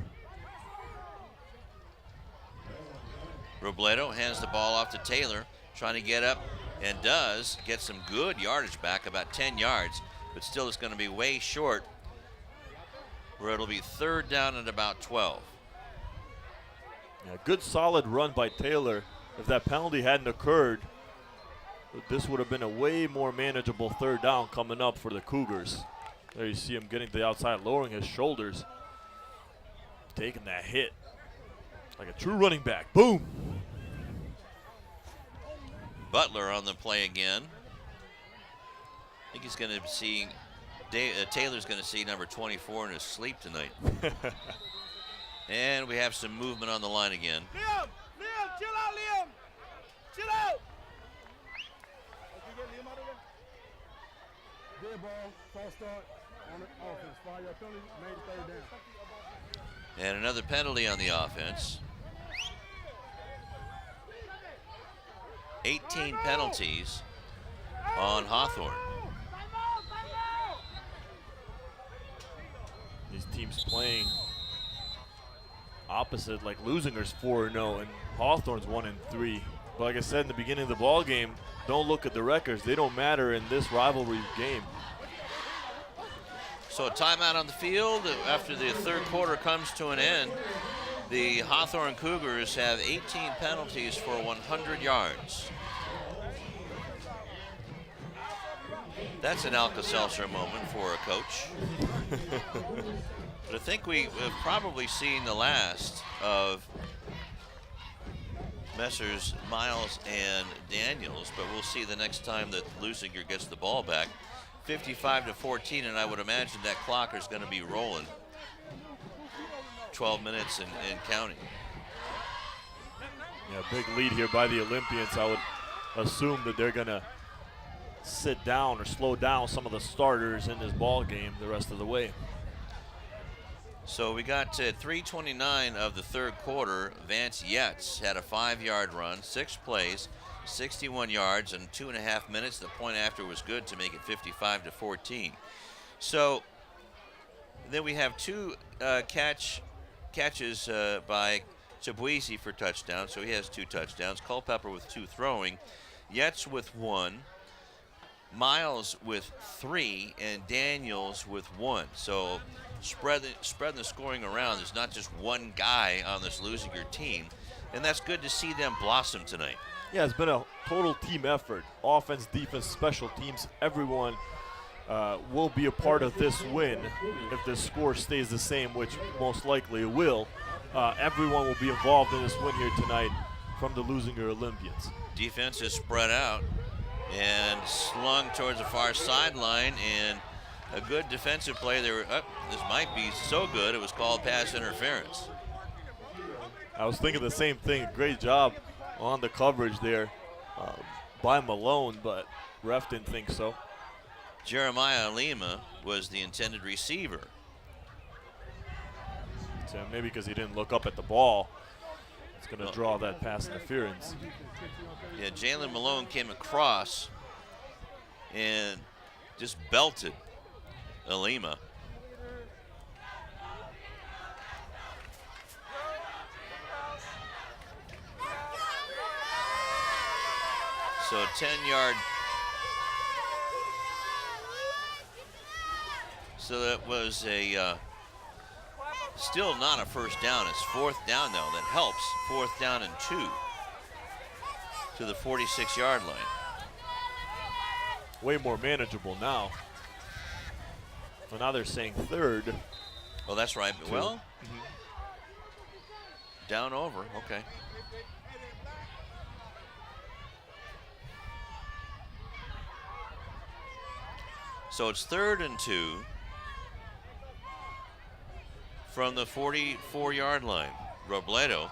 Robledo hands the ball off to Taylor, trying to get up, and does get some good yardage back, about 10 yards, but still it's going to be way short, where it'll be third down at about 12. Yeah, good solid run by Taylor. If that penalty hadn't occurred, this would have been a way more manageable third down coming up for the Cougars. There you see him getting to the outside, lowering his shoulders, taking that hit like a true running back. Boom. Butler on the play again. I think he's going to see, Taylor's going to see number 24 in his sleep tonight. And we have some movement on the line again. Liam, chill out, Liam. Chill out. Good ball, false start on the offense. 5-yard penalty, made third down. And another penalty on the offense. 18 penalties on Hawthorne. These teams playing opposite, like Leuzinger's 4-0 and Hawthorne's 1-3. But like I said in the beginning of the ball game, don't look at the records. They don't matter in this rivalry game. So a timeout on the field after the third quarter comes to an end. The Hawthorne Cougars have 18 penalties for 100 yards. That's an Alka-Seltzer moment for a coach. But I think we have probably seen the last of Messrs. Miles and Daniels, but we'll see the next time that Leuzinger gets the ball back. 55-14, and I would imagine that clock is going to be rolling. 12 minutes and counting. Yeah, big lead here by the Olympians. I would assume that they're going to sit down or slow down some of the starters in this ball game the rest of the way. So we got to 3:29 of the third quarter. Vance Yetz had a 5-yard run, 6 plays, 61 yards, and 2.5 minutes. The point after was good to make it 55-14. So then we have two catches by Chibuisi for touchdowns, so he has 2 touchdowns. Culpepper with 2 throwing, Yetz with 1, Miles with 3, and Daniels with 1. So spreading the scoring around. There's not just one guy on this Leuzinger team, and that's good to see them blossom tonight. Yeah, it's been a total team effort. Offense, defense, special teams, everyone will be a part of this win if the score stays the same, which most likely it will. Everyone will be involved in this win here tonight from the Leuzinger Olympians. Defense is spread out and slung towards the far sideline, and a good defensive play. This might be so good it was called pass interference. I was thinking the same thing. Great job on the coverage there. by Malone, but ref didn't think so. Jeremiah Lima was the intended receiver. So maybe because he didn't look up at the ball, it's going to draw that pass interference. Yeah, Jalen Malone came across and just belted Lima. So 10-yard. So that was a still not a first down. It's fourth down though. That helps. Fourth down and 2 to the 46-yard line. Way more manageable now. Well, now they're saying third. Well, that's right. Well, down over. Okay. So it's 3rd and 2 from the 44-yard line. Robledo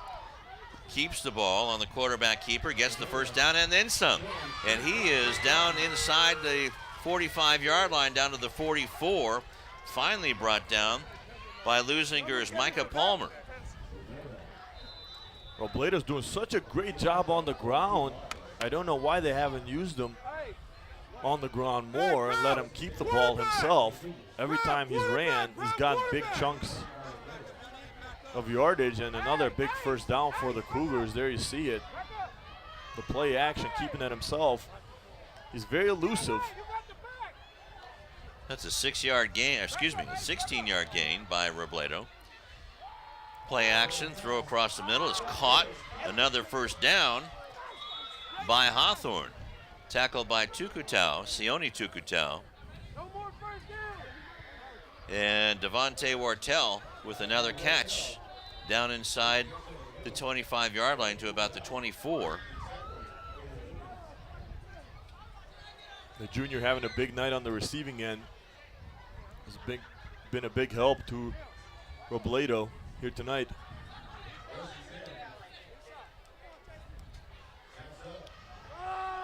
keeps the ball on the quarterback keeper, gets the first down and then some. And he is down inside the 45-yard line, down to the 44. Finally brought down by Leuzinger's Micah Palmer. Robledo's doing such a great job on the ground. I don't know why they haven't used him on the ground more and let him keep the ball himself. Every time he's ran, he's gotten big chunks of yardage, and another big first down for the Cougars. There you see it. The play action, keeping it himself. He's very elusive. That's a 6-yard gain, excuse me, a 16-yard gain by Robledo. Play action, throw across the middle, is caught. Another first down by Hawthorne. Tackled by Sione Tukutau. And Devontae Wartell with another catch down inside the 25-yard line to about the 24. The junior having a big night on the receiving end. Has been a big help to Robledo here tonight.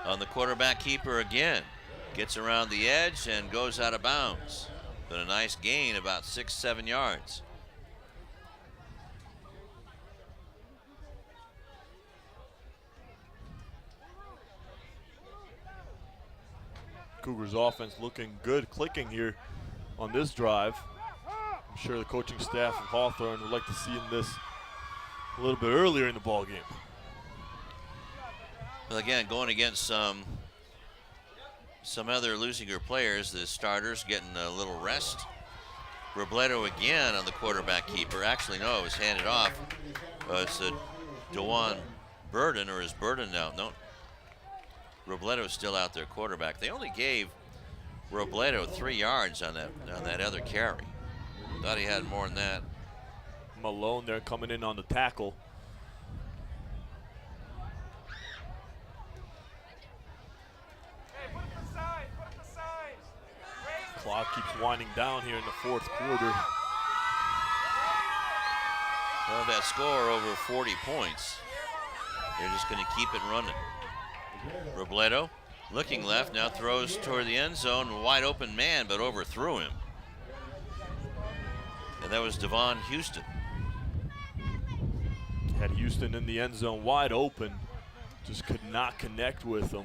On the quarterback keeper again. Gets around the edge and goes out of bounds. But a nice gain, about 6-7 yards. Cougars offense looking good, clicking here on this drive. I'm sure the coaching staff of Hawthorne would like to see this a little bit earlier in the ball game. Well, again, going against some other Leuzinger players, the starters getting a little rest. Robledo again on the quarterback keeper. Actually, no, it was handed off. It's DeJuan Burden, or is Burden now? No, Robledo's still out there, quarterback. They only gave Robledo 3 yards on that other carry. Thought he had more than that. Malone there coming in on the tackle. Clock keeps winding down here in the fourth quarter. Well, that score over 40 points. They're just going to keep it running. Robledo looking left, now throws toward the end zone. Wide open man, but overthrew him. And that was Devon Houston. Had Houston in the end zone wide open. Just could not connect with him.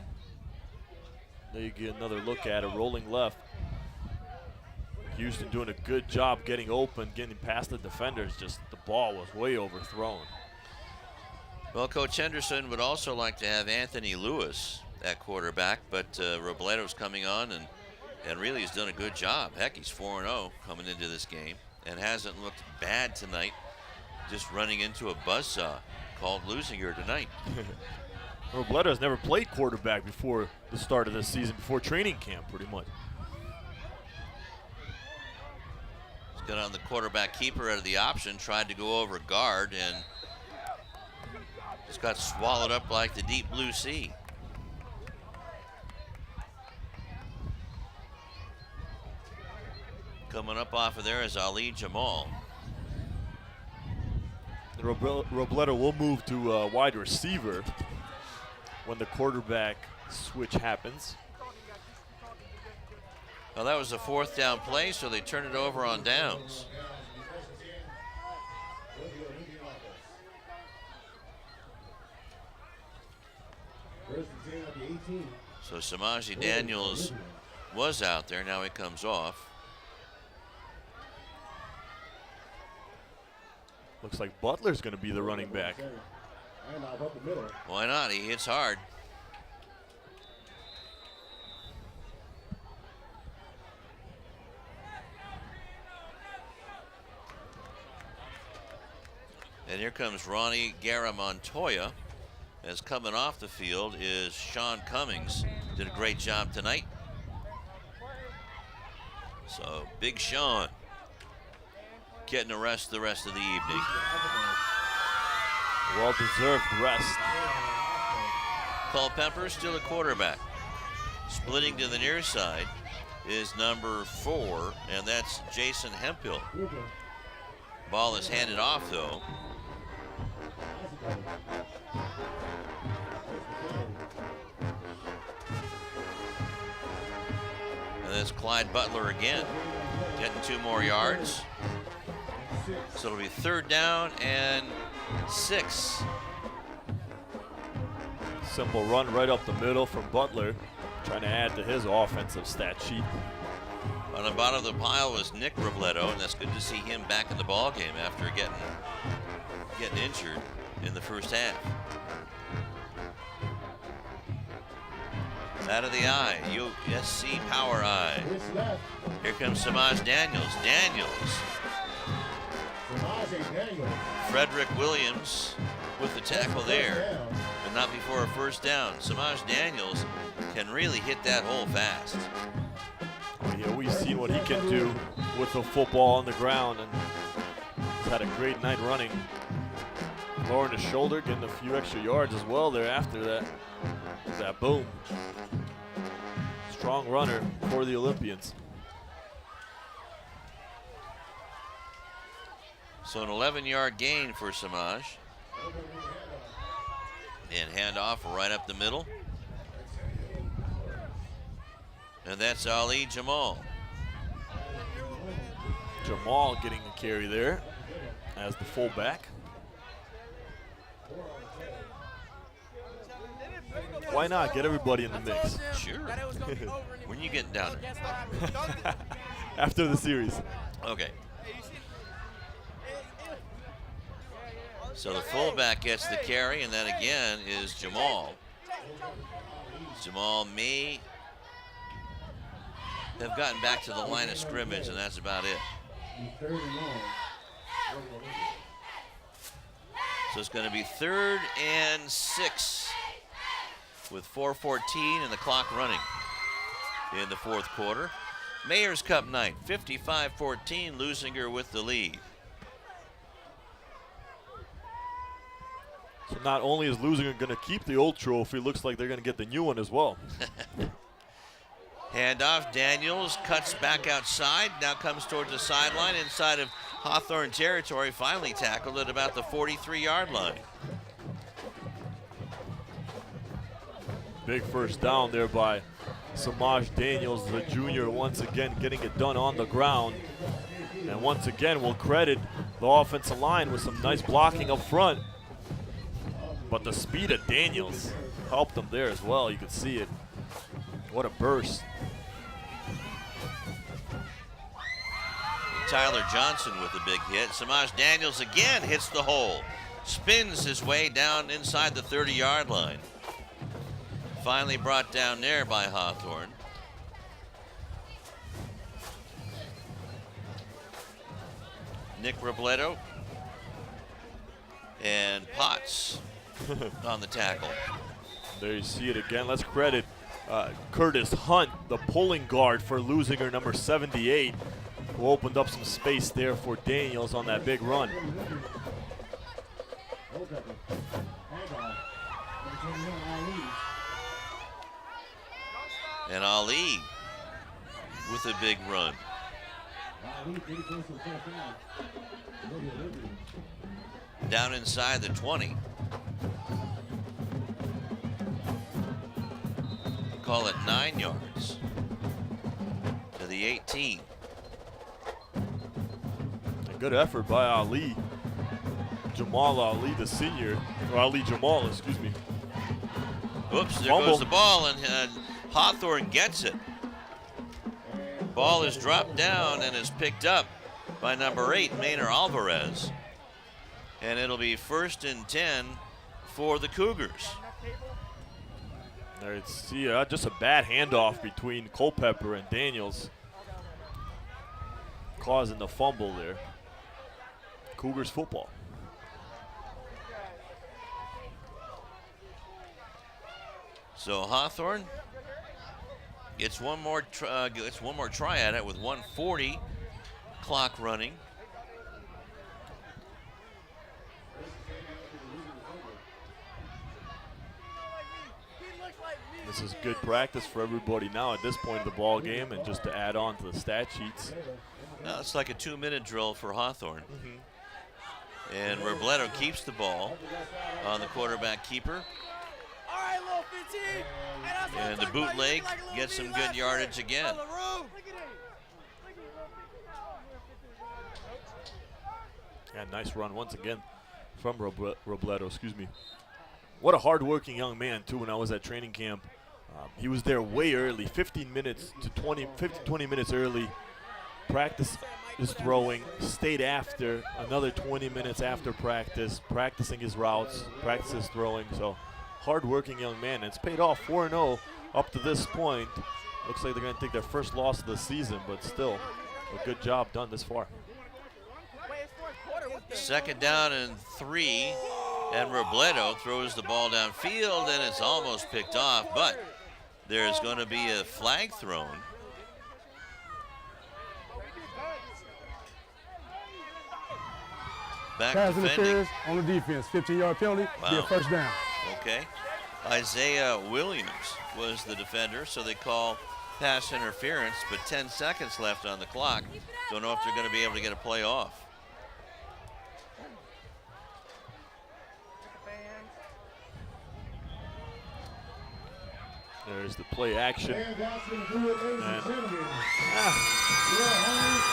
There you get another look at it, rolling left. Houston doing a good job getting open, getting past the defenders. Just the ball was way overthrown. Well, Coach Henderson would also like to have Anthony Lewis at quarterback, but Robledo's coming on and really has done a good job. Heck, he's 4-0 coming into this game and hasn't looked bad tonight, just running into a buzzsaw called Leuzinger tonight. Robledo has never played quarterback before the start of this season, before training camp pretty much. He's got on the quarterback keeper out of the option, tried to go over guard and just got swallowed up like the deep blue sea. Coming up off of there is Ali Jamal. Robledo will move to wide receiver when the quarterback switch happens. Well, that was a 4th down play, so they turn it over on downs. So Samaje Daniels was out there. Now he comes off. Looks like Butler's going to be the running back. Why not? He hits hard. And here comes Ronnie Guerra-Montoya. As coming off the field is Sean Cummings. Did a great job tonight. So Big Sean getting a rest the rest of the evening. Well-deserved rest. Culpepper still a quarterback. Splitting to the near side is number 4, and that's Jason Hemphill. Ball is handed off, though. And that's Clyde Butler again, getting 2 more yards. So it'll be 3rd down and 6. Simple run right up the middle from Butler, trying to add to his offensive stat sheet. On the bottom of the pile was Nick Robledo, and that's good to see him back in the ball game after getting injured in the first half. Out of the eye, USC power eye. Here comes Samaje Daniels. Frederick Williams with the tackle there, but not before a 1st down. Samaje Daniels can really hit that hole fast. Yeah, we've seen what he can do with the football on the ground, and he's had a great night running. Lowering his shoulder, getting a few extra yards as well there after that boom. Strong runner for the Olympians. So an 11-yard gain for Samaje. And handoff right up the middle. And that's Ali Jamal. Jamal getting the carry there as the fullback. Why not get everybody in the mix? Sure. When you getting down there? After the series. Okay. So the fullback gets the carry, and that again is Jamal. Jamal may have gotten back to the line of scrimmage, and that's about it. So it's going to be 3rd and 6 with 4:14 and the clock running in the 4th quarter. Mayor's Cup night, 55-14, Leuzinger with the lead. So not only is Leuzinger going to keep the old trophy, looks like they're going to get the new one as well. Handoff, Daniels cuts back outside, now comes towards the sideline inside of Hawthorne territory, finally tackled at about the 43-yard line. Big 1st down there by Samaje Daniels, the junior, once again getting it done on the ground. And once again, we'll credit the offensive line with some nice blocking up front. But the speed of Daniels helped them there as well. You can see it. What a burst. Tyler Johnson with a big hit. Samaje Daniels again hits the hole. Spins his way down inside the 30-yard line. Finally brought down there by Hawthorne. Nick Robledo and Potts on the tackle. There you see it again. Let's credit Curtis Hunt, the pulling guard for Leuzinger, number 78, who opened up some space there for Daniels on that big run. And Ali with a big run. Down inside the 20. call it 9 yards to the 18. A good effort by Ali. Jamal Ali, the senior, or Ali Jamal, excuse me. Oops, there Fumble. goes the ball, and Hawthorne gets it. Ball is dropped down and is picked up by number 8, Maynard Alvarez. And it'll be 1st and 10 for the Cougars. There it's just a bad handoff between Culpepper and Daniels, causing the fumble there. Cougars football. So Hawthorne gets one more try at it with 1:40 clock running. This is good practice for everybody now at this point of the ball game, and just to add on to the stat sheets. Now it's like a 2-minute drill for Hawthorne. And Robledo keeps the ball on the quarterback keeper. And the bootleg gets some good yardage again. Yeah, nice run once again from Robledo, excuse me. What a hard-working young man, too, when I was at training camp. He was there way early, 15 minutes to 20 minutes early. Practice his throwing, stayed after another 20 minutes after practice, practicing his routes, practice his throwing. So, hard-working young man. And it's paid off 4-0 up to this point. Looks like they're going to take their first loss of the season, but still a good job done this far. 2nd down and 3, and Robledo throws the ball downfield, and it's almost picked off, but there's going to be a flag thrown. Back Pass defending. interference on the defense. 15-yard penalty. Wow. Be a first down. Okay. Isaiah Williams was the defender, so they call pass interference, but 10 seconds left on the clock. Don't know if they're going to be able to get a play off. There's the play action. And, I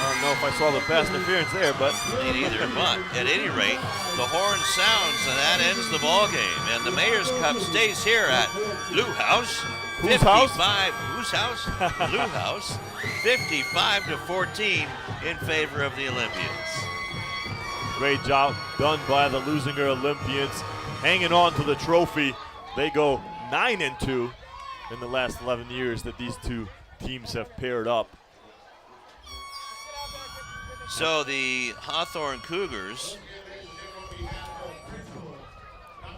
don't know if I saw the pass interference there, but. Me neither, but at any rate, the horn sounds and that ends the ball game. And the Mayor's Cup stays here at Blue House. Whose house? Whose house? Blue House. 55-14 in favor of the Olympians. Great job done by the Leuzinger Olympians, hanging on to the trophy. They go 9-2 in the last 11 years that these two teams have paired up. So the Hawthorne Cougars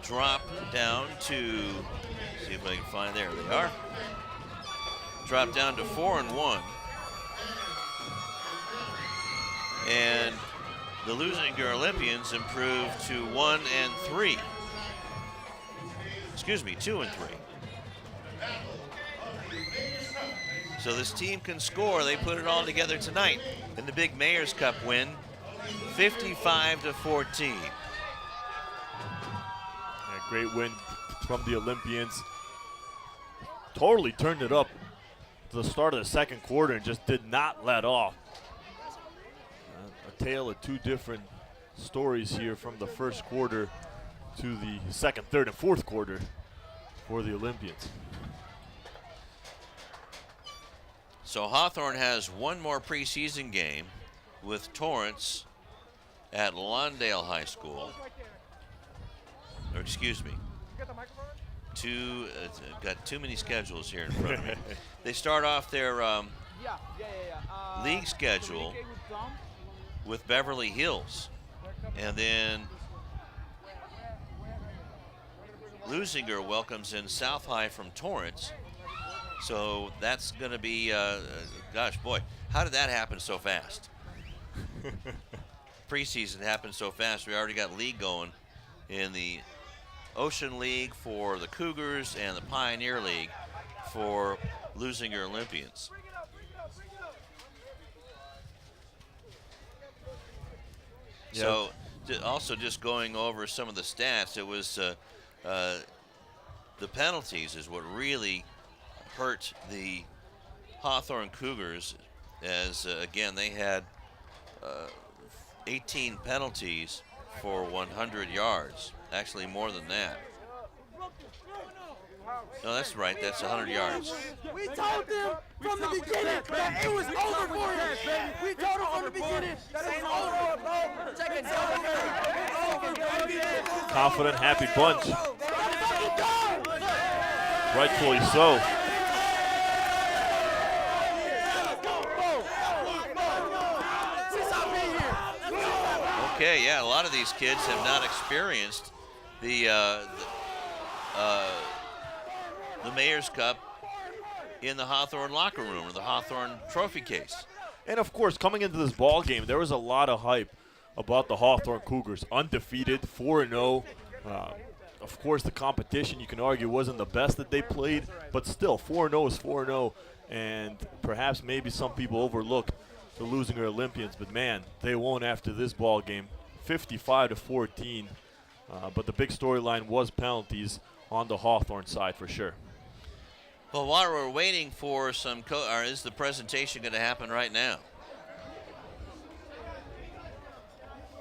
drop down to, see if I can find, there they are. Drop down to 4-1. And the Leuzinger Olympians improved to 1-3. Excuse me, 2-3. So this team can score. They put it all together tonight in the big Mayor's Cup win, 55-14. A great win from the Olympians. Totally turned it up to the start of the second quarter and just did not let off. A tale of two different stories here from the first quarter to the second, third, and fourth quarter for the Olympians. So Hawthorne has one more preseason game with Torrance at Lawndale High School. Or excuse me, got too many schedules here in front of me. They start off their league schedule with Beverly Hills, and then Leuzinger welcomes in South High from Torrance. So that's going to be, gosh, boy, how did that happen so fast? Preseason happened so fast. We already got league going in the Ocean League for the Cougars and the Pioneer League for Leuzinger Olympians. Yep. So also just going over some of the stats, it was the penalties is what really hurt the Hawthorne Cougars, as again they had 18 penalties for 100 yards. Actually, more than that. No, that's right. That's 100 yards. We told them from the beginning that it was over for us. We told them from the beginning that it was over. Confident, happy bunch. Rightfully so. Okay, yeah, a lot of these kids have not experienced the Mayor's Cup in the Hawthorne locker room or the Hawthorne trophy case. And of course, coming into this ball game, there was a lot of hype about the Hawthorne Cougars. Undefeated, 4-0. Of course, the competition, you can argue, wasn't the best that they played, but still, 4-0 is 4-0. And perhaps maybe some people overlook the Leuzinger Olympians, but man, they won after this ball game, 55-14. But the big storyline was penalties on the Hawthorne side for sure. Well, while we're waiting for some, or is the presentation going to happen right now?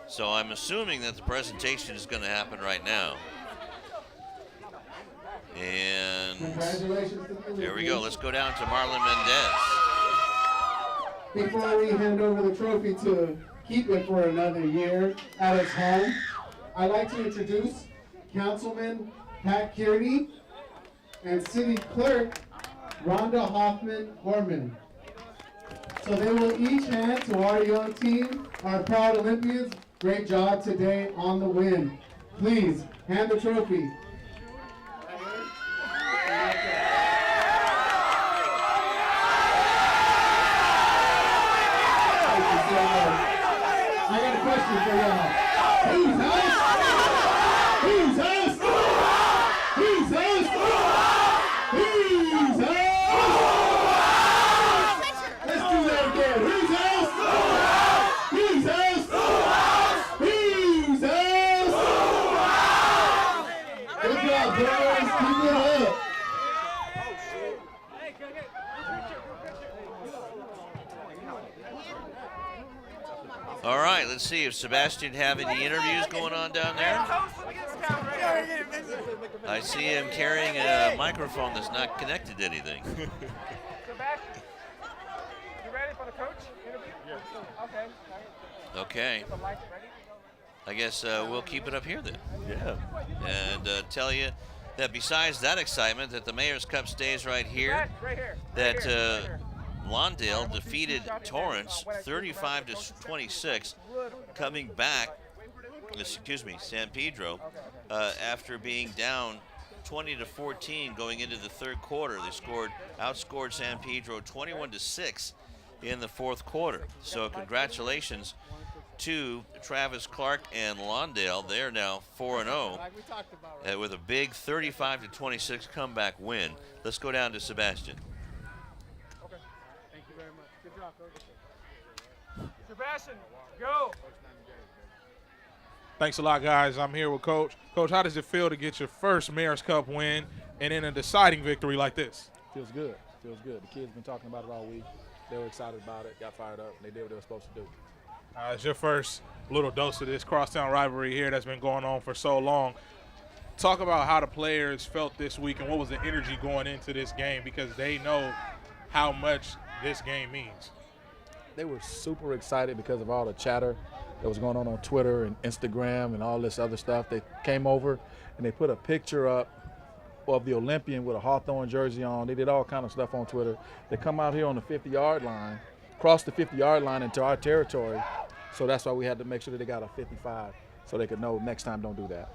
So I'm assuming that the presentation is going to happen right now. And here we go. Let's go down to Marlon Mendez. Before we hand over the trophy to keep it for another year at its home, I'd like to introduce Councilman Pat Kearney and City Clerk Rhonda Hoffman-Horman. So they will each hand to our young team, our proud Olympians. Great job today on the win. Please hand the trophy. I got a question for y'all. Who's us? Who's us? Who's us? Who's us? Let's do that again. Who's us? Who's us? Who's us? Good job, boys. Keep it up. All right, let's see if Sebastian have any interviews going on down there. I see him carrying a microphone that's not connected to anything. Sebastian, you ready for the coach interview? Yeah. Okay. Okay. I guess we'll keep it up here then. Yeah. And tell you that besides that excitement, that the Mayor's Cup stays right here. That Lawndale defeated Torrance 35-26, coming back, San Pedro, after being down 20-14 going into the third quarter. They outscored San Pedro 21-6 in the fourth quarter. So congratulations to Travis Clark and Lawndale. They're now 4-0 with a big 35-26 comeback win. Let's go down to Sebastian. Sebastian, go. Thanks a lot, guys. I'm here with Coach. Coach, how does it feel to get your first Mayor's Cup win and in a deciding victory like this? Feels good. Feels good. The kids been talking about it all week. They were excited about it, got fired up, and they did what they were supposed to do. It's your first little dose of this crosstown rivalry here that's been going on for so long. Talk about how the players felt this week and what was the energy going into this game, because they know how much this game means. They were super excited because of all the chatter that was going on Twitter and Instagram and all this other stuff. They came over and they put a picture up of the Olympian with a Hawthorne jersey on. They did all kind of stuff on Twitter. They come out here on the 50-yard line, cross the 50-yard line into our territory. So that's why we had to make sure that they got a 55 so they could know next time don't do that.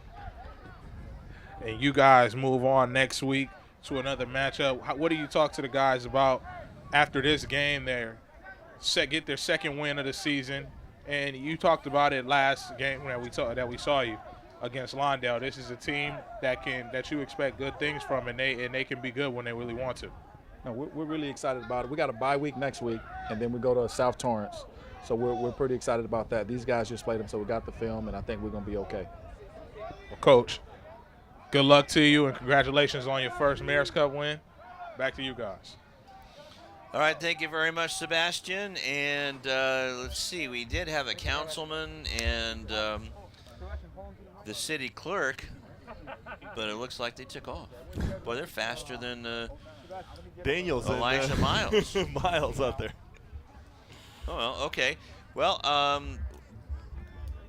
And you guys move on next week to another matchup. What do you talk to the guys about after this game there? Get their second win of the season, and you talked about it last game that we saw you against Lawndale. This is a team that you expect good things from, and they can be good when they really want to. No, we're really excited about it. We got a bye week next week, and then we go to South Torrance, so we're pretty excited about that. These guys just played them, so we got the film, and I think we're gonna be okay. Well, Coach, good luck to you, and congratulations on your first Mayor's Cup win. Back to you guys. All right, thank you very much, Sebastian. And let's see, we did have a councilman and the city clerk, but it looks like they took off. Boy, they're faster than Daniels Elijah and, Miles. Miles out there. Oh, well, okay. Well,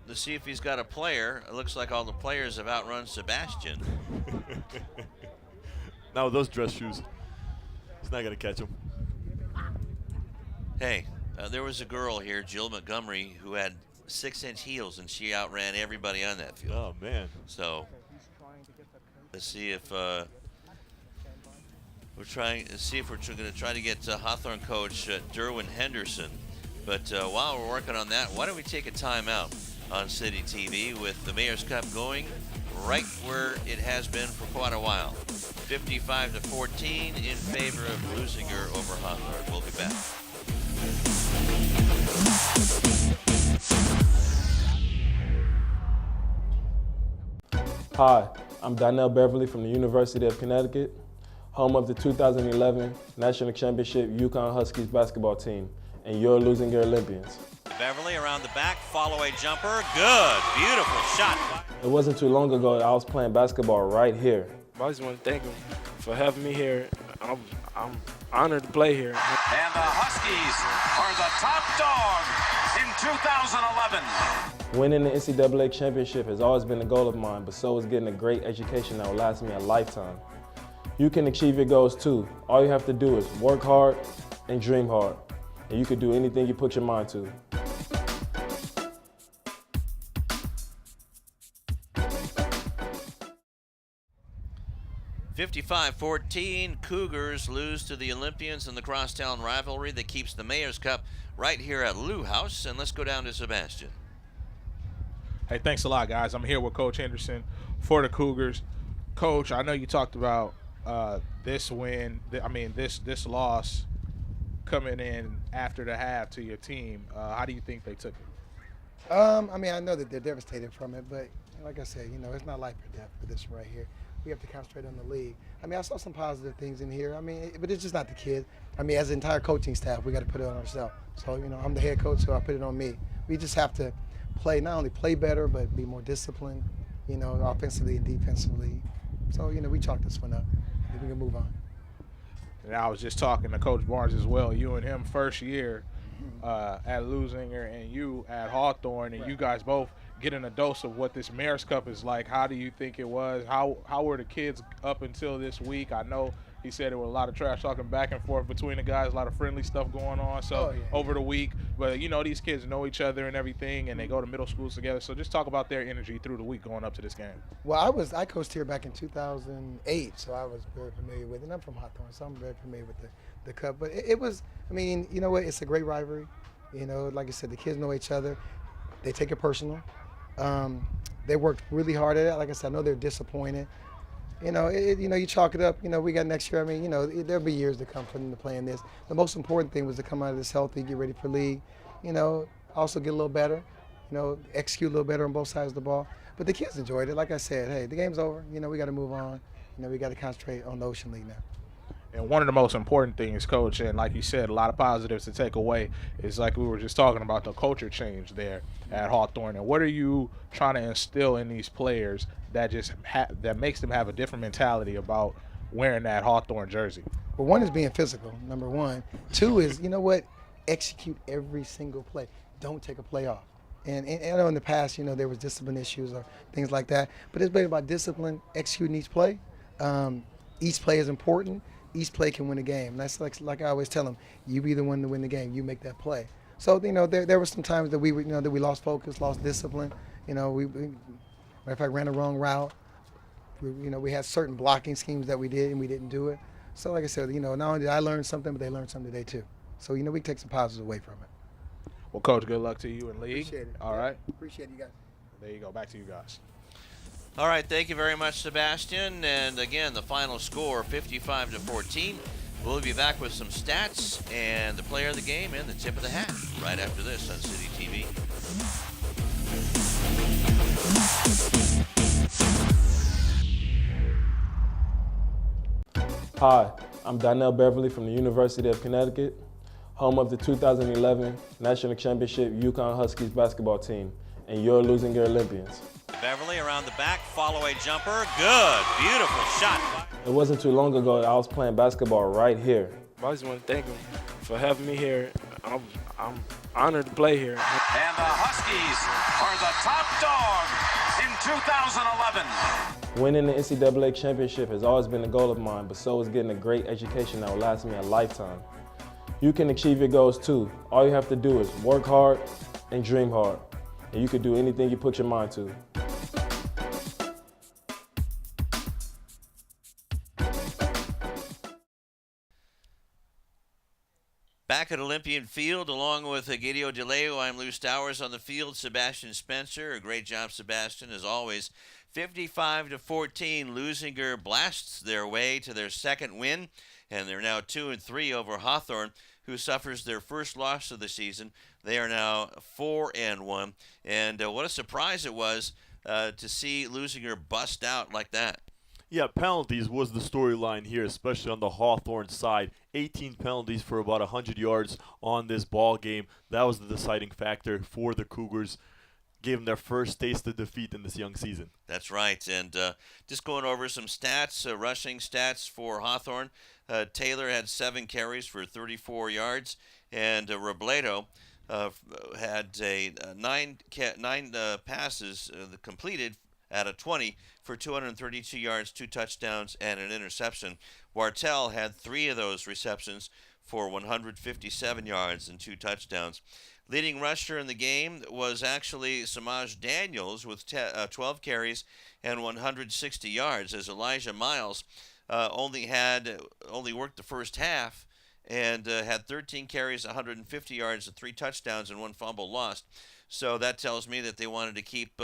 let's see if he's got a player. It looks like all the players have outrun Sebastian. Now with those dress shoes, he's not going to catch him. Hey, there was a girl here, Jill Montgomery, who had 6-inch heels, and she outran everybody on that field. Oh, man. So let's see if we're going to try to get Hawthorne coach Derwin Henderson. But while we're working on that, why don't we take a timeout on City TV with the Mayor's Cup going right where it has been for quite a while. 55-14 in favor of Leuzinger over Hawthorne. We'll be back. Hi, I'm Donnell Beverly from the University of Connecticut, home of the 2011 National Championship UConn Huskies basketball team, and your Leuzinger Olympians. Beverly around the back, follow-away jumper, good, beautiful shot. It wasn't too long ago that I was playing basketball right here. I just want to thank him for having me here. I'm honored to play here. And the Huskies are the top dog in 2011. Winning the NCAA championship has always been a goal of mine, but so is getting a great education that will last me a lifetime. You can achieve your goals too. All you have to do is work hard and dream hard, and you can do anything you put your mind to. (55-14), Cougars lose to the Olympians in the crosstown rivalry that keeps the Mayor's Cup right here at Lou House. And let's go down to Sebastian. Hey, thanks a lot, guys. I'm here with Coach Henderson for the Cougars. Coach, I know you talked about this win. This loss coming in after the half to your team. How do you think they took it? I know that they're devastated from it, but like I said, it's not life or death for this right here. We have to concentrate on the league. I saw some positive things in here. But it's just not the kid. As an entire coaching staff, we got to put it on ourselves. So, I'm the head coach, so I put it on me. We just have to not only play better, but be more disciplined, offensively and defensively. So, we chalk this one up. We can move on. And I was just talking to Coach Barnes as well. You and him first year at Leuzinger and you at Hawthorne, and you guys both getting a dose of what this Mayor's Cup is like. How do you think it was? How were the kids up until this week? I know he said there was a lot of trash talking back and forth between the guys, a lot of friendly stuff going on over the week. But, these kids know each other and everything, and they go to middle schools together. So just talk about their energy through the week going up to this game. Well, I coached here back in 2008, so I was very familiar with it. And I'm from Hawthorne, so I'm very familiar with the Cup. But it was, you know what, it's a great rivalry. Like I said, the kids know each other. They take it personal. They worked really hard at it. Like I said, I know they're disappointed. You chalk it up. We got next year. There'll be years to come for them to play in this. The most important thing was to come out of this healthy, get ready for league. Also get a little better. Execute a little better on both sides of the ball. But the kids enjoyed it. Like I said, hey, the game's over. We got to move on. We got to concentrate on the Ocean League now. And one of the most important things, Coach, and like you said, a lot of positives to take away, is like we were just talking about the culture change there at Hawthorne. And what are you trying to instill in these players that that makes them have a different mentality about wearing that Hawthorne jersey? Well, one is being physical, number one. Two is, execute every single play. Don't take a play off. And I know in the past, there was discipline issues or things like that. But it's been about discipline, executing each play. Each play is important. Each play can win a game. That's like I always tell them, you be the one to win the game. You make that play. So there were some times that we lost focus, lost discipline. We matter of fact, ran the wrong route. We had certain blocking schemes that we did and we didn't do it. So like I said, not only did I learn something, but they learned something today too. So we can take some positives away from it. Well, Coach, good luck to you in league. Appreciate it. All right. Appreciate you guys. There you go. Back to you guys. All right, thank you very much, Sebastian. And again, the final score, 55-14. We'll be back with some stats and the player of the game and the tip of the hat right after this on City TV. Hi, I'm Donnell Beverly from the University of Connecticut, home of the 2011 National Championship Yukon Huskies basketball team, and your Leuzinger Olympians. Beverly around the back, follow-away jumper. Good, beautiful shot. It wasn't too long ago that I was playing basketball right here. I just want to thank him for having me here. I'm honored to play here. And the Huskies are the top dog in 2011. Winning the NCAA championship has always been a goal of mine, but so is getting a great education that will last me a lifetime. You can achieve your goals too. All you have to do is work hard and dream hard, and you can do anything you put your mind to. Back at Olympian Field, along with Gideon DeLeo, I'm Lou Stowers. On the field, Sebastian Spencer. A great job, Sebastian, as always. 55-14, Leuzinger blasts their way to their second win, and they're now 2-3 over Hawthorne, who suffers their first loss of the season. They are now 4-1, and what a surprise it was to see Leuzinger bust out like that. Yeah, penalties was the storyline here, especially on the Hawthorne side. 18 penalties for about 100 yards on this ball game. That was the deciding factor for the Cougars. Gave them their first taste of defeat in this young season. That's right. And just going over some stats, rushing stats for Hawthorne. Taylor had 7 carries for 34 yards, and Robledo had nine passes completed out of 20 for 232 yards, 2 touchdowns, and an interception. Wartell had 3 of those receptions for 157 yards and 2 touchdowns. Leading rusher in the game was actually Samaj Daniels with 12 carries and 160 yards, as Elijah Miles only worked the first half and had 13 carries, 150 yards, and 3 touchdowns and 1 fumble lost. So that tells me that they wanted to keep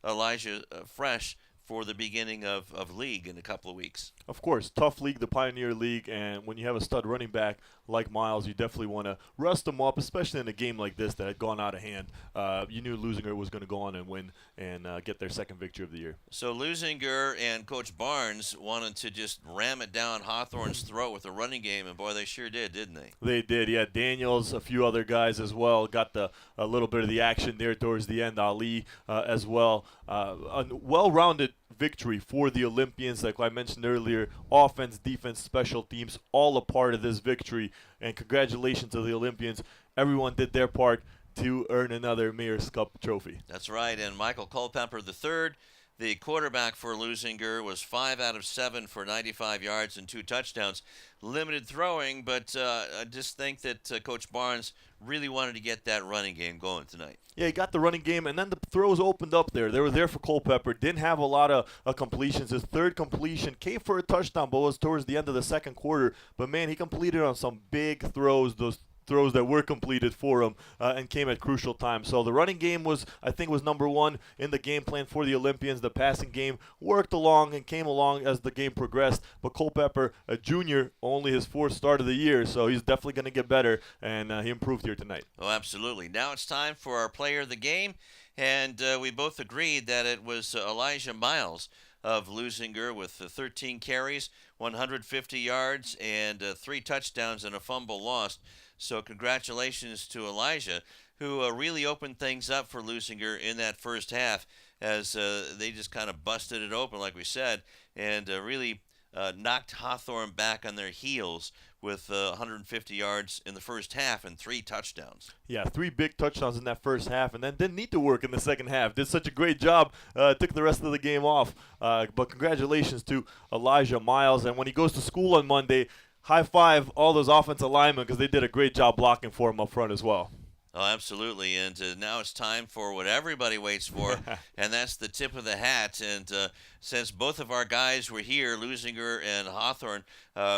Elijah fresh for the beginning of league in a couple of weeks. Of course, tough league, the Pioneer League, and when you have a stud running back like Miles, you definitely want to rest him up, especially in a game like this that had gone out of hand. You knew Leuzinger was going to go on and win and get their second victory of the year. So Leuzinger and Coach Barnes wanted to just ram it down Hawthorne's throat with a running game, and boy, they sure did, didn't they? They did, yeah. Daniels, a few other guys as well, got a little bit of the action there towards the end. Ali as well. A well-rounded victory for the Olympians, like I mentioned earlier. Offense, defense, special teams, all a part of this victory. And congratulations to the Olympians. Everyone did their part to earn another Mayor's Cup trophy. That's right. And Michael Culpepper III, the quarterback for Leuzinger, was 5 out of 7 for 95 yards and 2 touchdowns. Limited throwing, but I just think that Coach Barnes really wanted to get that running game going tonight. Yeah, he got the running game, and then the throws opened up there. They were there for Culpepper. Didn't have a lot of completions. His third completion came for a touchdown, but was towards the end of the second quarter. But, man, he completed on some big throws, those throws that were completed for him and came at crucial times. So the running game was number one in the game plan for the Olympians. The passing game worked along and came along as the game progressed. But Culpepper, a junior, only his 4th start of the year, so he's definitely going to get better, and he improved here tonight. Oh, absolutely. Now it's time for our player of the game, and we both agreed that it was Elijah Miles of Leuzinger with 13 carries, 150 yards, and 3 touchdowns and a fumble lost. So congratulations to Elijah, who really opened things up for Leuzinger in that first half as they just kind of busted it open, like we said, and really knocked Hawthorne back on their heels with 150 yards in the first half and 3 touchdowns. Yeah, 3 big touchdowns in that first half, and then didn't need to work in the second half. Did such a great job, took the rest of the game off. But congratulations to Elijah Miles, and when he goes to school on Monday, high five all those offensive linemen because they did a great job blocking for him up front as well. Oh, absolutely. And now it's time for what everybody waits for, and that's the tip of the hat. And since both of our guys were here, Leuzinger and Hawthorne,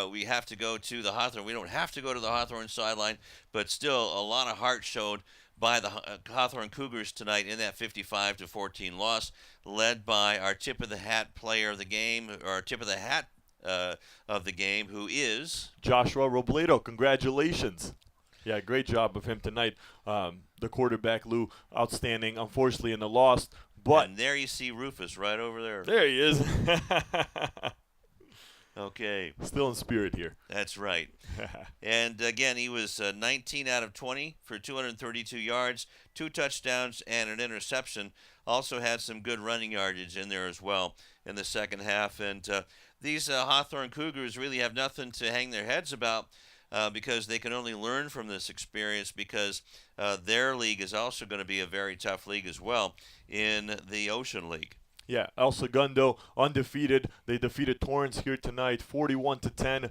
we have to go to the Hawthorne. We don't have to go to the Hawthorne sideline, but still a lot of heart showed by the Hawthorne Cougars tonight in that 55-14 loss, led by our tip of the hat player of the game, or our tip of the hat of the game, who is Joshua Robledo. Congratulations. Yeah, great job of him tonight. The quarterback, Lou, outstanding, unfortunately, in the loss. But and there you see Rufus right over there. There he is. Okay. Still in spirit here. That's right. And again, he was 19 out of 20 for 232 yards, 2 touchdowns, and an interception. Also had some good running yardage in there as well in the second half. And these Hawthorne Cougars really have nothing to hang their heads about because they can only learn from this experience because their league is also going to be a very tough league as well in the Ocean League. Yeah, El Segundo undefeated. They defeated Torrance here tonight, 41-10.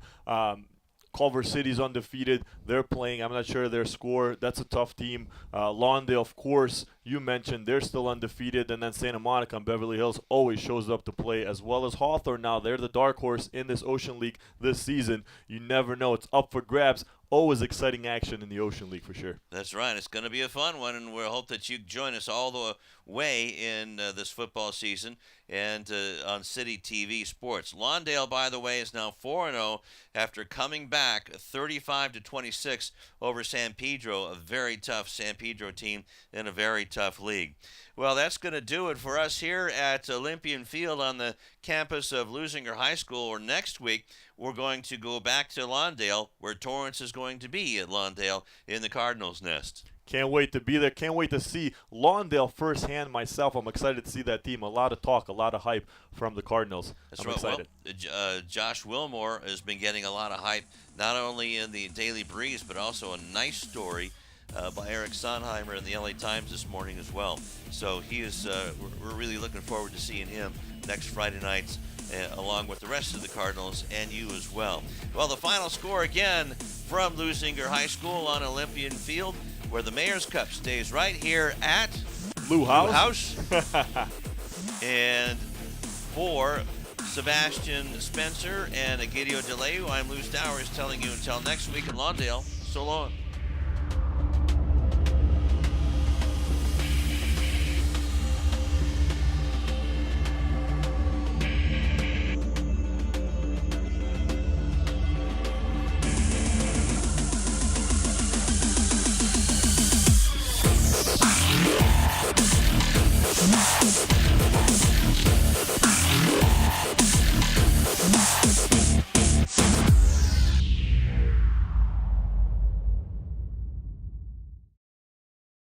Culver City's undefeated. They're playing. I'm not sure their score. That's a tough team. Lawndale, of course, you mentioned, they're still undefeated. And then Santa Monica and Beverly Hills always shows up to play, as well as Hawthorne now. They're the dark horse in this Ocean League this season. You never know. It's up for grabs. Always exciting action in the Ocean League for sure. That's right. It's going to be a fun one, and we'll hope that you join us all the way in this football season and on City TV Sports. Lawndale, by the way, is now 4-0 after coming back 35-26 over San Pedro, a very tough San Pedro team in a very tough league. Well, that's going to do it for us here at Olympian Field on the campus of Leuzinger High School. Or next week, we're going to go back to Lawndale, where Torrance is going to be at Lawndale in the Cardinals' Nest. Can't wait to be there. Can't wait to see Lawndale firsthand myself. I'm excited to see that team. A lot of talk, a lot of hype from the Cardinals. That's I'm right. excited. Well, Josh Wilmore has been getting a lot of hype, not only in the Daily Breeze, but also a nice story by Eric Sonheimer in the LA Times this morning as well. So he is. We're really looking forward to seeing him next Friday nights, along with the rest of the Cardinals and you as well. Well, the final score again from Leuzinger High School on Olympian Field, where the Mayor's Cup stays right here at Lou House. And for Sebastian Spencer and Egidio DeLeu, I'm Lou Stowers telling you until next week in Lawndale, so long. Yeah.